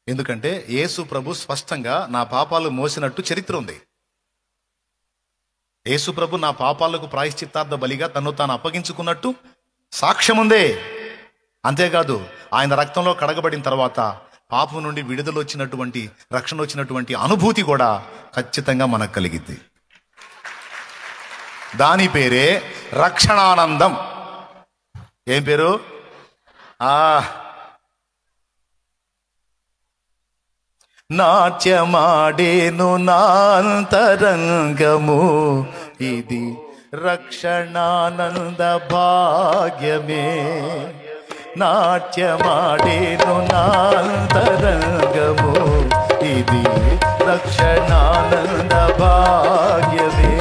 ఎందుకంటే యేసు ప్రభు స్పష్టంగా నా పాపాలు మోసినట్టు చరిత్ర ఉంది. యేసు ప్రభు నా పాపాలకు ప్రాయశ్చిత్తార్థ బలిగా తను తాను అప్పగించుకున్నట్టు సాక్ష్యం ఉందే. అంతేకాదు, ఆయన రక్తంలో కడగబడిన తర్వాత పాపం నుండి విడుదల వచ్చినటువంటి, రక్షణ వచ్చినటువంటి అనుభూతి కూడా ఖచ్చితంగా మనకు కలిగిద్ది. దాని పేరే రక్షణానందం. ఏం పేరు? నాట్యమాడేను నాంతరంగము, ఇది రక్షణానంద భాగ్యమే. నాట్యమాడేను నాంతరంగము, ఇది రక్షణానంద భాగ్యమే.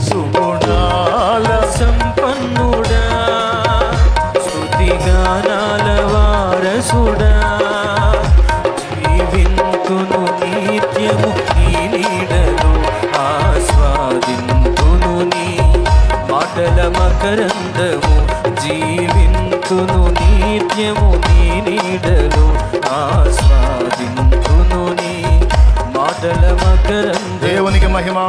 సుగుణాల సంపన్నుడా, స్తుతిగానాల వారసుడా, జీవింతును నిత్యము నీ నీడను, ఆస్వాదింతును నీ మాటల మకరందము. జీవింతును నిత్యము నీ నీడను, ఆస్వాదింతును నీ మాటల మకరందము. దేవునికి మహిమ.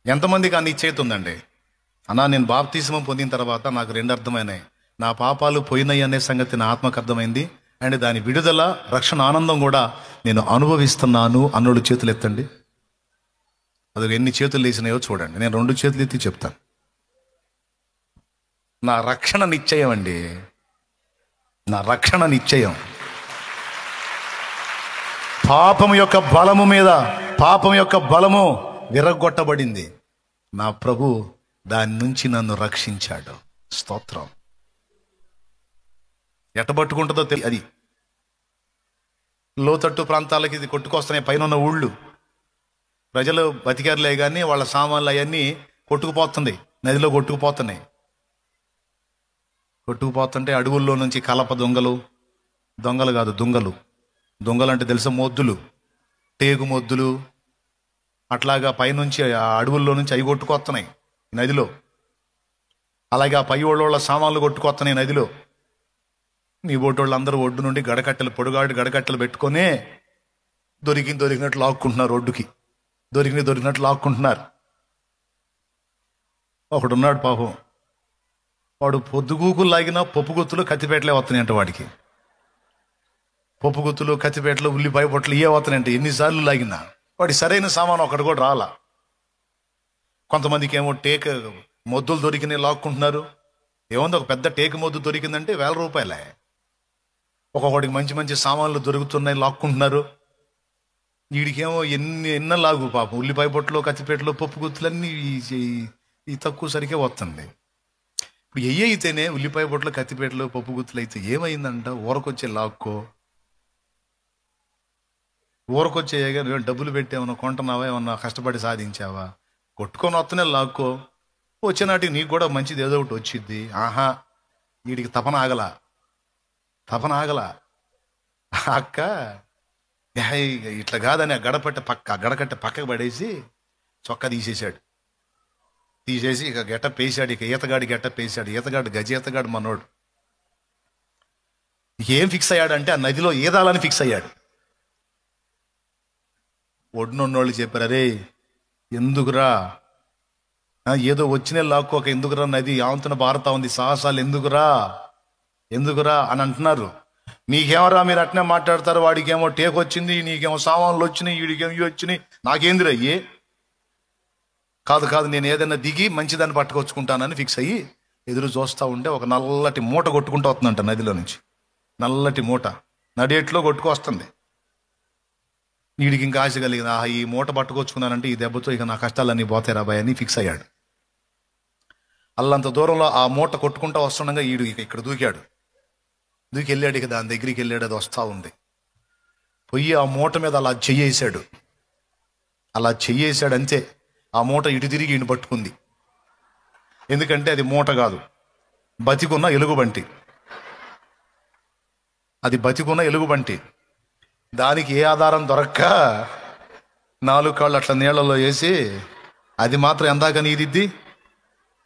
ఎంతమందికి ఆ నిశ్చయిత ఉందండి? అన్నా, నేను బాప్తిస్మం పొందిన తర్వాత నాకు 2 అర్థమైనాయి. నా పాపాలు పోయినాయి అనే సంగతి నా ఆత్మకు అర్థమైంది, అండ్ దాని విడుదల, రక్షణ ఆనందం కూడా నేను అనుభవిస్తున్నాను అన్నోళ్ళు చేతులు ఎత్తండి. అది ఎన్ని చేతులు వేసినాయో చూడండి. నేను 2 చేతులు ఎత్తి చెప్తాను. నా రక్షణ నిశ్చయం అండి, నా రక్షణ నిశ్చయం. పాపం యొక్క బలము మీద పాపం యొక్క బలము విరగొట్టబడింది. నా ప్రభు దాని నుంచి నన్ను రక్షించాడు. స్తోత్రం. ఎట్టబట్టుకుంటుందో అది లోతట్టు ప్రాంతాలకి ఇది కొట్టుకొస్తున్నాయి. పైన ఉన్న ఊళ్ళు ప్రజలు బతికారులే కానీ వాళ్ళ సామాన్లు అవన్నీ కొట్టుకుపోతుంది, నదిలో కొట్టుకుపోతున్నాయి. కొట్టుకుపోతుంటే అడవుల్లో నుంచి కలప దొంగలు కాదు దొంగలు అంటే తెలుసా, మొద్దులు, టేకు మొద్దులు అట్లాగా పైనుంచి ఆ అడవుల్లో నుంచి అవి కొట్టుకొస్తున్నాయి నదిలో. అలాగే ఆ పై వాళ్ళ సామాన్లు కొట్టుకొస్తున్నాయి నదిలో. నీ బోటోళ్ళు అందరూ ఒడ్డు నుండి గడకట్టెలు పొడుగాడు గడకట్టెలు పెట్టుకొని దొరికినట్లు లాక్కుంటున్నారు. ఒడ్డుకి దొరికినట్లు లాక్కుంటున్నారు. ఒకడున్నాడు పాపం, వాడు పొద్దుగూకులు లాగినా పప్పు గుత్తులు కత్తిపేటలే వస్తున్నాయంట. వాడికి పప్పు గుత్తులు కత్తిపేటలు ఉల్లిపాయ పొట్లు ఇవే వస్తున్నాయంటే ఎన్నిసార్లు లాగినా వాడి సరైన సామాను ఒకటి కూడా రాలా. కొంతమందికి ఏమో టేక్ మొద్దులు దొరికినాయి లాక్కుంటున్నారు. ఏముంది, ఒక పెద్ద టేకు మొద్దు దొరికిందంటే 1000 రూపాయలే. ఒక్కొక్కడికి మంచి మంచి సామాన్లు దొరుకుతున్నాయి లాక్కుంటున్నారు. వీడికేమో ఎన్న లాగు పాపం. ఉల్లిపాయ పొట్లు కత్తిపేటలు పప్పు గుత్తులన్నీ ఈ తక్కువ సరికే వస్తుంది. ఇప్పుడు అయితేనే ఉల్లిపాయ పొట్లు కత్తిపేటలు పప్పు గుత్తులు అయితే ఏమైందంట, ఊరకొచ్చే లాక్కో, ఊరకొచ్చేయగా డబ్బులు పెట్టి ఏమన్నా కొంటున్నావా, ఏమన్నా కష్టపడి సాధించావా, కొట్టుకొని వస్తూనే లాక్కో, వచ్చేనాటికి నీకు కూడా మంచిది ఏదో ఒకటి వచ్చిద్ది. ఆహా, వీడికి తపన ఆగల అక్క ఇట్లా కాదని ఆ గడకట్టె పక్కకు పడేసి చొక్కా తీసేసి ఇక గెటప్ వేసాడు. ఇక ఈతగాడి గెటప్ వేసాడు. ఈతగాడు మనోడు ఏం ఫిక్స్ అయ్యాడంటే ఆ నదిలో ఈదాలని ఫిక్స్ అయ్యాడు. ఒడ్డునున్నోళ్ళు చెప్పారు, అరే ఎందుకురా, ఏదో వచ్చినే లాక్కోక ఎందుకురా, నది ఆవంతున భారత ఉంది, సాహసాలు ఎందుకురా అని అంటున్నారు. నీకేమరా మీరు అట్నే మాట్లాడతారు, వాడికేమో టేక్ వచ్చింది, నీకేమో సామాన్లు వచ్చినాయి, వీడికేమో ఇవి వచ్చినాయి, నాకేందిరా అయ్యి. కాదు నేను ఏదైనా దిగి మంచిదాన్ని పట్టుకొచ్చుకుంటానని ఫిక్స్ అయ్యి ఎదురు చూస్తూ ఉంటే ఒక నల్లటి మూట కొట్టుకుంటూ వస్తుందంట నదిలో నుంచి. నల్లటి మూట నడేట్లో కొట్టుకొస్తుంది. వీడికి ఇంకా ఆశ కలిగింది, ఈ మూట పట్టుకొచ్చుకున్నానంటే ఈ దెబ్బతో ఇక నా కష్టాలన్నీ పోతాయి రాబాయ్ అని ఫిక్స్ అయ్యాడు. అల్లంత దూరంలో ఆ మూట కొట్టుకుంటూ వస్తుండగా వీడు ఇక్కడ దూకి వెళ్ళాడు. ఇక దాని దగ్గరికి వెళ్ళాడు. అది వస్తూ ఉంది. పొయ్యి ఆ మూట మీద అలా చెయ్యేశాడు అంతే. ఆ మూట ఇటు తిరిగి ఈయన పట్టుకుంది. ఎందుకంటే అది మూట కాదు, బతికున్న ఎలుగుబంటి. దానికి ఏ ఆధారం దొరక్క 4 కాళ్ళు అట్లా నీళ్లలో వేసి అది మాత్రం ఎందాకని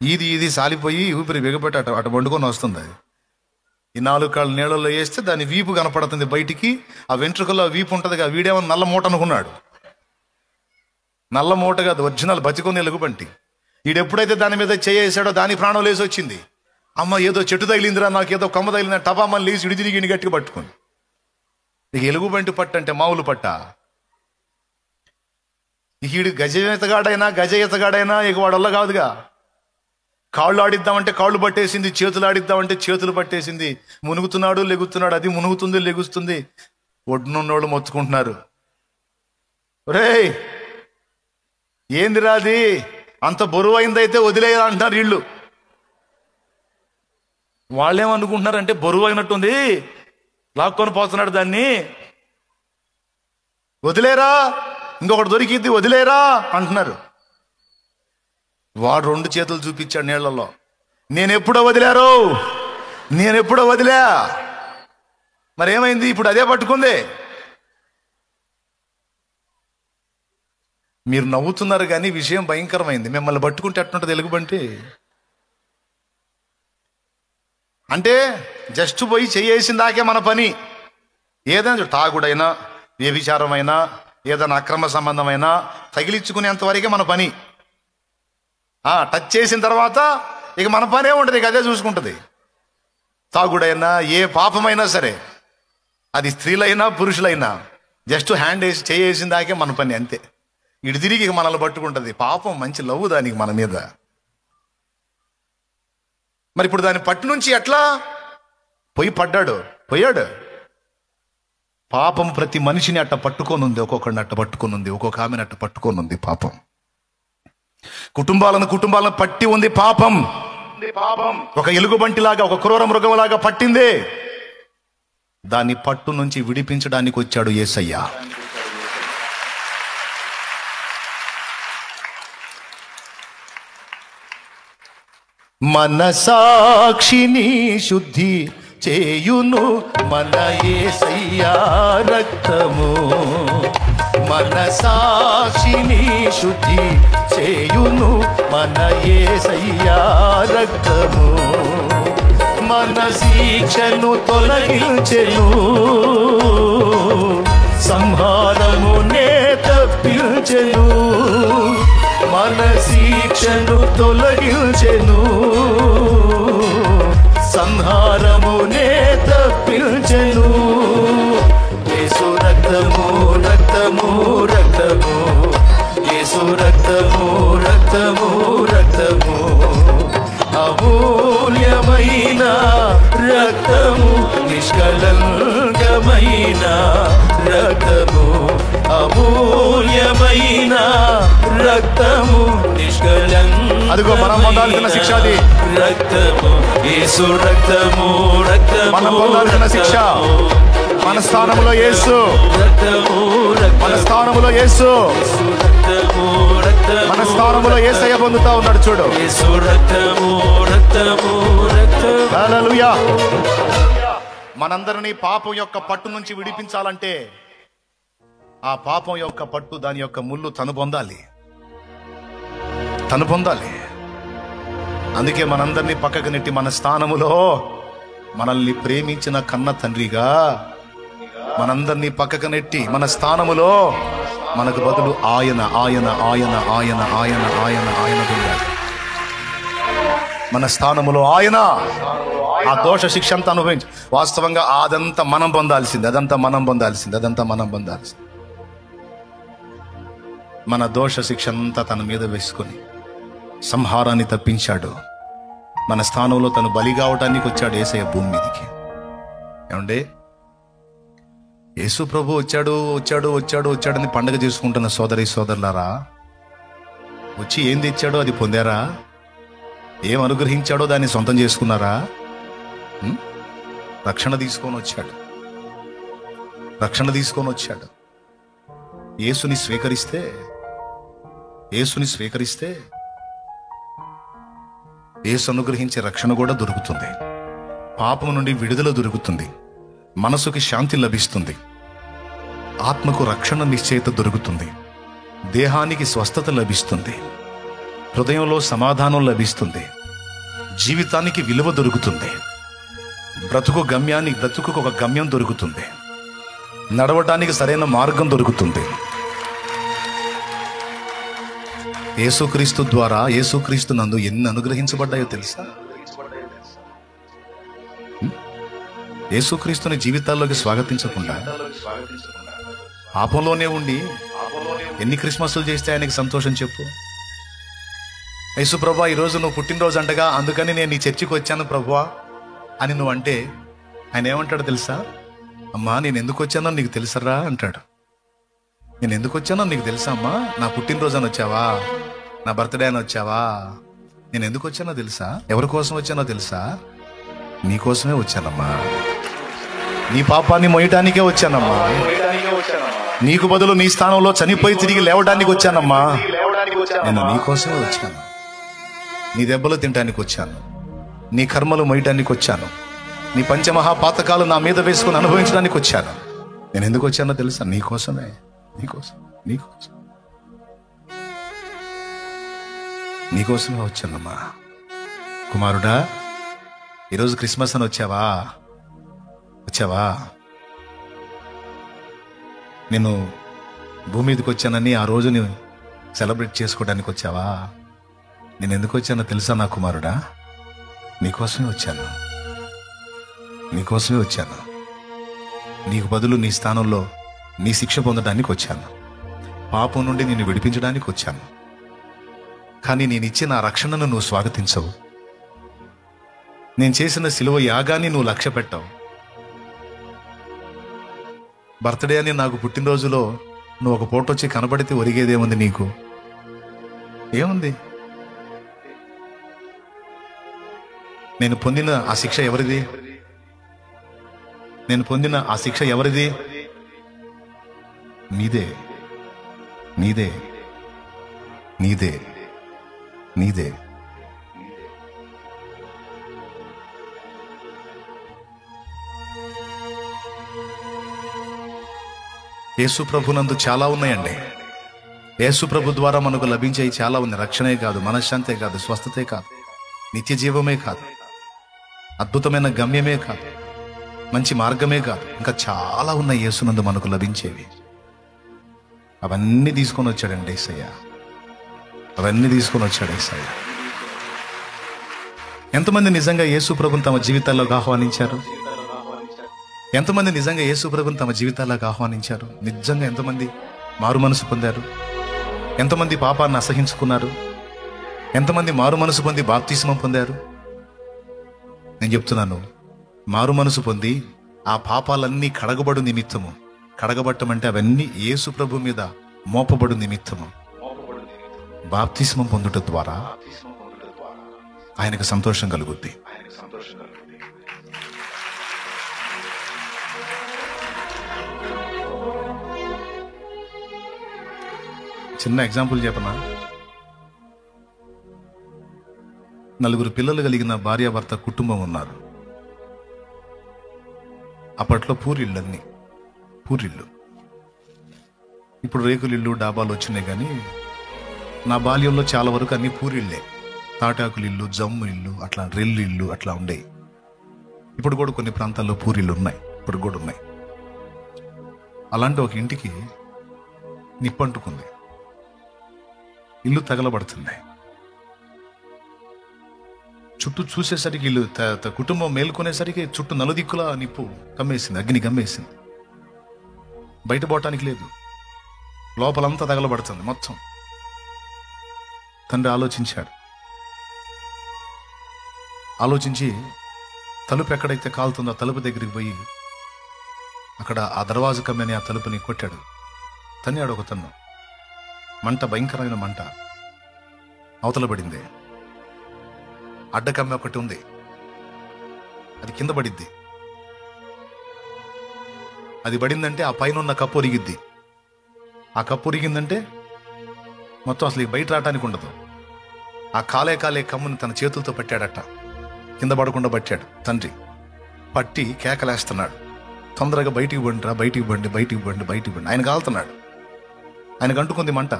ఈది సాలిపోయి ఊపిరి బిగపెట్టి అటు వండుకొని వస్తుంది. అది ఈ 4 కాళ్ళు నీళ్లలో వేస్తే దాని వీపు కనపడుతుంది బయటికి. ఆ వెంట్రుకల్లో వీపు ఉంటుంది కదా. వీడేమో నల్ల మూట అనుకున్నాడు. నల్ల మూట కాదు, ఒరిజినల్ బతికొని ఎలుగుబంటి. వీడెప్పుడైతే దాని మీద చేసాడో దాని ప్రాణం లేసి వచ్చింది. అమ్మ ఏదో చెట్టు తగిలిందిరా, నాకు ఏదో కొమ్మ తగిలిందా, టపామని లేచి ఇడి తిరిగి గట్టిగా పట్టుకుంది. ఇక ఎలుగుబంటి పట్టు అంటే మామూలు పట్ట. ఈడు గజ ఈతగాడైనా ఇక వాడల్లా కాదుగా. కాళ్ళు ఆడిద్దామంటే కాళ్ళు పట్టేసింది, చేతులు ఆడిద్దామంటే చేతులు పట్టేసింది. మునుగుతున్నాడు లెగుతున్నాడు, అది మునుగుతుంది లెగుస్తుంది. ఒడ్డునున్నోళ్ళు మొత్తుకుంటున్నారు, ఒరేయ్ ఏందిరా అది, అంత బరువు అయిందైతే వదిలేయాలి అంటున్నారు వీళ్ళు. వాళ్ళేమనుకుంటున్నారంటే బరువు అయినట్టుంది, లాక్కొని పోతున్నాడు దాన్ని, వదిలేరా, ఇంకొకటి దొరికిద్ది వదిలేరా అంటున్నారు. వాడు 2 చేతులు చూపించాడు నీళ్లలో. నేనెప్పుడో వదిలా. మరేమైంది, ఇప్పుడు అదే పట్టుకుంది. మీరు నవ్వుతున్నారు కానీ విషయం భయంకరమైంది. మిమ్మల్ని పట్టుకుంటే ఎట్టుంటుంది ఎలుగుబంటి అంటే జస్ట్ పోయి చేయేసిన దాకే మన పని. ఏదైనా తాగుడైనా, వ్యభిచారమైనా, ఏదైనా అక్రమ సంబంధమైనా తగిలించుకునేంత వరకే మన పని. టచ్ చేసిన తర్వాత ఇక మన పనే ఉంటుంది, ఇక అదే చూసుకుంటుంది. తాగుడైనా ఏ పాపమైనా సరే, అది స్త్రీలైనా పురుషులైనా, జస్ట్ హ్యాండ్ వేసి చేయేసిన దాకే మన పని అంతే. ఇటు తిరిగి మనల్ని పట్టుకుంటుంది. పాపం మంచి లవ్వు దానికి మన మీద. మరి ఇప్పుడు దాని పట్టు నుంచి ఎట్లా పోయాడు. పాపం ప్రతి మనిషిని అట్ట పట్టుకోనుంది, ఒక్కొక్కడిని అట్ట పట్టుకోనుంది, ఒక్కొక్క ఆమెను అట్ట పట్టుకోనుంది. పాపం కుటుంబాలను పట్టి ఉంది. పాపం ఒక ఎలుగుబంటిలాగా, ఒక క్రూర మృగంలాగా పట్టింది. దాన్ని పట్టు నుంచి విడిపించడానికి వచ్చాడు యేసయ్య. మనసాక్షిని శుద్ధి చేయును మన యేసయ్య రక్తము. మనసాక్షిని శుద్ధి చేయును మన యేసయ్య రక్తము. మన శిక్షను తొలగించెను, సంహారమునే తప్పించెను. మన శిక్షను తొలగించెను, సంహారమునే తప్పించెను. యేసు రక్తము రక్తము రక్తము, యేసు రక్తము రక్తము రక్తము, అమూల్యమైన రక్తము, నిష్కళంకమైన రక్తము, అమూల్యమైన రక్తము, నిష్కళంకమైన. అదిగో మనం పొందాల్సిన శిక్ష అది. రక్తము, యేసు రక్తము రక్తము, మనం పొందాల్సిన శిక్ష. మన స్థానంలో యేసు, మన స్థానంలో యేసు, మన స్థానంలో యేసయ్య పొందుతా ఉన్నాడు. చూడు, హల్లెలూయా. మనందరినీ పాపం యొక్క పట్టు నుంచి విడిపించాలంటే ఆ పాపం యొక్క పట్టు, దాని యొక్క ముళ్ళు తను పొందాలి. అందుకే మనందరినీ పక్కకు నెట్టి మన స్థానములో మనల్ని ప్రేమించిన కన్న తండ్రిగా మనందరినీ పక్కకు నెట్టి మన స్థానములో మనకు బదులు ఆయన పొందాడు. మన స్థానములో ఆయన ఆ దోష శిక్ష అంతా అనుభవించి, వాస్తవంగా అదంతా మనం పొందాల్సింది. మన దోష శిక్ష అంతా తన మీద వేసుకొని సంహారాన్ని తప్పించాడు. మన స్థానంలో తను బలి కావటానికి వచ్చాడు యేసయ్య భూమి మీదకి. ఏమంటే యేసు ప్రభు వచ్చాడని పండగ చేసుకుంటున్న సోదరులారా, వచ్చి ఏం తెచ్చాడో అది పొందారా? ఏం అనుగ్రహించాడో దాన్ని సొంతం చేసుకున్నారా? రక్షణ తీసుకొని వచ్చాడు. యేసుని స్వీకరిస్తే యేసు అనుగ్రహించే రక్షణ కూడా దొరుకుతుంది. పాపం నుండి విడుదల దొరుకుతుంది. మనసుకి శాంతి లభిస్తుంది. ఆత్మకు రక్షణ నిశ్చయత దొరుకుతుంది. దేహానికి స్వస్థత లభిస్తుంది. హృదయంలో సమాధానం లభిస్తుంది. జీవితానికి విలువ దొరుకుతుంది. బ్రతుకు ఒక గమ్యం దొరుకుతుంది. నడవటానికి సరైన మార్గం దొరుకుతుంది. యేసుక్రీస్తు ద్వారా, యేసుక్రీస్తు నందు ఎన్ని అనుగ్రహించబడ్డాయో తెలుసా? యేసుక్రీస్తుని జీవితాల్లోకి స్వాగతించకుండా పాపంలోనే ఉండి ఎన్ని క్రిస్మస్లు చేస్తే ఆయనకి సంతోషం చెప్పు. యేసు ప్రభువా, ఈరోజు నువ్వు పుట్టినరోజు అంటగా, అందుకని నేను నీ చర్చికి వచ్చాను ప్రభువా అని నువ్వు అంటే ఆయన ఏమంటాడు తెలుసా? అమ్మా, నేను ఎందుకు వచ్చానో నీకు తెలుసరా అంటాడు. నేను ఎందుకు వచ్చానో నీకు తెలుసా అమ్మా? నా పుట్టినరోజు అని వచ్చావా? నా బర్త్డే అని వచ్చావా? నేను ఎందుకు వచ్చానో తెలుసా? ఎవరి కోసం వచ్చానో తెలుసా? నీకోసమే వచ్చానమ్మా. నీ పాపాన్ని మోయటానికే వచ్చానమ్మా. నీకు బదులు నీ స్థానంలో చనిపోయి తిరిగి లేవడానికి వచ్చానమ్మా. నేను నీకోసమే వచ్చాను. నీ దెబ్బలు తినడానికి వచ్చాను. నీ కర్మలు మోయటానికి వచ్చాను. నీ పంచమహాపాతకాలు నా మీద వేసుకుని అనుభవించడానికి వచ్చాను. నేను ఎందుకు వచ్చానో తెలుసా? నీకోసమే వచ్చానమ్మా. కుమారుడా, ఈరోజు క్రిస్మస్ అని వచ్చావా? నేను భూమి మీదకి వచ్చానని ఆ రోజుని సెలబ్రేట్ చేసుకోవడానికి వచ్చావా? నేను ఎందుకు వచ్చానో తెలుసా నా కుమారుడా? నీకోసమే వచ్చాను. నీకు బదులు నీ స్థానంలో నీ శిక్ష పొందడానికి వచ్చాను. పాపం నుండి నిన్ను విడిపించడానికి వచ్చాను. కానీ నేను ఇచ్చిన ఆ రక్షణను నువ్వు స్వాగతించవు. నేను చేసిన శిలువ యాగాన్ని నువ్వు లక్ష్య పెట్టావు. బర్త్డే అని నాకు పుట్టినరోజులో నువ్వు ఒక పూట వచ్చి కనబడితే ఒరిగేదేముంది నీకు? ఏముంది? నేను పొందిన ఆ శిక్ష ఎవరిది? నేను పొందిన ఆ శిక్ష ఎవరిది? నీదే, నీదే, నీదే, నీదే. యేసు ప్రభునందు చాలా ఉన్నాయండి. యేసు ప్రభు ద్వారా మనకు లభించేవి చాలా ఉంది. రక్షణే కాదు, మనశ్శాంతే కాదు, స్వస్థతే కాదు, నిత్య జీవమే కాదు, అద్భుతమైన గమ్యమే కాదు, మంచి మార్గమే కాదు, ఇంకా చాలా ఉన్నాయి యేసునందు మనకు లభించేవి. అవన్నీ తీసుకొని వచ్చాడండి యేసయ్య. అవన్నీ తీసుకొని వచ్చాడు యేసయ్య. ఎంతమంది నిజంగా యేసు ప్రభుని తమ జీవితాల్లోకి ఆహ్వానించారు? ఎంతమంది నిజంగా యేసు ప్రభుని తమ జీవితాల్లోకి ఆహ్వానించారు? నిజంగా ఎంతమంది మారు మనసు పొందారు? ఎంతమంది పాపాన్ని అసహించుకున్నారు? ఎంతమంది మారు మనసు పొంది బాప్తిస్మం పొందారు? నేను చెప్తున్నాను, మారు మనసు పొంది ఆ పాపాలన్నీ కడగబడు నిమిత్తము, కడగబట్టమంటే అవన్నీ యేసు ప్రభు మీద మోపబడు నిమిత్తము బాప్తిస్మం పొందుట ద్వారా ఆయనకు సంతోషం కలుగుద్ది. చిన్న ఎగ్జాంపుల్ చెప్పనా? నలుగురు పిల్లలు కలిగిన భార్యాభర్త కుటుంబం ఉన్నారు. అప్పట్లో పూరిళ్ళన్నీ, పూరిళ్ళు. ఇప్పుడు రేకులిల్లు, డాబాలు వచ్చినాయి. కానీ నా బాల్యంలో చాలా వరకు అన్ని పూరిళ్ళే. తాటాకులు ఇల్లు, జమ్ము ఇల్లు, అట్లా రెల్లు ఇల్లు అట్లా ఉండేవి. ఇప్పుడు కూడా కొన్ని ప్రాంతాల్లో పూరిళ్ళు ఉన్నాయి, ఇప్పుడు కూడా ఉన్నాయి. అలాంటి ఒక ఇంటికి నిప్పంటుకుంది, ఇల్లు తగలబడుతుంది. చుట్టూ చూసేసరికి ఇల్లు కుటుంబం మేల్కొనేసరికి చుట్టూ నలుదిక్కుల నిప్పు కమ్మేసింది, అగ్ని కమ్మేసింది. బయట పోవటానికి లేదు, లోపలంతా తగలబడుతుంది మొత్తం. తండ్రి ఆలోచించాడు. ఆలోచించి తలుపు ఎక్కడైతే కాలుతుందో ఆ తలుపు దగ్గరికి పోయి అక్కడ ఆ దర్వాజా కమ్మని ఆ తలుపుని కొట్టాడు. తన్నాడు ఒక తన్ను. మంట, భయంకరమైన మంట అవతల పడింది. అడ్డకమ్మ ఒకటి ఉంది, అది కింద పడిద్ది. అది పడిందంటే ఆ పైన ఉన్న కప్పు ఒరిగిద్ది. ఆ కప్పు ఒరిగిందంటే మొత్తం అసలు బయట రావటానికి ఉండదు. ఆ కాలే కమ్ముని తన చేతులతో పట్టాడట, కింద పడకుండా పట్టాడు తండ్రి. పట్టి కేకలేస్తున్నాడు, తొందరగా బయటికి బండిరా, బయటికి బండి, బయటికి బండి, బయటికి బండి. ఆయన కాలుతున్నాడు, ఆయనకు అంటుకుంది మంట,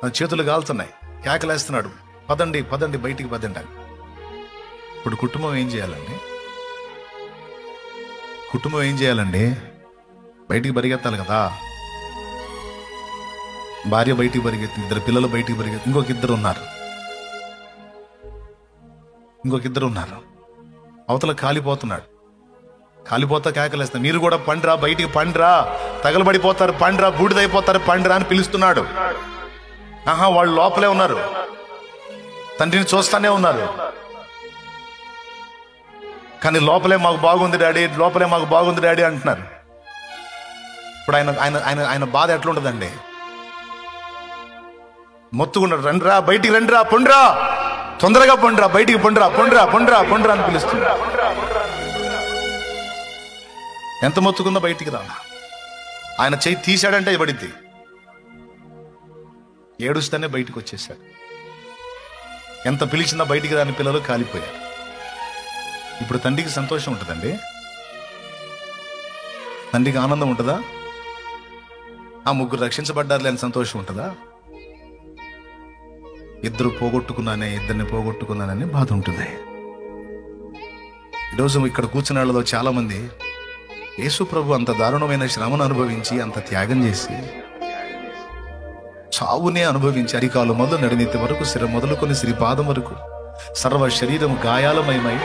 తన చేతులు కాలుతున్నాయి, కేకలేస్తున్నాడు, పదండి పదండి, బయటికి పదండి అని. ఇప్పుడు కుటుంబం ఏం చేయాలండి? కుటుంబం ఏం చేయాలండి? బయటికి పరిగెత్తాలి కదా. భార్య బయటికి పరిగెత్తి, ఇద్దరు పిల్లలు బయటికి పరిగెత్తి, ఇంకొక ఇద్దరు ఉన్నారు. అవతల కాలిపోతున్నాడు, కాలిపోతా కేకలేస్తా, మీరు కూడా పండ్రా, బయటికి పండ్రా, తగలబడిపోతారు పండ్రా, బూడిదైపోతారు పండ్రా అని పిలుస్తున్నాడు. ఆహా, వాళ్ళు లోపలే ఉన్నారు, తండ్రిని చూస్తానే ఉన్నారు. కానీ లోపలే మాకు బాగుంది డాడీ, లోపలే మాకు బాగుంది డాడీ అంటున్నారు. ఇప్పుడు ఆయన ఆయన ఆయన ఆయన బాధ ఎట్లుంటుందండి? మొత్తుకున్నాడు, రండిరా బయటికి, రండిరా, పొండ్రా, తొందరగా పొండ్రా, బయటికి పొండ్రా, పొండ్రా, పొండ్రా, పొండ్రా అని పిలుస్తుంది. ఎంత మొత్తుకుందో బయటికి రా. ఆయన చెయ్యి తీశాడంటే పడిద్ది. ఏడుస్తూనే బయటికి వచ్చేసాడు. ఎంత పిలిచినా బయటికి రాని పిల్లలు కాలిపోయారు. ఇప్పుడు తండ్రికి సంతోషం ఉంటుందండి? తండ్రికి ఆనందం ఉంటుందా? ఆ ముగ్గురు రక్షించబడ్డారులే అని సంతోషం ఉంటుందా? ఇద్దరిని పోగొట్టుకున్నానని బాధ ఉంటుంది. ఈరోజు ఇక్కడ కూర్చున్న వాళ్ళలో చాలా మంది యేసు ప్రభు అంత దారుణమైన శ్రమను అనుభవించి, అంత త్యాగం చేసి, చావునే అనుభవించి, అరికాలు మొదలు నడినెత్తి వరకు, శిర మొదలుకొని శ్రీపాదం వరకు సర్వ శరీరం గాయాలమయమై,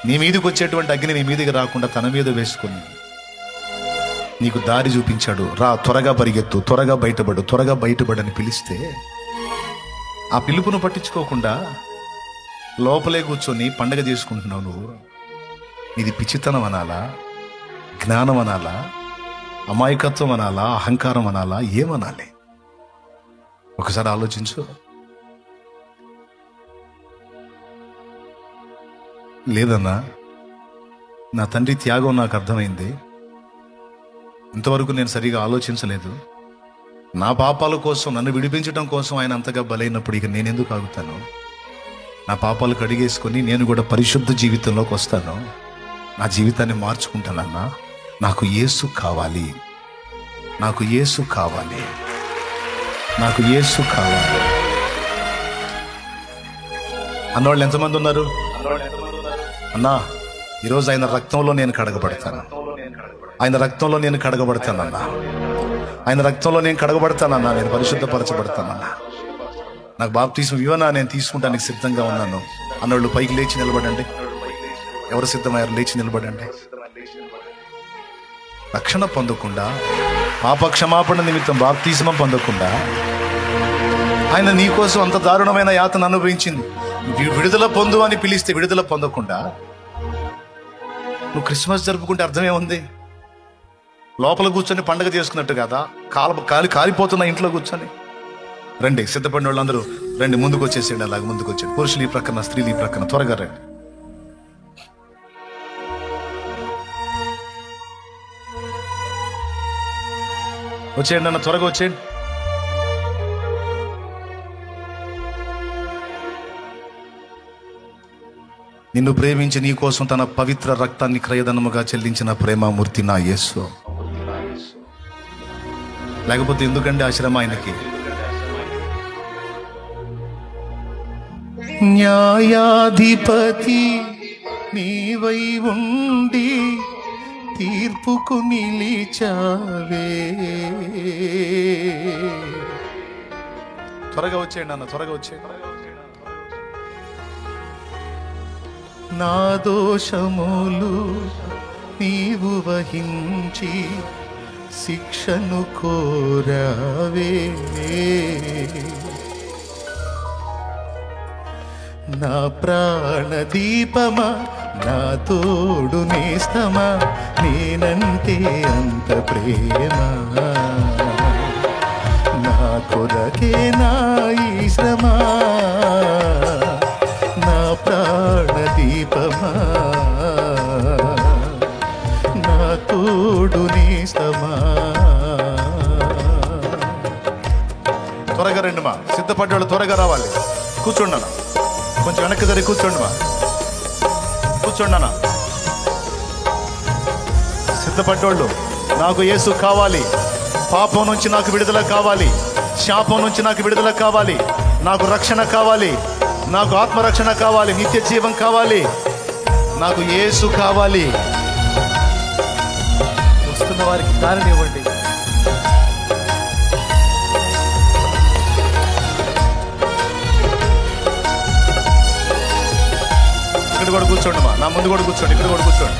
నీ మీదకి వచ్చేటువంటి అగ్ని నీ మీదకి రాకుండా తన మీద వేసుకుని నీకు దారి చూపించాడు. రా, త్వరగా పరిగెత్తు, త్వరగా బయటపడు, త్వరగా బయటపడని పిలిస్తే ఆ పిలుపును పట్టించుకోకుండా లోపలే కూర్చొని పండగ చేసుకుంటున్నావు నువ్వు. ఇది పిచ్చితనం అనాలా, జ్ఞానం అనాలా, అమాయకత్వం అనాలా, అహంకారం అనాలా, ఏమనాలి? ఒకసారి ఆలోచించు. లేదన్నా, నా తండ్రి త్యాగం నాకు అర్థమైంది. ఇంతవరకు నేను సరిగా ఆలోచించలేదు. నా పాపాల కోసం, నన్ను విడిపించడం కోసం ఆయన అంతగా బలైనప్పుడు ఇక నేనెందుకు ఆగుతాను? నా పాపాలు కడిగేసుకొని నేను కూడా పరిశుద్ధ జీవితంలోకి వస్తాను. నా జీవితాన్ని మార్చుకుంటానన్నా. నాకు యేసు కావాలి, నాకు యేసు కావాలి, నాకు యేసు కావాలి అన్నవాళ్ళు ఎంతమంది ఉన్నారు? అన్నా, ఈరోజు ఆయన రక్తంలో నేను కడగబడతాను, ఆయన రక్తంలో నేను కడగబడతానన్నా, ఆయన రక్తంలో నేను కడగబడతానన్నా, నేను పరిశుద్ధపరచబడతానన్నా. నాకు బాప్తిస్మం ఇవ్వనా, నేను తీసుకుంటానికి సిద్ధంగా ఉన్నాను అన్నోళ్ళు పైకి లేచి నిలబడండి. ఎవరు సిద్ధమయ్యారు? లేచి నిలబడండి. రక్షణ పొందకుండా, పాప క్షమాపణ నిమిత్తం బాప్తిస్మం పొందకుండా ఆయన నీకోసం అంత దారుణమైన యాతన అనుభవించింది. విడుదల పొందు అని పిలిస్తే విడుదల పొందకుండా నువ్వు క్రిస్మస్ జరుపుకుంటే అర్థమేముంది? లోపల కూర్చొని పండగ చేసుకున్నట్టు కదా, కాలిపోతున్న ఇంట్లో కూర్చొని. రండి, సిద్ధపడిన వాళ్ళందరూ రండి, ముందుకు వచ్చేసేయండి. అలాగే ముందుకు వచ్చేయండి. పురుషులు ఈ ప్రక్కన, స్త్రీలు ఈ ప్రక్కన, త్వరగా రండి. వచ్చేయండి అన్న, త్వరగా వచ్చేయండి. నిన్ను ప్రేమించి నీ కోసం తన పవిత్ర రక్తాన్ని క్రయధనముగా చెల్లించిన ప్రేమామూర్తి నా యేసు. లేకపోతే ఎందుకండి ఆ శ్రమ ఆయనకి? న్యాయాధిపతి నీవై ఉండి తీర్పుకు నిలిచావే. త్వరగా వచ్చేయండి అన్న, త్వరగా వచ్చేయండి. నా దోషములు నీవు వహించి శిక్షను కోరావే. నా ప్రాణదీపమా, నా తోడు నేస్తమా, నేనంటే అంత ప్రేమ. నా కొరకే నా ఈ శ్రమ. నా ప్రాణదీపమా, నా తోడు నేస్తమా. త్వరగా రండి మా, సిద్ధపడ్డవాళ్ళు త్వరగా రావాలి. కూర్చోండి అన్న, కొంచెం వెనక్కి జరిగి కూర్చోండి మా, కూర్చోండి అన్న. సిద్ధపడ్డోళ్ళు, నాకు యేసు కావాలి, పాపం నుంచి నాకు విడుదల కావాలి, శాపం నుంచి నాకు విడుదల కావాలి, నాకు రక్షణ కావాలి, నాకు ఆత్మరక్షణ కావాలి, నిత్య జీవం కావాలి, నాకు యేసు కావాలి. వస్తున్న వారికి దారిని ఇవ్వండి. ఇక్కడ కూడా కూర్చోండి మా, నా ముందు కూడా కూర్చోండి, ఇక్కడ కూడా కూర్చోండి.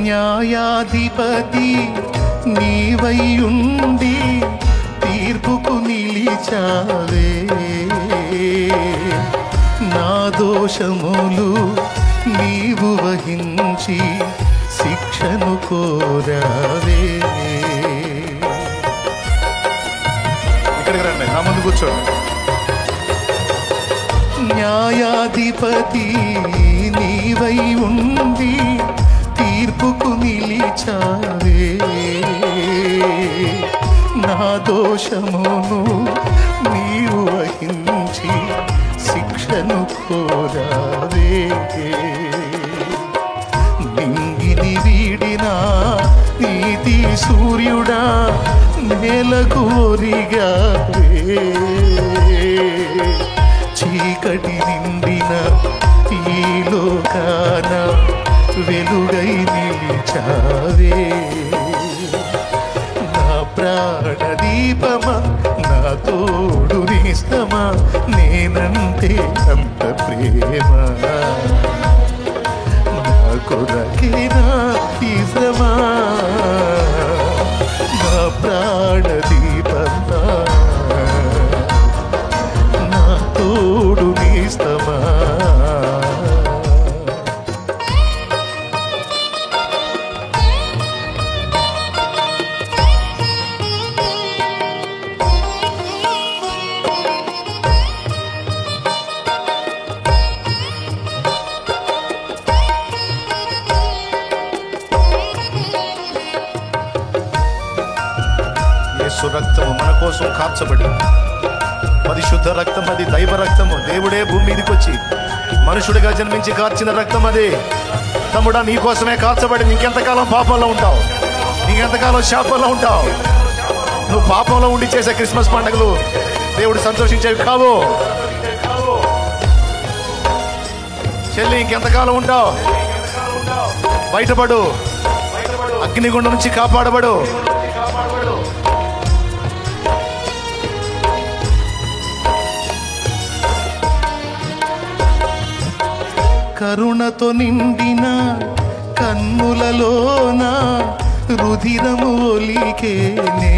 న్యాయాధిపతి నీవై ఉండి తీర్పుకు నిలిచావే. నా దోషములు నీవు వహించి శిక్షను కోరావే. ఇక్కడికి రండి, నా ముందు కూర్చోండి. న్యాయాధిపతి నీవై ఉండి తీర్పుకు నిలిచావే. నా దోషమును నీవు వహించి శిక్షను కోరావే. నింగిని వీడిన నీతి సూర్యుడా నేలకు ఒరిగావే. చీకటి నిండిన ఈ లోకాన వెలుగై నిలిచావే. నా ప్రాణదీపమా, నా తోడు నేస్తమా, నేనంటే అంత ప్రేమ. నా కొరకే నా యేసు రక్తము మన కోసం కార్చబడి, పరిశుద్ధ రక్తం అది, దైవ రక్తము. దేవుడే భూమి మీదకి వచ్చి మనుషుడిగా జన్మించి కార్చిన రక్తం అది. తమ్ముడా, నీ కోసమే కార్చబడి. నీకెంతకాలం పాపంలో ఉంటావు? నీకెంతకాలం శాపంలో ఉంటావు? నువ్వు పాపంలో ఉండి చేసే క్రిస్మస్ పండుగలు దేవుడు సంతోషించేవి కావు. చెల్లి, ఇంకెంతకాలం ఉంటావు? బయటపడు, అగ్నిగుండం నుంచి కాపాడబడు. కరుణతో నిండిన కన్నులలోన రుధిరము ఒలికేనే,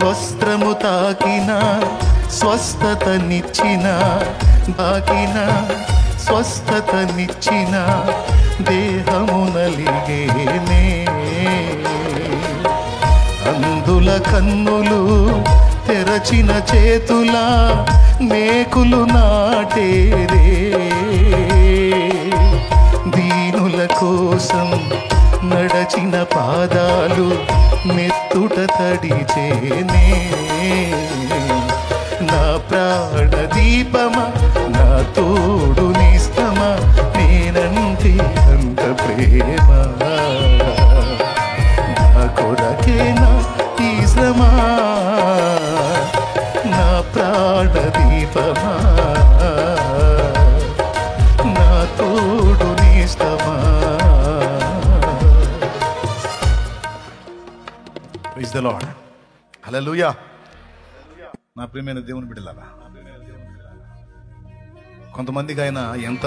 వస్త్రము తాకిన స్వస్థతనిచ్చిన, తాకిన స్వస్థతనిచ్చిన దేహము నలిగేనే. అందుల కన్నులు తెరచిన చేతుల మేకులు నాటేరే, దీనుల కోసం నడచిన పాదాలు మెత్తుట తడిచేనే. నా ప్రాణ దీపమా, నా తోడు నిస్తమా, నేనంటే అంత ప్రేమ. నా కొరకేనా ఈ శ్రమ, నా ప్రాణ దీపమా, నా తోడు నిస్తమా. Praise the Lord. హల్లెలూయా. నా ప్రియమైన దేవుని బిడ్డలారా, కొంతమందికి ఆయన ఎంత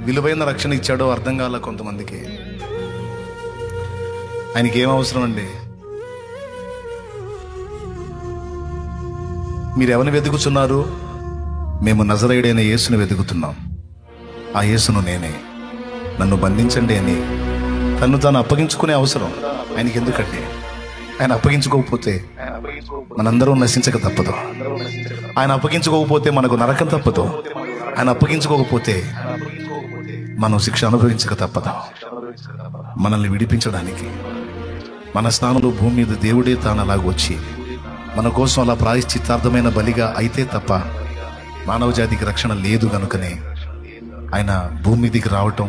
విలువైన రక్షణ ఇచ్చాడో అర్థం కాల. కొంతమందికి ఆయనకి ఏం అవసరం అండి? మీరు ఎవరిని వెతుకుతున్నారు? మేము నజరేయుడైన యేసుని వెతుకుతున్నాం. ఆ యేసును నేనే, నన్ను బంధించండి అని తను తాను అప్పగించుకునే అవసరం ఆయనకి ఎందుకండి? ఆయన అప్పగించుకోకపోతే మనందరం నశించక తప్పదు. ఆయన అప్పగించుకోకపోతే మనకు నరకం తప్పదు. ఆయన అప్పగించుకోకపోతే మనం శిక్ష అనుభవించక తప్పదు. మనల్ని విడిపించడానికి మన స్థానంలో భూమి మీద దేవుడే తాను అలాగొచ్చి మన కోసం అలా ప్రాయశ్చిత్తార్థమైన బలిగా అయితే తప్ప మానవ జాతికి రక్షణ లేదు. గనుకనే ఆయన భూమి మీదికి రావటం,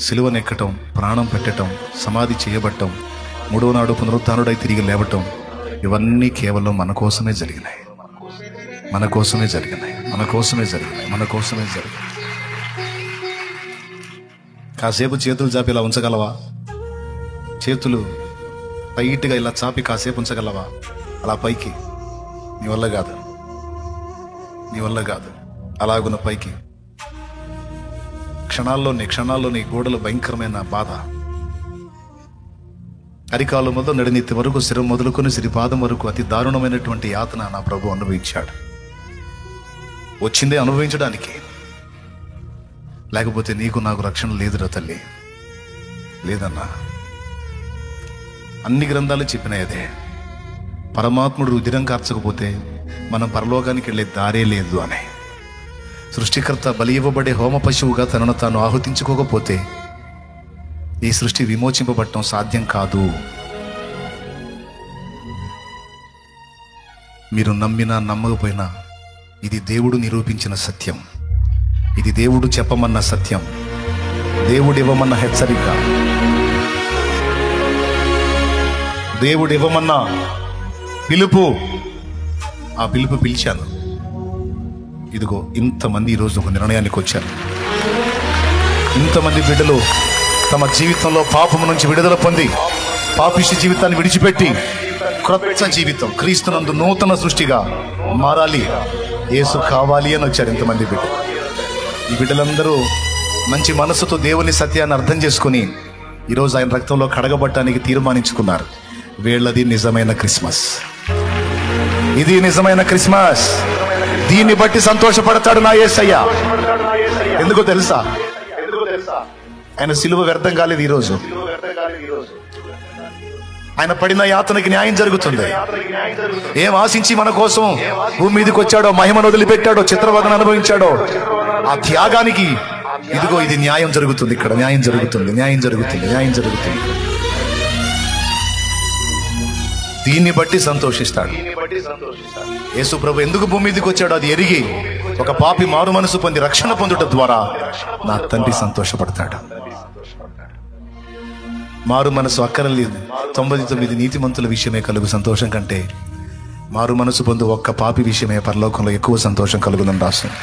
సిలువనెక్కటం, ప్రాణం పెట్టడం, సమాధి చేయబట్టం, మూడో నాడు పునరుత్థానుడై తిరిగి లేవటం, ఇవన్నీ కేవలం మన కోసమే జరిగినాయి. మన కోసమే జరిగినాయి. మన కోసమే జరిగినాయి. మన కోసమే జరిగినాయి. కాసేపు చేతులు చాపి ఇలా ఉంచగలవా? చేతులు టైట్గా ఇలా చాపి కాసేపు ఉంచగలవా? అలా పైకి నీ వల్ల కాదు, నీ వల్ల కాదు. అలాగున్న పైకి క్షణాల్లోని గోడలు భయంకరమైన బాధ. అరికాలు మొదలు నడినెత్తి వరకు, శిరం మొదలుకొని సిరిపాదం వరకు అతి దారుణమైనటువంటి యాతన నా ప్రభు అనుభవించాడు. వచ్చిందే అనుభవించడానికి. లేకపోతే నీకు నాకు రక్షణ లేదురా తల్లి, లేదన్నా. అన్ని గ్రంథాలు చెప్పినాయదే. పరమాత్ముడు రుధిరం కార్చకపోతే మనం పరలోకానికి వెళ్ళే దారే లేదు అని. సృష్టికర్త బలి ఇవ్వబడే హోమ పశువుగా తనను తాను ఆహుతించుకోకపోతే ఈ సృష్టి విమోచింపబడటం సాధ్యం కాదు. మీరు నమ్మినా నమ్మకపోయినా ఇది దేవుడు నిరూపించిన సత్యం. ఇది దేవుడు చెప్పమన్న సత్యం. దేవుడు ఇవ్వమన్న హెచ్చరిక. దేవుడు ఇవ్వమన్న పిలుపు. ఆ పిలుపు పిలిచాను. ఇదిగో ఇంతమంది ఈరోజు ఒక నిర్ణయానికి వచ్చారు. ఇంతమంది బిడ్డలు తమ జీవితంలో పాపము నుంచి విడుదల పొంది పాపిష్టి జీవితాన్ని విడిచిపెట్టి క్రొత్త జీవితం క్రీస్తునందు నూతన సృష్టిగా మారాలి, యేసు కావాలి అని వచ్చారు ఇంతమంది బిడ్డలు. ఈ బిడ్డలందరూ మంచి మనసుతో దేవుని సత్యాన్ని అర్థం చేసుకుని ఈరోజు ఆయన రక్తంలో కడగబట్టడానికి తీర్మానించుకున్నారు. వీళ్ళది నిజమైన క్రిస్మస్. ఇది నిజమైన క్రిస్మస్. దీన్ని బట్టి సంతోషపడతాడు నా యేసయ్య. ఎందుకో తెలుసా? ఆయన సిలువ వ్యర్థం కాలేదు. ఈరోజు ఆయన పడిన యాతనకి న్యాయం జరుగుతుంది. ఏం ఆశించి మన కోసం భూమి మీదకి వచ్చాడో, మహిమను వదిలిపెట్టాడో, చిత్రవదన అనుభవించాడో, ఆ త్యాగానికి ఇదిగో ఇది న్యాయం జరుగుతుంది. ఇక్కడ న్యాయం జరుగుతుంది. న్యాయం జరుగుతుంది. న్యాయం జరుగుతుంది. దీన్ని బట్టి సంతోషిస్తాడు. యేసు ప్రభు ఎందుకు భూమి మీదకి వచ్చాడో అది ఎరిగి ఒక పాపి మారు మనసు పొంది రక్షణ పొందుట ద్వారా నా తండ్రి సంతోషపడతాడు. మారు మనసు అక్కరలేదు. 99 నీతిమంతుల విషయమే కలుగు సంతోషం కంటే మారు మనసు పొందు ఒక్క పాపి విషయమే పరలోకంలో ఎక్కువ సంతోషం కలుగుదని రాస్తుంది.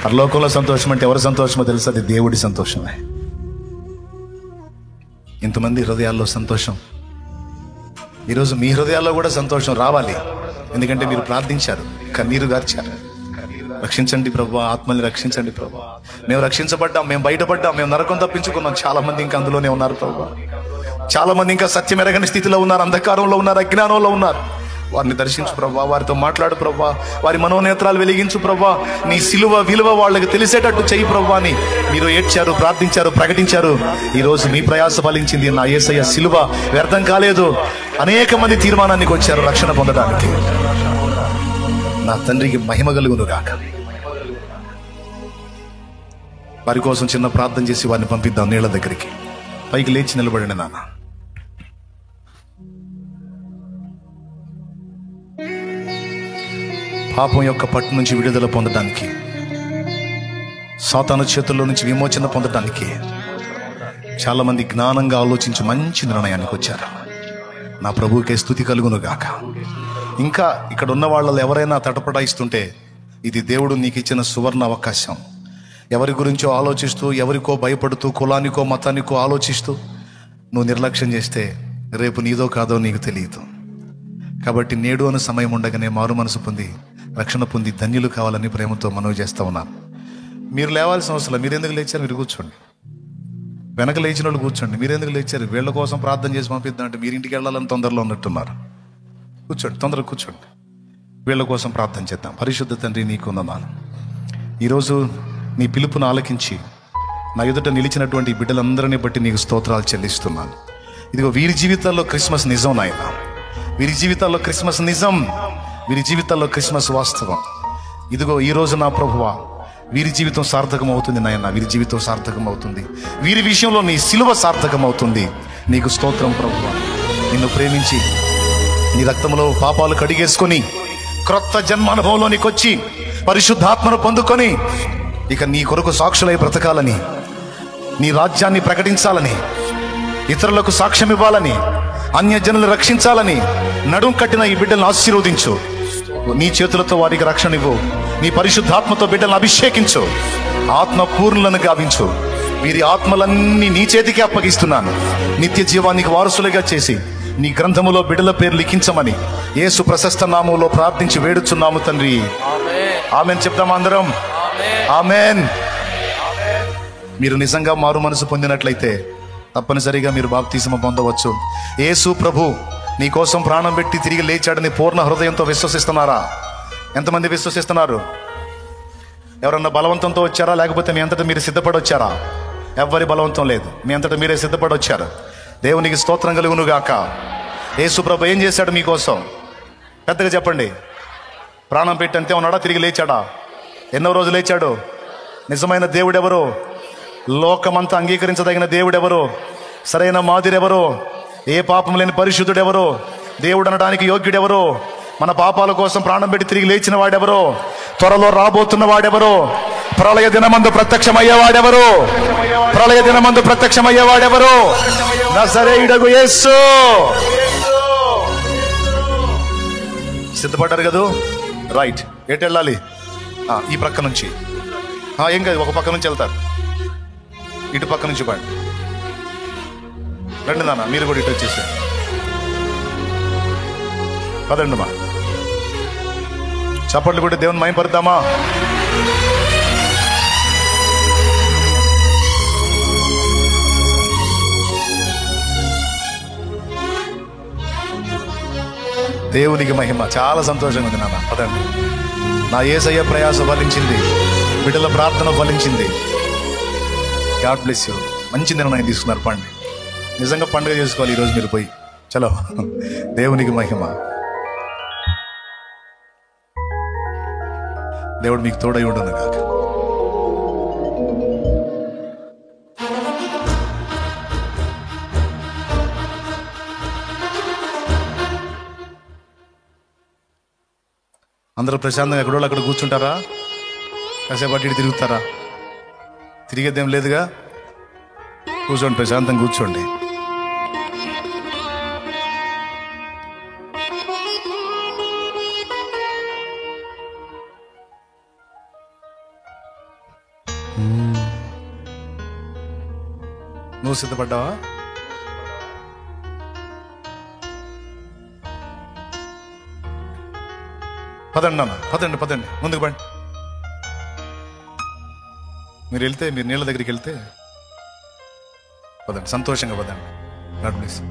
పరలోకంలో సంతోషం అంటే ఎవరి సంతోషమో తెలుసు, అది దేవుడి సంతోషమే. ఇంతమంది హృదయాల్లో సంతోషం. ఈరోజు మీ హృదయాల్లో కూడా సంతోషం రావాలి. ఎందుకంటే మీరు ప్రార్థించారు, కన్నీరు గార్చారు. రక్షించండి ప్రభువా, ఆత్మల్ని రక్షించండి ప్రభువా. మేము రక్షించబడ్డాం, మేము బయటపడ్డాం, మేము నరకం తప్పించుకున్నాం. చాలా మంది ఇంకా అందులోనే ఉన్నారు ప్రభువా. చాలా మంది ఇంకా సత్యం ఎరగని స్థితిలో ఉన్నారు, అంధకారంలో ఉన్నారు, అజ్ఞానంలో ఉన్నారు. వారిని దర్శించు ప్రభువా, వారితో మాట్లాడు ప్రభువా, వారి మనోనేత్రాలు వెలిగించు ప్రభువా. నీ సిలువ విలువ వాళ్ళకి తెలిసేటట్టు చెయ్యి ప్రభువా అని మీరు ఏడ్చారు, ప్రార్థించారు, ప్రకటించారు. ఈరోజు మీ ప్రయాస ఫలించింది. నా యేసయ్య సిలువ వ్యర్థం కాలేదు. అనేక మంది తీర్మానానికి వచ్చారు రక్షణ పొందడానికి. నా తండ్రికి మహిమ కలుగును గాక. వారి కోసం చిన్న ప్రార్థన చేసి వారిని పంపిద్దాం నీళ్ల దగ్గరికి. పైకి లేచి నిలబడండి నాన్న. పాపం యొక్క పట్టు నుంచి విడుదల పొందడానికి, సాతాను చేతుల్లో నుంచి విమోచన పొందడానికి చాలా మంది జ్ఞానంగా ఆలోచించి మంచి నిర్ణయానికి వచ్చారు. నా ప్రభువుకే స్తుతి కలుగును గాక. ఇంకా ఇక్కడ ఉన్న వాళ్ళలో ఎవరైనా తటపటాయిస్తుంటే ఇది దేవుడు నీకు ఇచ్చిన సువర్ణ అవకాశం. ఎవరి గురించో ఆలోచిస్తూ, ఎవరికో భయపడుతూ, కులానికో మతానికో ఆలోచిస్తూ నువ్వు నిర్లక్ష్యం చేస్తే రేపు నీదో కాదో నీకు తెలియదు. కాబట్టి నేడు అనే సమయం ఉండగానే మారు మనసు పొంది రక్షణ పొంది ధన్యులు కావాలని ప్రేమతో మనవి చేస్తూ ఉన్నాను. మీరు లేవాల్సిన అవసరం, మీరు ఎందుకు లేచారు? మీరు కూర్చోండి. వెనక లేచిన వాళ్ళు కూర్చోండి. మీరు ఎందుకు లేచారు? వీళ్ళ కోసం ప్రార్థన చేసి పంపిద్దాం అంటే మీరు ఇంటికి వెళ్ళాలని తొందరలో ఉన్నట్టున్నారు. కూర్చోండి, తొందరగా కూర్చోండి. వీళ్ళ కోసం ప్రార్థన చేద్దాం. పరిశుద్ధ తండ్రి, నీకు వందనాలు. ఈరోజు నీ పిలుపును ఆలకించి నా ఎదుట నిలిచినటువంటి బిడ్డలందరినీ బట్టి నీకు స్తోత్రాలు చెల్లిస్తున్నాను. ఇదిగో వీరి జీవితాల్లో క్రిస్మస్ నిజం నాయన. వీరి జీవితాల్లో క్రిస్మస్ నిజం. వీరి జీవితాల్లో క్రిస్మస్ వాస్తవం. ఇదిగో ఈరోజు నా ప్రభువా, వీరి జీవితం సార్థకం అవుతుంది నాయన. వీరి జీవితం సార్థకం అవుతుంది. వీరి విషయంలో నీ సిలువ సార్థకం అవుతుంది. నీకు స్తోత్రం ప్రభువా. నిన్ను ప్రేమించి నీ రక్తంలో పాపాలు కడిగేసుకొని క్రొత్త జన్మ అనుభవంలోనికి వచ్చి పరిశుద్ధాత్మను పొందుకొని ఇక నీ కొరకు సాక్షులై బ్రతకాలని, నీ రాజ్యాన్ని ప్రకటించాలని, ఇతరులకు సాక్ష్యం ఇవ్వాలని, అన్యజనులు రక్షించాలని నడుం కట్టిన ఈ బిడ్డలను ఆశీర్వదించు. నీ చేతులతో వారికి రక్షణ ఇవ్వు. నీ పరిశుద్ధాత్మతో బిడ్డలను అభిషేకించు. ఆత్మ పూర్ణులను గావించు. వీరి ఆత్మలన్నీ నీ చేతికి అప్పగిస్తున్నాను. నిత్య జీవానికి వారసులుగా చేసి నీ గ్రంథములో బిడ్డల పేరు లిఖించమని యేసు ప్రశస్త నామములో ప్రార్థించి వేడుచున్నాము తండ్రి. ఆమేన్ చెప్తాం అందరం. ఆమేన్. మీరు నిజంగా మారు మనసు పొందినట్లయితే తప్పనిసరిగా మీరు బాప్తిస్మం పొందవచ్చు. యేసు ప్రభు నీ కోసం ప్రాణం పెట్టి తిరిగి లేచాడని పూర్ణ హృదయంతో విశ్వసిస్తున్నారా? ఎంతమంది విశ్వసిస్తున్నారు? ఎవరన్నా బలవంతంతో వచ్చారా, లేకపోతే మీ అంతటా మీరు సిద్ధపడి వచ్చారా? ఎవ్వరి బలవంతం లేదు, మీ అంతటా మీరే సిద్ధపడి వచ్చారు. దేవునికి స్తోత్రం కలుగును గాక. యేసు ప్రభు ఏం చేశాడు మీకోసం? పెద్దగా చెప్పండి. ప్రాణం పెట్టి అంతే ఉన్నాడా? తిరిగి లేచాడా? ఎన్నో రోజులు లేచాడు? నిజమైన దేవుడెవరు? లోకమంతా అంగీకరించదగిన దేవుడెవరు? సరైన మాదిరెవరు? ఏ పాపం లేని పరిశుద్ధుడెవరు? దేవుడు అనడానికి యోగ్యుడెవరు? మన పాపాల కోసం ప్రాణం పెట్టి తిరిగి లేచిన వాడెవరు? త్వరలో రాబోతున్న వాడెవరు? ప్రళయ దినమందు ప్రత్యక్షమయ్యేవాడెవరు? ప్రళయ దినమందు ప్రత్యక్షమయ్యేవాడెవరు? నజరేయుడగు యేసు. సిద్ధపడ్డారు కదూ? రైట్. ఎటు వెళ్ళాలి? ఈ ప్రక్క నుంచి. ఏం కాదు, ఒక పక్క నుంచి వెళ్తారు. ఇటు పక్క నుంచి పండి. రండి నాన్న, మీరు కూడా ఇటు వచ్చేసారు. పదండి మా. చప్పట్లు కూడా దేవుని మహిమపరుద్దామా? దేవునికి మహిమ. చాలా సంతోషంగా ఉంది నాన్న. పదండి. నా యేసయ్య ప్రయాస ఫలించింది, బిడ్డల ప్రార్థన ఫలించింది. God bless you. మంచి నిర్ణయం తీసుకున్నారు. పండి. నిజంగా పండుగ చేసుకోవాలి ఈరోజు మీరు పోయి. చలో, దేవునికి మహిమ. దేవుడు మీకు తోడై ఉండను కాక. అందరూ ప్రశాంతంగా ఎక్కడో అక్కడ కూర్చుంటారా? కాసేపు అటు ఇటు తిరుగుతారా? తిరిగేదేం లేదుగా. కూర్చోండి, ప్రశాంతంగా కూర్చోండి. నువ్వు సిద్ధపడ్డావా? పదండి అన్న, పదండి పదండి, ముందుకు పండి. మీరు నీళ్ళ దగ్గరికి వెళ్తే పదండి, సంతోషంగా పదండి. God bless.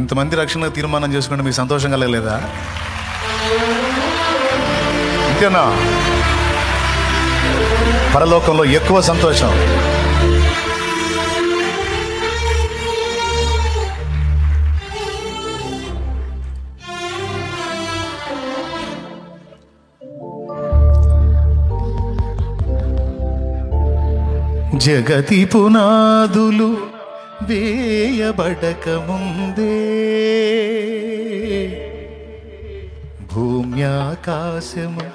ఇంతమంది రక్షణ తీర్మానం చేసుకుంటే మీకు సంతోషం కలగలేదా? ఇంతేనా? పరలోకంలో ఎక్కువ సంతోషం. జగతి పునాదులు వేయబడక ముందే, భూమ్యాకాశము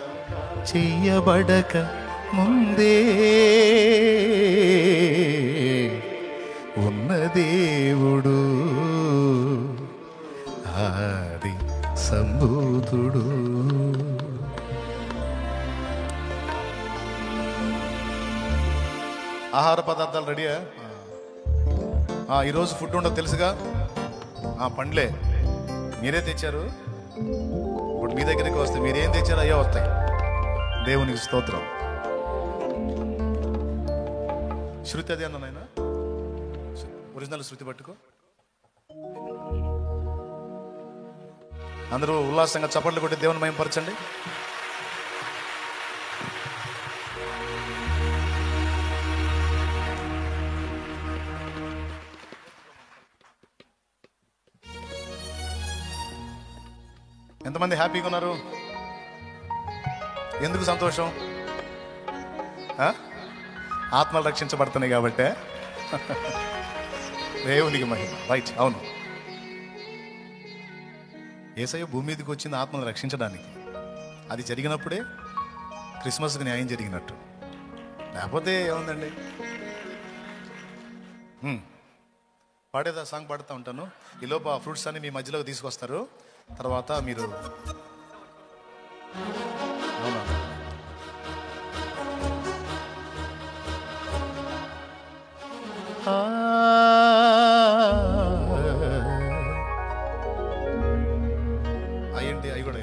చెయ్యబడక ముందే, ఉన్న దేవుడు ఆది సంభూతుడు. ఆహార పదార్థాలు రెడీయా? ఈరోజు ఫుడ్ ఉండదు తెలుసుగా. పండ్లే మీరే తెచ్చారు. ఇప్పుడు మీ దగ్గరికి వస్తే మీరేం తెచ్చారో అయ్యో వస్తాయి. దేవునికి స్తోత్రం. శృతి అదే అన్న నాయన, ఒరిజినల్ శృతి పట్టుకో. అందరూ ఉల్లాసంగా చప్పట్లు కొట్టి దేవుని మహిమపరచండి. ఎంతమంది హ్యాపీగా ఉన్నారు? ఎందుకు సంతోషం? ఆత్మలు రక్షించబడుతున్నాయి కాబట్టే. దేవునికి మహిమ. రైట్, అవును. యేసయ్య భూమి మీదకి వచ్చింది ఆత్మను రక్షించడానికి. అది జరిగినప్పుడే క్రిస్మస్కి న్యాయం జరిగినట్టు. లేకపోతే ఏముందండి? పాడేదా సాంగ్ పాడుతూ ఉంటాను. ఈలోపు ఆ ఫ్రూట్స్ అన్ని మీ మధ్యలోకి తీసుకొస్తారు. తర్వాత మీరు అయ్యండి, అవి కూడా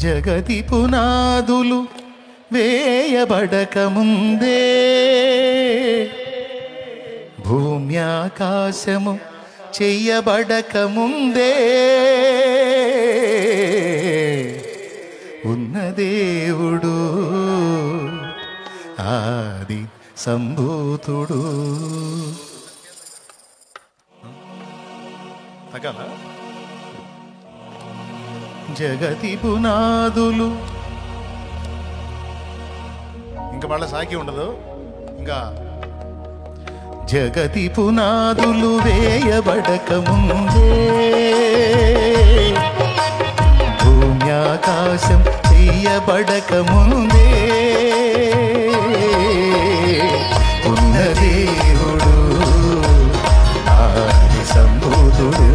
జగతి పునాదులు వేయబడక ముందే, భూమ్యాకాశము చెయ్యబడక ముందే, ఉన్న దేవుడు ఆది సంభూతుడు. జగతి పునాదులు ఇంకా మళ్ళీ సాకి ఉండదు. ఇంకా జగతి పునాదులు వేయబడక ముందే, భూమ్యాకాశం చెయ్యబడక ముందే, ఉన్న దేవుడు ఆది సంభూతుడు.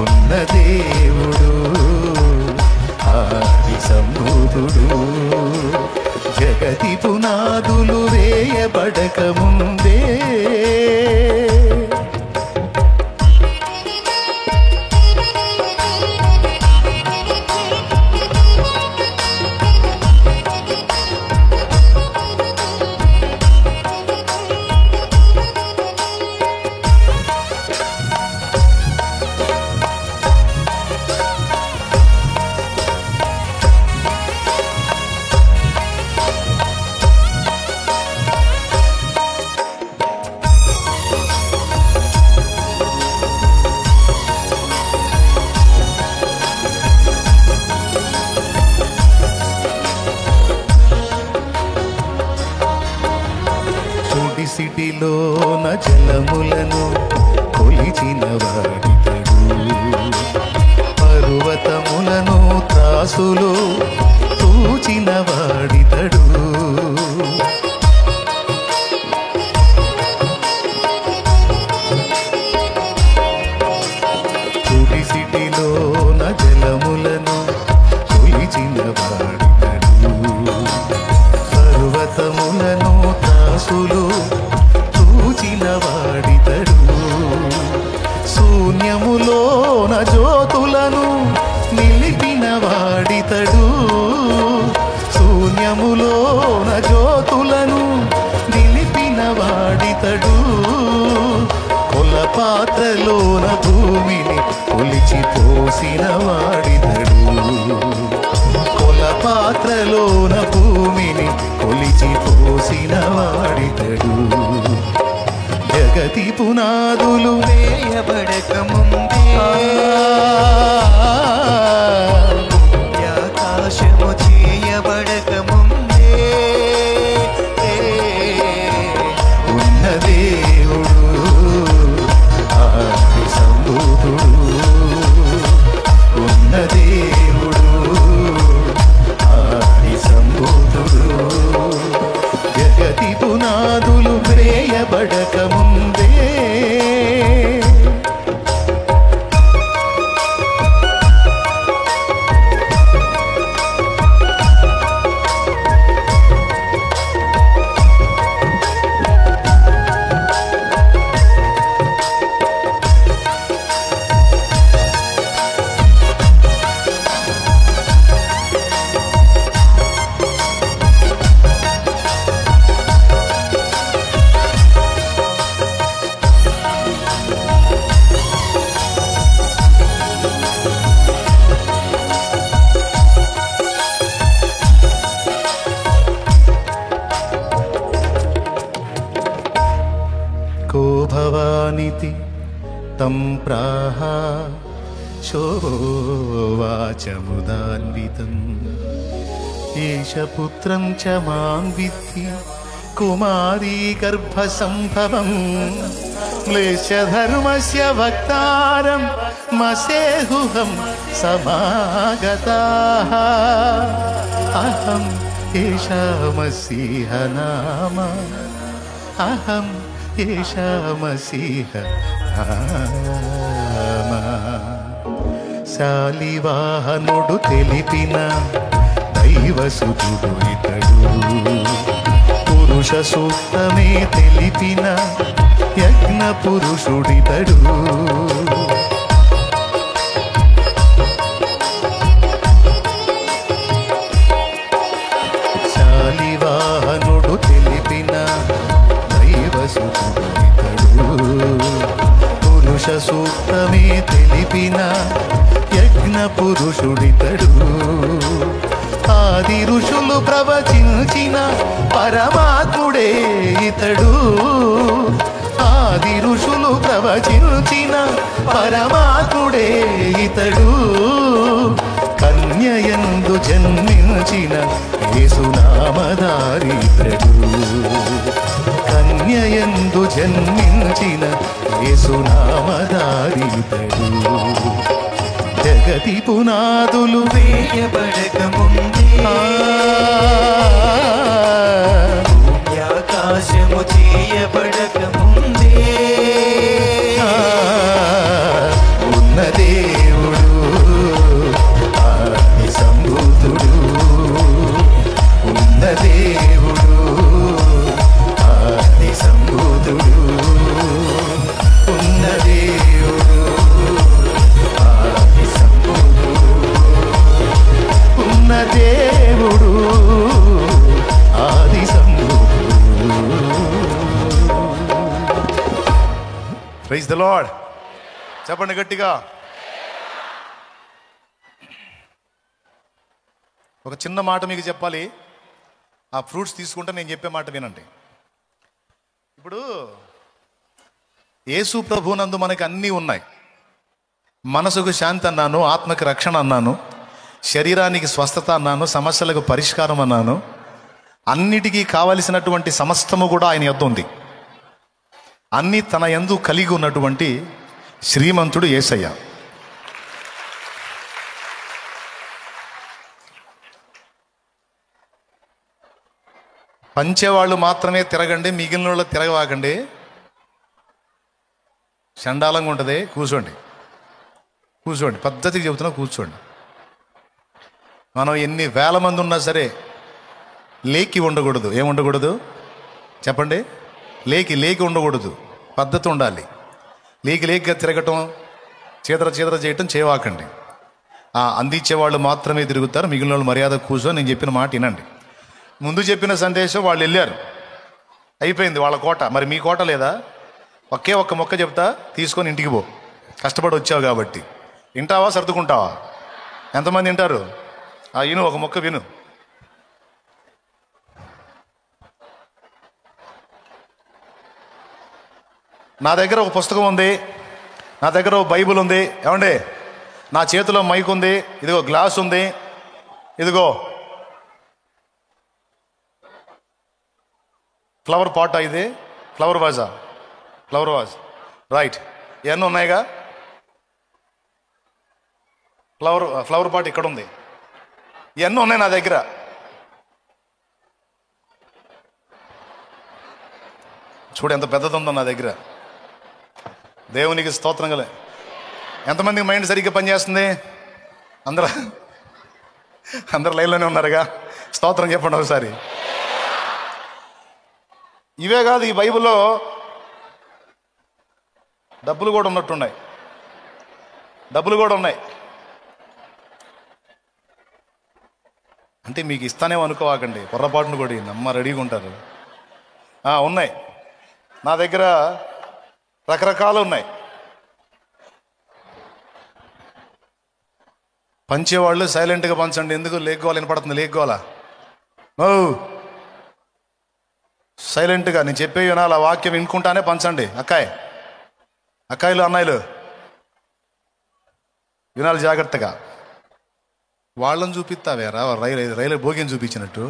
ఉన్న దేవుడు ఆది సంభూతుడు. జగతి పునాదులు వేయబడక ముందే, జలములను కొలిచిన వాడితడు. పర్వతములను త్రాసులో తూచిన వాడితడు. కుడిసిటిలోన జలములను కొలిచిన వాడితడు. పర్వతములను త్రాసులో తూచిన వాడితడు. శూన్యములోన జ్యోతులను నిలిపిన వాడితడు. శూన్యములోన జ్యోతులను నిలిపిన వాడితడు. కొలపాత్రలోన భూమిని కొలిచి పోసిన వాడితడు. కొలపాత్రలోన భూమిని కొలిచి పోసిన వాడితడు. జగతి పునాదులు వేయబడక ముందే ఆకాశము చేయబడక ముందే ఉన్న దేవుడు ఆది సంభూతుడు. ఉన్న దేవుడు ఆది సంభూతుడు. జగతి పునాదులు వేయబడక ముందే को भवानिति तं प्राह शोवाचमुदान्वितम् एष पुत्रं च मां विद्धि कुमारी गर्भसम्भवम् म्लेच्छधर्मस्य वक्तारं मसेहुहं समागताः अहम् एषा मसीह नाम अहम् एषा मसीह नाम శాలివాహనుడు తెలిపిన దైవసుతుడు ఇతడు పురుష సూక్తమే తెలిపిన యజ్ఞ పురుషుడితడు శాలివాహనుడు తెలిపిన దైవసుతుడు పురుష సూక్తమే తెలిపిన యజ్ఞ పురుషుడితడు ఆది ఋషులు ప్రవచించిన పరమాత్ముడే ఇతడు ఆది ఋషులు ప్రవచించిన పరమాత్ముడే ఇతడు కన్యయందు జన్మించిన యేసునామధారితడు కన్యయందు జన్మించిన యేసునామధారితడు జగతి పునాదులు వేయబడక ముందే ఆకాశము చేయబడక ముందే ఉన్న దేవుడు ఆది సంభూతుడు ఉన్న దేవుడు ఆది సంభూతుడు ఉన్న దేవుడు ఆది సంభూతుడు ఉన్న దేవుడు ఆది సంభూతుడు. Praise the Lord. చెప్పండి గట్టిగా. ఒక చిన్న మాట మీకు చెప్పాలి. ఆ ఫ్రూట్స్ తీసుకుంటే నేను చెప్పే మాట వినండి. ఇప్పుడు యేసు ప్రభునందు మనకి అన్నీ ఉన్నాయి. మనసుకు శాంతి అన్నాను, ఆత్మకి రక్షణ అన్నాను, శరీరానికి స్వస్థత అన్నాను, సమస్యలకు పరిష్కారం అన్నాను. అన్నిటికీ కావలసినటువంటి సమస్తము కూడా ఆయన యొద్ద ఉంది. అన్నీ తన యందు కలిగి ఉన్నటువంటి శ్రీమంతుడు యేసయ్య. పంచేవాళ్ళు మాత్రమే తిరగండి, మిగిలిన వాళ్ళు తిరగవాకండి. చండాలంగా ఉంటుంది. కూర్చోండి, పద్ధతికి చెబుతున్నా, కూర్చోండి. మనం ఎన్ని వేల మంది ఉన్నా సరే లేకి ఉండకూడదు. ఏముండకూడదు చెప్పండి? లేకి ఉండకూడదు. పద్ధతి ఉండాలి. లేకిగా తిరగటం, చీదర చేయటం చేయవాకండి. అందించేవాళ్ళు మాత్రమే తిరుగుతారు, మిగిలిన వాళ్ళు మర్యాద కూర్చొని నేను చెప్పిన మాట వినండి. ముందు చెప్పిన సందేశం వాళ్ళు వెళ్ళారు, అయిపోయింది వాళ్ళ కోట. మరి మీ కోట లేదా? ఒక్క మొక్క చెప్తా, తీసుకొని ఇంటికి పో. కష్టపడి వచ్చావు కాబట్టి. వింటావా సర్దుకుంటావా? ఎంతమంది వింటారు? విను, ఒక మొక్క విను. నా దగ్గర ఒక పుస్తకం ఉంది, నా దగ్గర ఒక బైబిల్ ఉంది. ఏమండి, నా చేతిలో మైక్ ఉంది, ఇదిగో గ్లాస్ ఉంది, ఇదిగో ఫ్లవర్ పాట్, ఇది ఫ్లవర్ వాజ్ రైట్. ఇవన్నీ ఉన్నాయిగా. ఫ్లవర్ పాట్ ఇక్కడ ఉంది. ఇవన్నీ ఉన్నాయి నా దగ్గర. చూడు ఎంత పెద్దది ఉందో నా దగ్గర. దేవునికి స్తోత్రం కలే. ఎంతమందికి మైండ్ సరిగ్గా పనిచేస్తుంది? అందరు లైన్లోనే ఉన్నారుగా. స్తోత్రం చెప్పండి ఒకసారి. ఇవే కాదు, ఈ బైబిల్లో డబ్బులు కూడా ఉన్నట్టున్నాయి. అంటే మీకు ఇస్తానేమో అనుకోవాకండి, పొర్రపాటును కూడా నమ్మ రెడీగా ఉంటారు. ఉన్నాయి నా దగ్గర, రకరకాలు ఉన్నాయి. పంచేవాళ్ళు సైలెంట్గా పంచండి. ఎందుకు లేకోవాలి? వినపడుతుంది లేకోవాలా? సైలెంట్గా నేను చెప్పే వినాలి. ఆ వాక్యం వినుకుంటానే పంచండి. అక్కాయిలు అన్నయ్యలు వినాలి జాగ్రత్తగా. వాళ్ళని చూపిస్తావేరా, రైలు భోగిని చూపించినట్టు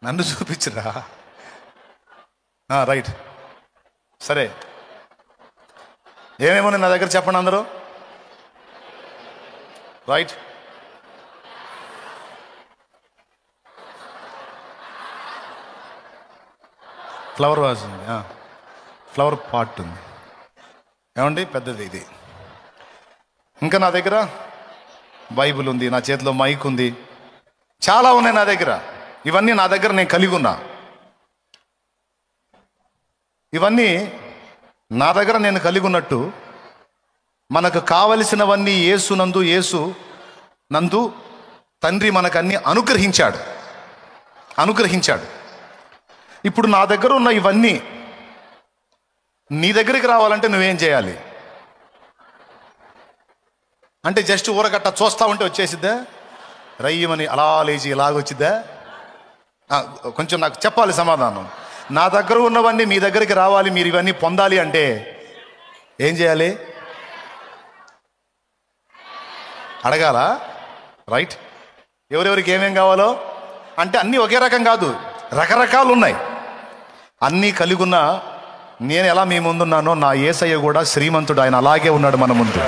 నన్ను చూపించరా? రైట్, సరే. ఏమేమో నా దగ్గర చెప్పండి అందరూ. రైట్, ఫ్లవర్ వాజ్ ఉంది, ఫ్లవర్ పాట్ ఉంది. ఏమండి, పెద్దది ఇది. ఇంకా నా దగ్గర బైబిల్ ఉంది, నా చేతిలో మైక్ ఉంది, చాలా ఉన్నాయి నా దగ్గర. ఇవన్నీ నా దగ్గర నేను కలిగి ఉన్నా. ఇవన్నీ నా దగ్గర నేను కలిగి ఉన్నట్టు మనకు కావలసినవన్నీ యేసు నందు తండ్రి మనకన్నీ అనుగ్రహించాడు. ఇప్పుడు నా దగ్గర ఉన్న ఇవన్నీ నీ దగ్గరికి రావాలంటే నువ్వేం చేయాలి? అంటే జస్ట్ ఊరగట్ట చూస్తా ఉంటే వచ్చేసిద్దా? రయ్యమని అలా లేచి ఇలాగొచ్చిద్దా? కొంచెం నాకు చెప్పాలి సమాధానం. నా దగ్గర ఉన్నవన్నీ మీ దగ్గరికి రావాలి, మీరు ఇవన్నీ పొందాలి అంటే ఏం చేయాలి? అడగాల? రైట్. ఎవరెవరికి ఏమేం కావాలో అంటే అన్నీ ఒకే రకం కాదు, రకరకాలు ఉన్నాయి. అన్నీ కలిగి ఉన్న నేను ఎలా మీ ముందున్నానో నా యేసయ్య కూడా శ్రీమంతుడు, ఆయన అలాగే ఉన్నాడు మన ముందు.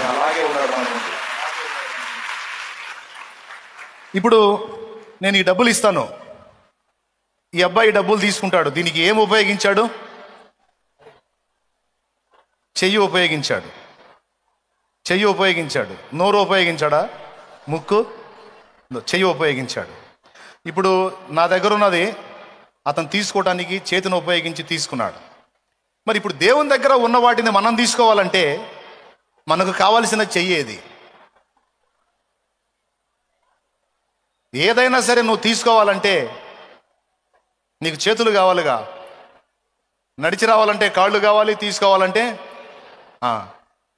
ఇప్పుడు నేను ఈ డబ్బులు ఇస్తాను, ఈ అబ్బాయి డబ్బులు తీసుకుంటాడు. దీనికి ఏం ఉపయోగించాడు? చెయ్యి ఉపయోగించాడు. నోరు ఉపయోగించాడా? ముక్కు, చెయ్యి ఉపయోగించాడు. ఇప్పుడు నా దగ్గర ఉన్నది అతను తీసుకోవడానికి చేతిని ఉపయోగించి తీసుకున్నాడు. మరి ఇప్పుడు దేవుని దగ్గర ఉన్న వాటిని మనం తీసుకోవాలంటే మనకు కావలసిన చెయ్యేది. ఏదైనా సరే నువ్వు తీసుకోవాలంటే నీకు చేతులు కావాలిగా, నడిచి రావాలంటే కాళ్ళు కావాలి, తీసుకోవాలంటే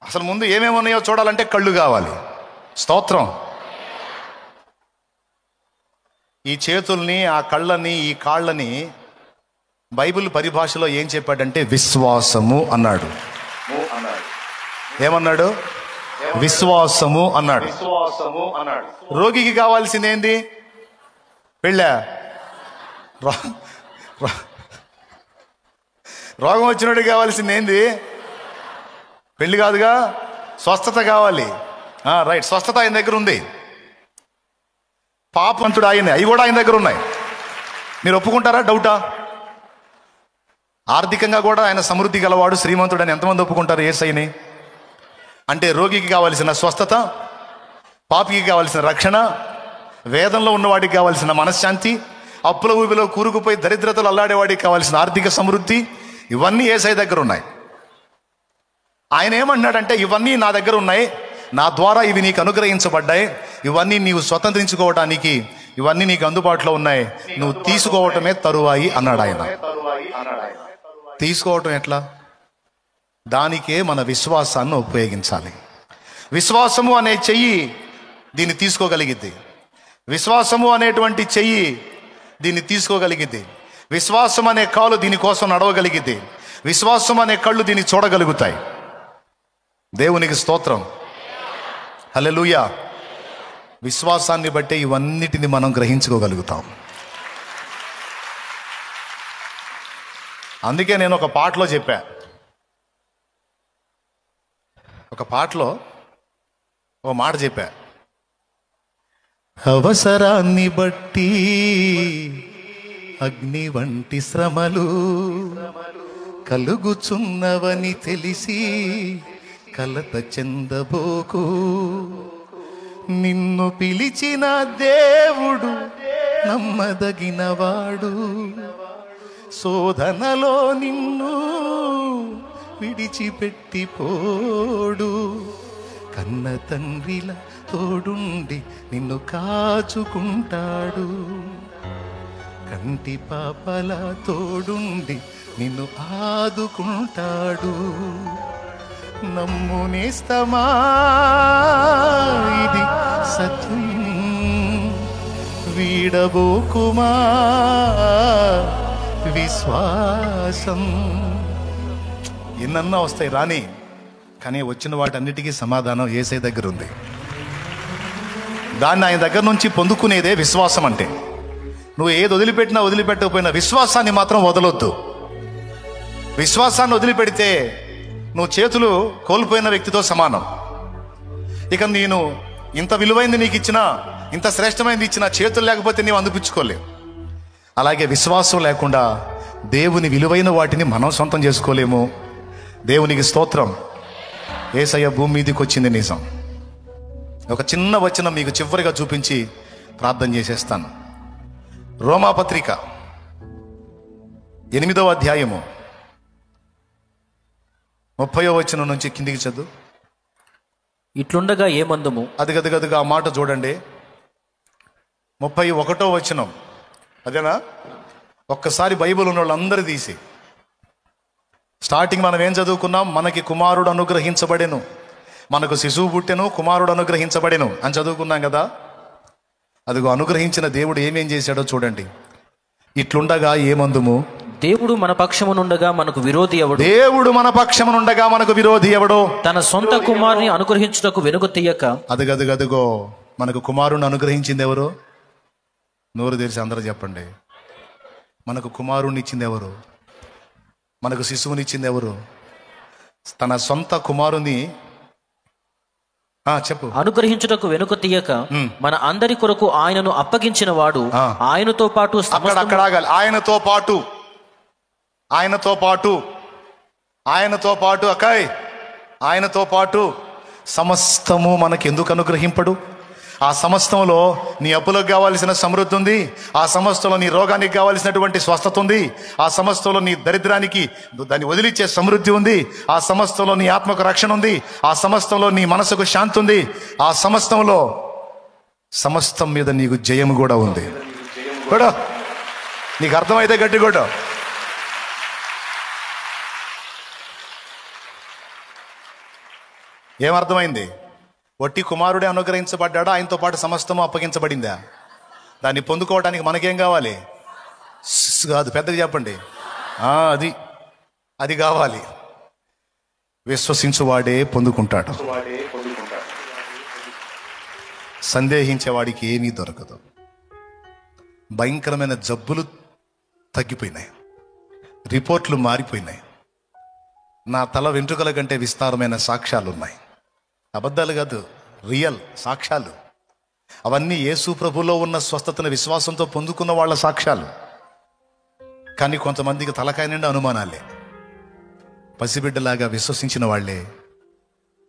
అసలు ముందు ఏమేమి ఉన్నాయో చూడాలంటే కళ్ళు కావాలి. స్తోత్రం. ఈ చేతుల్ని, ఆ కళ్ళని, ఈ కాళ్ళని బైబిల్ పరిభాషలో ఏం చెప్పాడంటే విశ్వాసము అన్నాడు. ఏమన్నాడు? విశ్వాసము అన్నాడు. రోగికి కావాల్సింది ఏంది? పెళ్ళా? రోగం వచ్చినోడికి కావాల్సింది ఏంది? పెళ్లి కాదుగా, స్వస్థత కావాలి. రైట్, స్వస్థత ఆయన దగ్గర ఉంది. పాపంతుడు ఆయనే, అవి కూడా ఆయన దగ్గర ఉన్నాయి. మీరు ఒప్పుకుంటారా? డౌటా? ఆర్థికంగా కూడా ఆయన సమృద్ధి గలవాడు, శ్రీమంతుడు అని ఎంతమంది ఒప్పుకుంటారు యేసయ్యని? అంటే రోగికి కావలసిన స్వస్థత, పాపికి కావలసిన రక్షణ, వేదంలో ఉన్నవాడికి కావలసిన మనశ్శాంతి, అప్పుల ఊబిలో కూరుకుపోయి దరిద్రతలు అల్లాడేవాడికి కావలసిన ఆర్థిక సమృద్ధి, ఇవన్నీ యేసయ్య దగ్గర ఉన్నాయి. ఆయన ఏమన్నాడంటే, ఇవన్నీ నా దగ్గర ఉన్నాయి, నా ద్వారా ఇవి నీకు అనుగ్రహించబడ్డాయి, ఇవన్నీ నీవు స్వతంత్రించుకోవటానికి, ఇవన్నీ నీకు అందుబాటులో ఉన్నాయి, నువ్వు తీసుకోవటమే తరువాయి అన్నాడు ఆయన. తీసుకోవటం ఎట్లా? దానికే మన విశ్వాసాన్ని ఉపయోగించాలి. విశ్వాసము అనే చెయ్యి దీన్ని తీసుకోగలిగిద్ది. విశ్వాసము అనేటువంటి చెయ్యి దీన్ని తీసుకోగలిగిద్ది. విశ్వాసం అనే కాలు దీనికోసం నడవగలిగిద్ది. విశ్వాసం అనే కళ్ళు దీన్ని చూడగలుగుతాయి. దేవునికి స్తోత్రం, హల్లెలూయా. విశ్వాసాన్ని బట్టే ఇవన్నిటిని మనం గ్రహించుకోగలుగుతాం. అందుకే నేను ఒక పాటలో చెప్పా, ఒక పాటలో ఒక మాట చెప్పా, అవసరాన్ని బట్టి అగ్ని వంటి శ్రమలు కలుగుచున్నవని తెలిసి కలత చెందబోకు, నిన్ను పిలిచిన దేవుడు నమ్మదగినవాడు, శోధనలో నిన్ను విడిచిపెట్టిపోడు, కన్న తండ్రిలా తోడుండి నిన్ను కాచుకుంటాడు, కంటి పాపలా తోడుండి నిన్ను ఆదుకుంటాడు. నమ్ము నేస్తమా, ఇది సత్యం, వీడబోకుమా విశ్వాసం. ఎన్నన్నా వస్తాయి రాని, కానీ వచ్చిన వాటన్నిటికీ సమాధానం యేసయ్య దగ్గర ఉంది. దాన్ని ఆయన దగ్గర నుంచి పొందుకునేదే విశ్వాసం అంటే. నువ్వు ఏది వదిలిపెట్టినా వదిలిపెట్టకపోయినా విశ్వాసాన్ని మాత్రం వదలొద్దు. విశ్వాసాన్ని వదిలిపెడితే నువ్వు చేతులు కోల్పోయిన వ్యక్తితో సమానం. ఇక నేను ఇంత విలువైంది నీకు ఇచ్చినా, ఇంత శ్రేష్టమైనది ఇచ్చినా చేతులు లేకపోతే నీవు అందిపుచ్చుకోలేవు. అలాగే విశ్వాసం లేకుండా దేవుని విలువైన వాటిని మనం సొంతం చేసుకోలేము. దేవునికి స్తోత్రం. యేసయ్య భూమి మీదకి వచ్చింది నిజం. ఒక చిన్న వచనం మీకు చివరిగా చూపించి ప్రార్థన చేసేస్తాను. రోమాపత్రిక 8వ అధ్యాయము 30వ వచనం నుంచి కిందికి చదువు. ఇట్లుండగా ఏమందుము, అదిగదిగదిగా ఆ మాట చూడండి. 31వ వచనం అదేనా? ఒక్కసారి బైబిల్ ఉన్న వాళ్ళందరూ తీసి స్టార్టింగ్ మనం ఏం చదువుకున్నాం? మనకి కుమారుడు అనుగ్రహించబడెను, మనకు శిశువు పుట్టెను, కుమారుడు అనుగ్రహించబడెను అని చదువుకున్నాం కదా. అదిగో అనుగ్రహించిన దేవుడు ఏమేం చేశాడో చూడండి. ఇట్లుండగా ఏమందుము, దేవుడు మన పక్షమునుండగా మనకు విరోధి ఎవడు? దేవుడు మన పక్షమునుండగా మనకు విరోధి ఎవడో? తన సొంత కుమారుని అనుగ్రహించుటకు వెనుక తీయక. అదిగదిగదిగో మనకు కుమారుని అనుగ్రహించింది ఎవరు? నోరు తెరిచి అందరూ చెప్పండి. మనకు కుమారుని ఇచ్చింది ఎవరు? మనకు శిశువునిచ్చింది ఎవరు? తన సొంత కుమారుని చెప్పు. అనుగ్రహించుటకు వెనుక తీయక మన అందరి కొరకు ఆయనను అప్పగించిన వాడు ఆయనతో పాటు అక్కడ ఆగాలి. ఆయనతో పాటు, ఆయనతో పాటు, ఆయనతో పాటు అక్కాయ్, ఆయనతో పాటు సమస్తము మనకు ఎందుకు అనుగ్రహింపడు? ఆ సమస్తంలో నీ అప్పులకు కావాల్సిన సమృద్ధి ఉంది, ఆ సమస్తంలో నీ రోగానికి కావాల్సినటువంటి స్వస్థత ఉంది, ఆ సమస్తంలో నీ దరిద్రానికి దాన్ని వదిలిచ్చే సమృద్ధి ఉంది, ఆ సమస్తంలో నీ ఆత్మకు రక్షణ ఉంది, ఆ సమస్తంలో నీ మనసుకు శాంతి ఉంది, ఆ సమస్తంలో సమస్తం మీద నీకు జయము కూడా ఉంది. కూడా నీకు అర్థమైతే గట్టి కూడా. ఏమర్థమైంది? వట్టి కుమారుడే అనుగ్రహించబడ్డాడా? ఆయనతో పాటు సమస్తము అప్పగించబడిందా? దాన్ని పొందుకోవడానికి మనకేం కావాలి? కాదు, పెద్దగా చెప్పండి. అది అది కావాలి. విశ్వసించువాడే పొందుకుంటాడు, సందేహించేవాడికి ఏమీ దొరకదు. భయంకరమైన జబ్బులు తగ్గిపోయినాయి, రిపోర్ట్లు మారిపోయినాయి. నా తల వెంట్రుకల కంటే విస్తారమైన సాక్ష్యాలు ఉన్నాయి. అబద్ధాలు కాదు, రియల్ సాక్ష్యాలు. అవన్నీ యేసు ప్రభులో ఉన్న స్వస్థతను విశ్వాసంతో పొందుకున్న వాళ్ళ సాక్ష్యాలు. కానీ కొంతమందికి తలకాయ నిండా అనుమానాలే. పసిబిడ్డలాగా విశ్వసించిన వాళ్ళే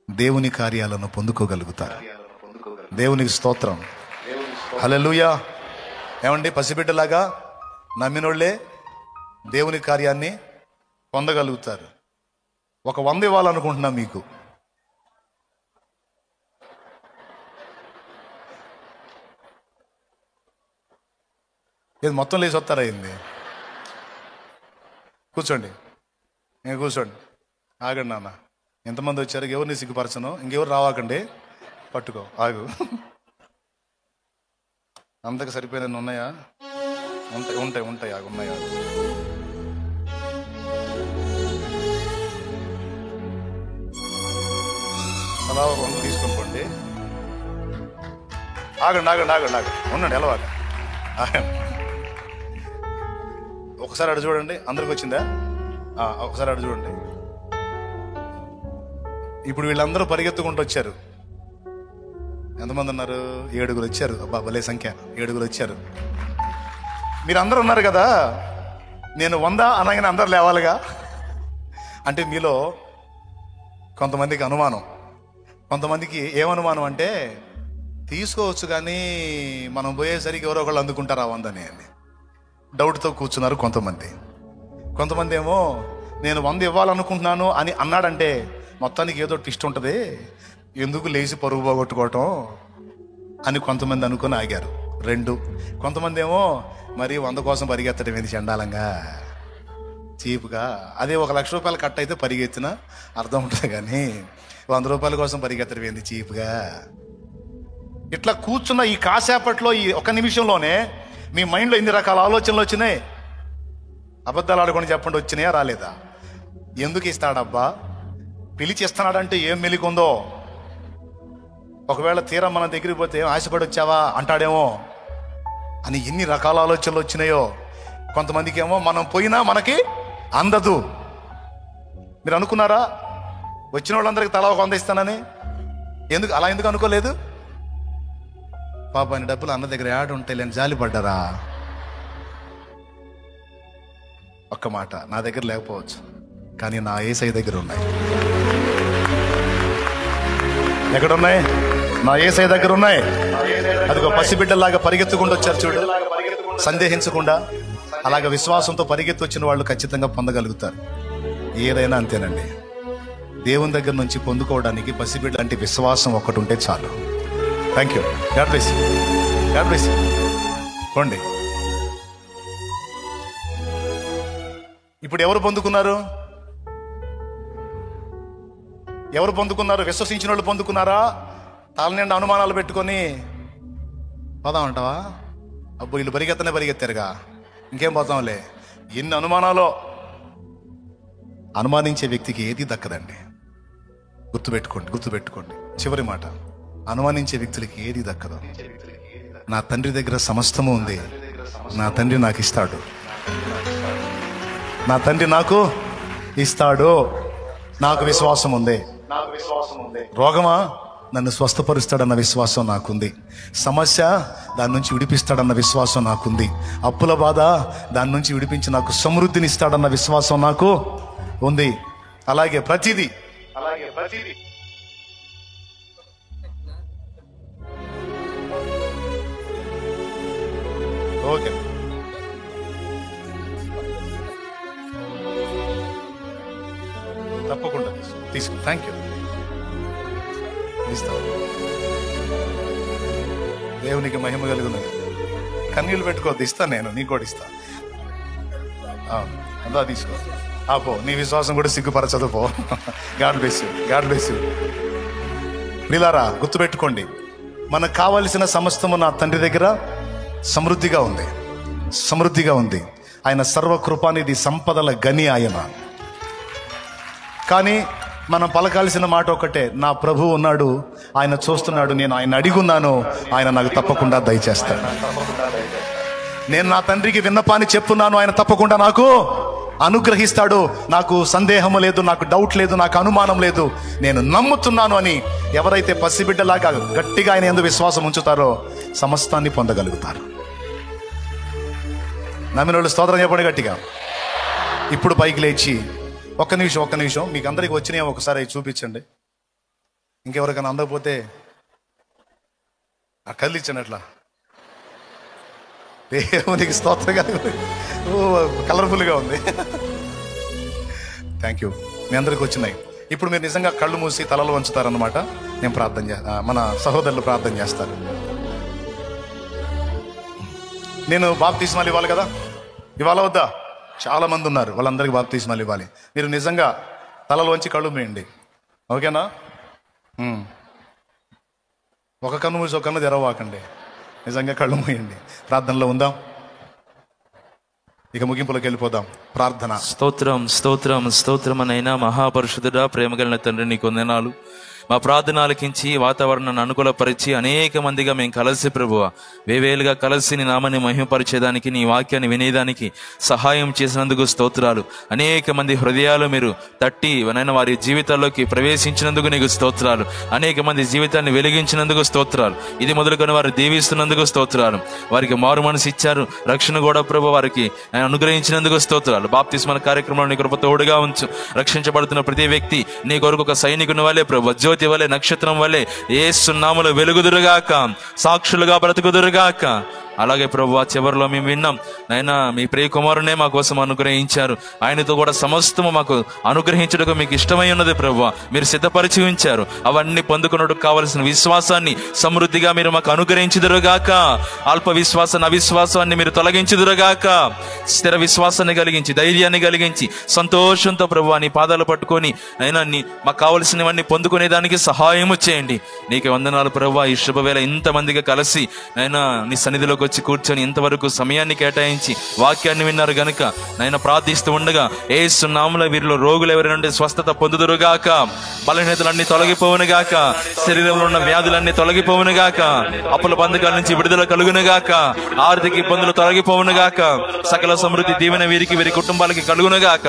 దేవుని కార్యాలను పొందుకోగలుగుతారు. దేవునికి స్తోత్రం, హల్లెలూయా. ఏమండి, పసిబిడ్డలాగా నమ్మినోళ్లే దేవుని కార్యాన్ని పొందగలుగుతారు. ఒక 100 ఇవ్వాలనుకుంటున్నా మీకు. ఇది మొత్తం లేచి వస్తారా? అయింది, కూర్చోండి, ఇంకా కూర్చోండి. ఆగండి నాన్న, ఎంతమంది వచ్చారు? ఎవరిని సిగ్గుపరచను, ఇంకెవరు రావాకండి. పట్టుకో, ఆగు. అంతకు సరిపోయిన ఉన్నాయా? ఉంటాయి ఉంటాయి ఉంటాయి, ఆగు, ఉన్నాయా? అలా 100 తీసుకొని పోండి. ఆగండి ఆగండి ఆగండి ఆగండి, ఉండండి, ఎలవాక. ఒకసారి అడు చూడండి, అందరికి వచ్చిందా? ఒకసారి అడు చూడండి. ఇప్పుడు వీళ్ళందరూ పరిగెత్తుకుంటూ వచ్చారు. ఎంతమంది ఉన్నారు? 7 వచ్చారు. అబ్బా, భలే సంఖ్య, 7 వచ్చారు. మీరు అందరూ ఉన్నారు కదా. నేను 100 అనగానే అందరు లేవాలిగా. అంటే మీలో కొంతమందికి అనుమానం, కొంతమందికి ఏమనుమానం అంటే తీసుకోవచ్చు కానీ మనం పోయేసరికి ఎవరో ఒకళ్ళు అందుకుంటారు ఆ 100 అని డౌట్తో కూర్చున్నారు కొంతమంది. కొంతమంది ఏమో నేను 100 ఇవ్వాలనుకుంటున్నాను అని అన్నాడంటే మొత్తానికి ఏదో ట్విస్ట్ ఉంటుంది, ఎందుకు లేచి పరుగు పోగొట్టుకోవటం అని కొంతమంది అనుకుని ఆగారు. 2. కొంతమంది ఏమో మరి 100 కోసం పరిగెత్తడం ఏంది చండాలంగా, చీపుగా. అదే 1 లక్ష రూపాయలు కట్ అయితే పరిగెత్తిన అర్థం ఉంటుంది, కానీ 100 రూపాయల కోసం పరిగెత్తడం ఏంది చీపుగా. ఇట్లా కూర్చున్న ఈ కాసేపట్లో, ఈ 1 నిమిషంలోనే మీ మైండ్లో ఎన్ని రకాల ఆలోచనలు వచ్చినాయి. అబద్ధాలు ఆడకుండా చెప్పండి, వచ్చినాయా రాలేదా? ఎందుకు ఇస్తాడబ్బా, పిలిచి ఇస్తున్నాడంటే ఏం మెలికుందో. ఒకవేళ తీరా మన దగ్గరికి పోతే ఆశపడి వచ్చావా అంటాడేమో అని ఎన్ని రకాల ఆలోచనలు వచ్చినాయో. కొంతమందికి ఏమో మనం పోయినా మనకి అందదు. మీరు అనుకున్నారా వచ్చిన వాళ్ళందరికీ తలా 100 ఇస్తానని? ఎందుకు అనుకోలేదు? పాప ఆయన డబ్బులు అన్న దగ్గర యాడ్ ఉంటాయి లేని జాలి పడ్డారా? ఒక్క మాట, నా దగ్గర లేకపోవచ్చు కానీ నా యేసయ్య దగ్గర ఉన్నాయి. ఎక్కడున్నాయి? నా యేసయ్య దగ్గర ఉన్నాయి. అదిగో పసిబిడ్డలాగా పరిగెత్తుకుంటూ వచ్చారు చూడు, సందేహించకుండా. అలాగే విశ్వాసంతో పరిగెత్తి వచ్చిన వాళ్ళు ఖచ్చితంగా పొందగలుగుతారు. ఏదైనా అంతేనండి, దేవుని దగ్గర నుంచి పొందుకోవడానికి పసిబిడ్డ లాంటి విశ్వాసం ఒక్కటి ఉంటే చాలు. Thank you, God bless you, God bless you. పోండి. ఇప్పుడు ఎవరు పొందుకున్నారు? ఎవరు పొందుకున్నారు? విశ్వసించిన వాళ్ళు పొందుకున్నారా? తల నిండా అనుమానాలు పెట్టుకొని పోదామంటావా? అబ్బో వీళ్ళు పరిగెత్తారుగా, ఇంకేం పోతాంలే. ఎన్ని అనుమానాలో. అనుమానించే వ్యక్తికి ఏది దక్కదండి. గుర్తుపెట్టుకోండి. చివరి మాట, అనుమానించే వ్యక్తులకి ఏది దక్కదు. నా తండ్రి దగ్గర సమస్తము ఉంది, నా తండ్రి నాకు ఇస్తాడు, నా తండ్రి నాకు ఇస్తాడు, నాకు విశ్వాసం ఉంది. రోగమా, నన్ను స్వస్థపరుస్తాడన్న విశ్వాసం నాకుంది. సమస్య, దాని నుంచి విడిపిస్తాడన్న విశ్వాసం నాకుంది. అప్పుల బాధ, దాని నుంచి విడిపించి నాకు సమృద్ధిని ఇస్తాడన్న విశ్వాసం నాకు ఉంది. అలాగే ప్రతిదీ ఓకే. తప్పకుండా తీసుకో. Thank you. ఇస్తా. దేవునికి మహిమ కలుగునది. కన్నీళ్ళు పెట్టుకోవద్దు, ఇస్తాను నేను, నీకు కూడా ఇస్తా. అంతా తీసుకో. పో, నీ విశ్వాసం కూడా సిగ్గుపరచదు. పో. God bless you, God bless you. మీలారా గుర్తుపెట్టుకోండి, మనకు కావలసిన సమస్తము నా తండ్రి దగ్గర సమృద్ధిగా ఉంది. ఆయన సర్వకృపానిధి, సంపదల గని ఆయన. కానీ మనం పలకాల్సిన మాట ఒకటే, నా ప్రభువు ఉన్నాడు, ఆయన చూస్తున్నాడు, నేను ఆయన అడిగున్నాను, ఆయన నాకు తప్పకుండా దయచేస్తాడు. నేను నా తండ్రికి విన్నపాన్ని చెప్తున్నాను, ఆయన తప్పకుండా నాకు అనుగ్రహిస్తాడో నాకు సందేహము లేదు, నాకు డౌట్ లేదు, నాకు అనుమానం లేదు, నేను నమ్ముతున్నాను అని ఎవరైతే పసిబిడ్డలాగా గట్టిగా ఆయన యందు విశ్వాసం ఉంచుతారో సమస్తాన్ని పొందగలుగుతారు. నమ్మిన వాళ్ళు స్తోత్రం చెప్పండి గట్టిగా. ఇప్పుడు పైకి లేచి ఒక్క నిమిషం మీకు అందరికి వచ్చినాయి ఒకసారి చూపించండి. ఇంకెవరికైనా అందకపోతే ఆ కళ్ళు ఇచ్చండి అట్లా. దేవునికి స్తోత్రంగా కలర్ఫుల్గా ఉంది. Thank you. మీ అందరికి వచ్చినాయి. ఇప్పుడు మీరు నిజంగా కళ్ళు మూసి తలలు వంచుతారన్నమాట. నేను మన సహోదరులు ప్రార్థన చేస్తారు. నేను బాప్తిస్మాలు ఇవ్వాలి కదా, ఇవాళ వద్దా? చాలా మంది ఉన్నారు, వాళ్ళందరికీ బాప్తిస్మాలు ఇవ్వాలి. మీరు నిజంగా తలలు వంచి కళ్ళు మూయండి, ఓకేనా? ఒక కన్ను మూసి ఒక కన్ను తెరవాకండి, నిజంగా కళ్ళు మూయండి. ప్రార్థనలో ఉందాం. ఇక ముగింపులోకి వెళ్ళిపోదాం. ప్రార్థన. స్తోత్రం స్తోత్రం స్తోత్రమనైనా మహాపరిశుద్ధుడా, ప్రేమగలిగిన తండ్రి, నీకు వందనాలు. మా ప్రార్థన ఆలకించి వాతావరణాన్ని అనుకూలపరిచి అనేక మందిగా మేము కలిసి ప్రభువా వేవేలుగా కలిసి నీ నామాన్ని మహిమపరిచేదానికి, నీ వాక్యాన్ని వినేదానికి సహాయం చేసినందుకు స్తోత్రాలు. అనేక మంది హృదయాలు మీరు తట్టి వారి జీవితాల్లోకి ప్రవేశించినందుకు నీకు స్తోత్రాలు. అనేక మంది జీవితాన్ని వెలిగించినందుకు స్తోత్రాలు. ఇది మొదలుకొని వారు దీవిస్తున్నందుకు స్తోత్రాలు. వారికి మారు మనసు ఇచ్చారు, రక్షణ కూడా ప్రభు వారికి అనుగ్రహించినందుకు స్తోత్రాలు. బాప్తిస్మా కార్యక్రమంలో నీ కృప తోడుగా ఉంచు. రక్షించబడుతున్న ప్రతి వ్యక్తి నీ కొరకు ఒక సైనికుని వలె ప్రభు, జ్యోతి వలె, నక్షత్రం వలె యేసు నామములో వెలుగుదురుగాక, సాక్షులుగా బ్రతుకుదురుగాక. అలాగే ప్రభువా చివరిలో మేము విన్నాం నాయనా, మీ ప్రియ కుమారునే మా కోసం అనుగ్రహించారు, ఆయనతో కూడా సమస్తము మాకు అనుగ్రహించడానికి మీకు ఇష్టమై ఉన్నది ప్రభువా. మీరు సిద్ధపరిచి ఉంచారు. అవన్నీ పొందుకున్నట్టుకు కావలసిన విశ్వాసాన్ని సమృద్ధిగా మీరు మాకు అనుగ్రహించుదురుగాక. అల్ప విశ్వాసాన్ని, అవిశ్వాసాన్ని మీరు తొలగించుదురుగాక. స్థిర విశ్వాసాన్ని కలిగించి, ధైర్యాన్ని కలిగించి, సంతోషంతో ప్రభువా నీ పాదాలు పట్టుకొని అయినా మాకు కావలసినవన్నీ పొందుకునేదానికి సహాయము చేయండి. నీకు వందనాలు ప్రభువా. ఈ శుభవేళ ఇంతమందిగా కలిసి అయినా నీ సన్నిధిలోకి వచ్చి కూర్చొని ఇంతవరకు సమయాన్ని కేటాయించి వాక్యాన్ని విన్నారు గనుక నాయన ప్రార్థిస్తూ ఉండగా యేసు నామములో వీరిలో రోగులు ఎవరైనా స్వస్థత పొందుదురుగాక, బలహీనతలన్నీ తొలగిపోవునుగాక, శరీరంలో ఉన్న వ్యాధులన్నీ తొలగిపోవునుగాక, అప్పుల బంధకాల నుంచి విడుదల కలుగునుగాక, ఆర్థిక ఇబ్బందులు తొలగిపోవునుగాక, సకల సమృద్ధి దీవెన వీరికి వీరి కుటుంబాలకి కలుగునుగాక.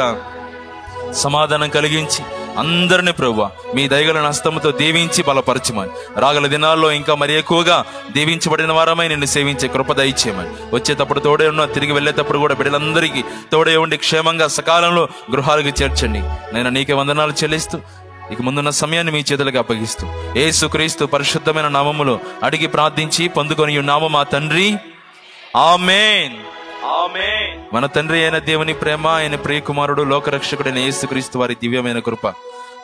సమాధానం కలిగించి అందరినీ ప్రభువా మీ దయగల హస్తముతో దీవించి బలపరచమని, రాగల దినాల్లో ఇంకా మరి ఎక్కువగా దీవించబడిన వారమై నిన్ను సేవించే కృప దయచేయమని, వచ్చేటప్పుడు తోడే ఉన్న, తిరిగి వెళ్ళేటప్పుడు కూడా బిడ్డలందరికీ తోడే ఉండి క్షేమంగా సకాలంలో గృహాలకు చేర్చండి. నేను నీకే వందనాలు చెల్లిస్తూ ఇక ముందున్న సమయాన్ని మీ చేతులకు అప్పగిస్తూ యేసుక్రీస్తు పరిశుద్ధమైన నామములో అడిగి ప్రార్థించి పొందుకొని ఉన్నాము మా తండ్రి, ఆమేన్. మన తండ్రి అయిన దేవుని ప్రేమ, ఆయన ప్రియ కుమారుడు లోకరక్షకుడైన యేసుక్రీస్తు వారి దివ్యమైన కృప,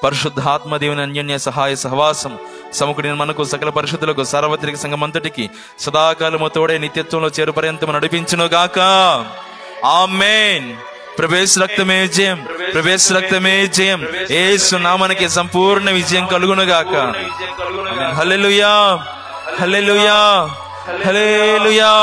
పరిశుద్ధాత్మ దేవుని అన్యోన్య సహాయ సహవాసం సమకుడిన మనకు సకల పరిశుద్ధులకు సార్వత్రిక సంఘమంతటికి సదాకాలము తోడే నిత్యత్వంలో చేరు పర్యంతము నడిపించును గాక. ఆమేన్. ప్రవేశ రక్తమే జయం, ప్రవేశ రక్తమే జయం. యేసు నామమునకి సంపూర్ణ విజయం కలుగును గాక. హల్లెలూయా, హల్లెలూయా, హల్లెలూయా.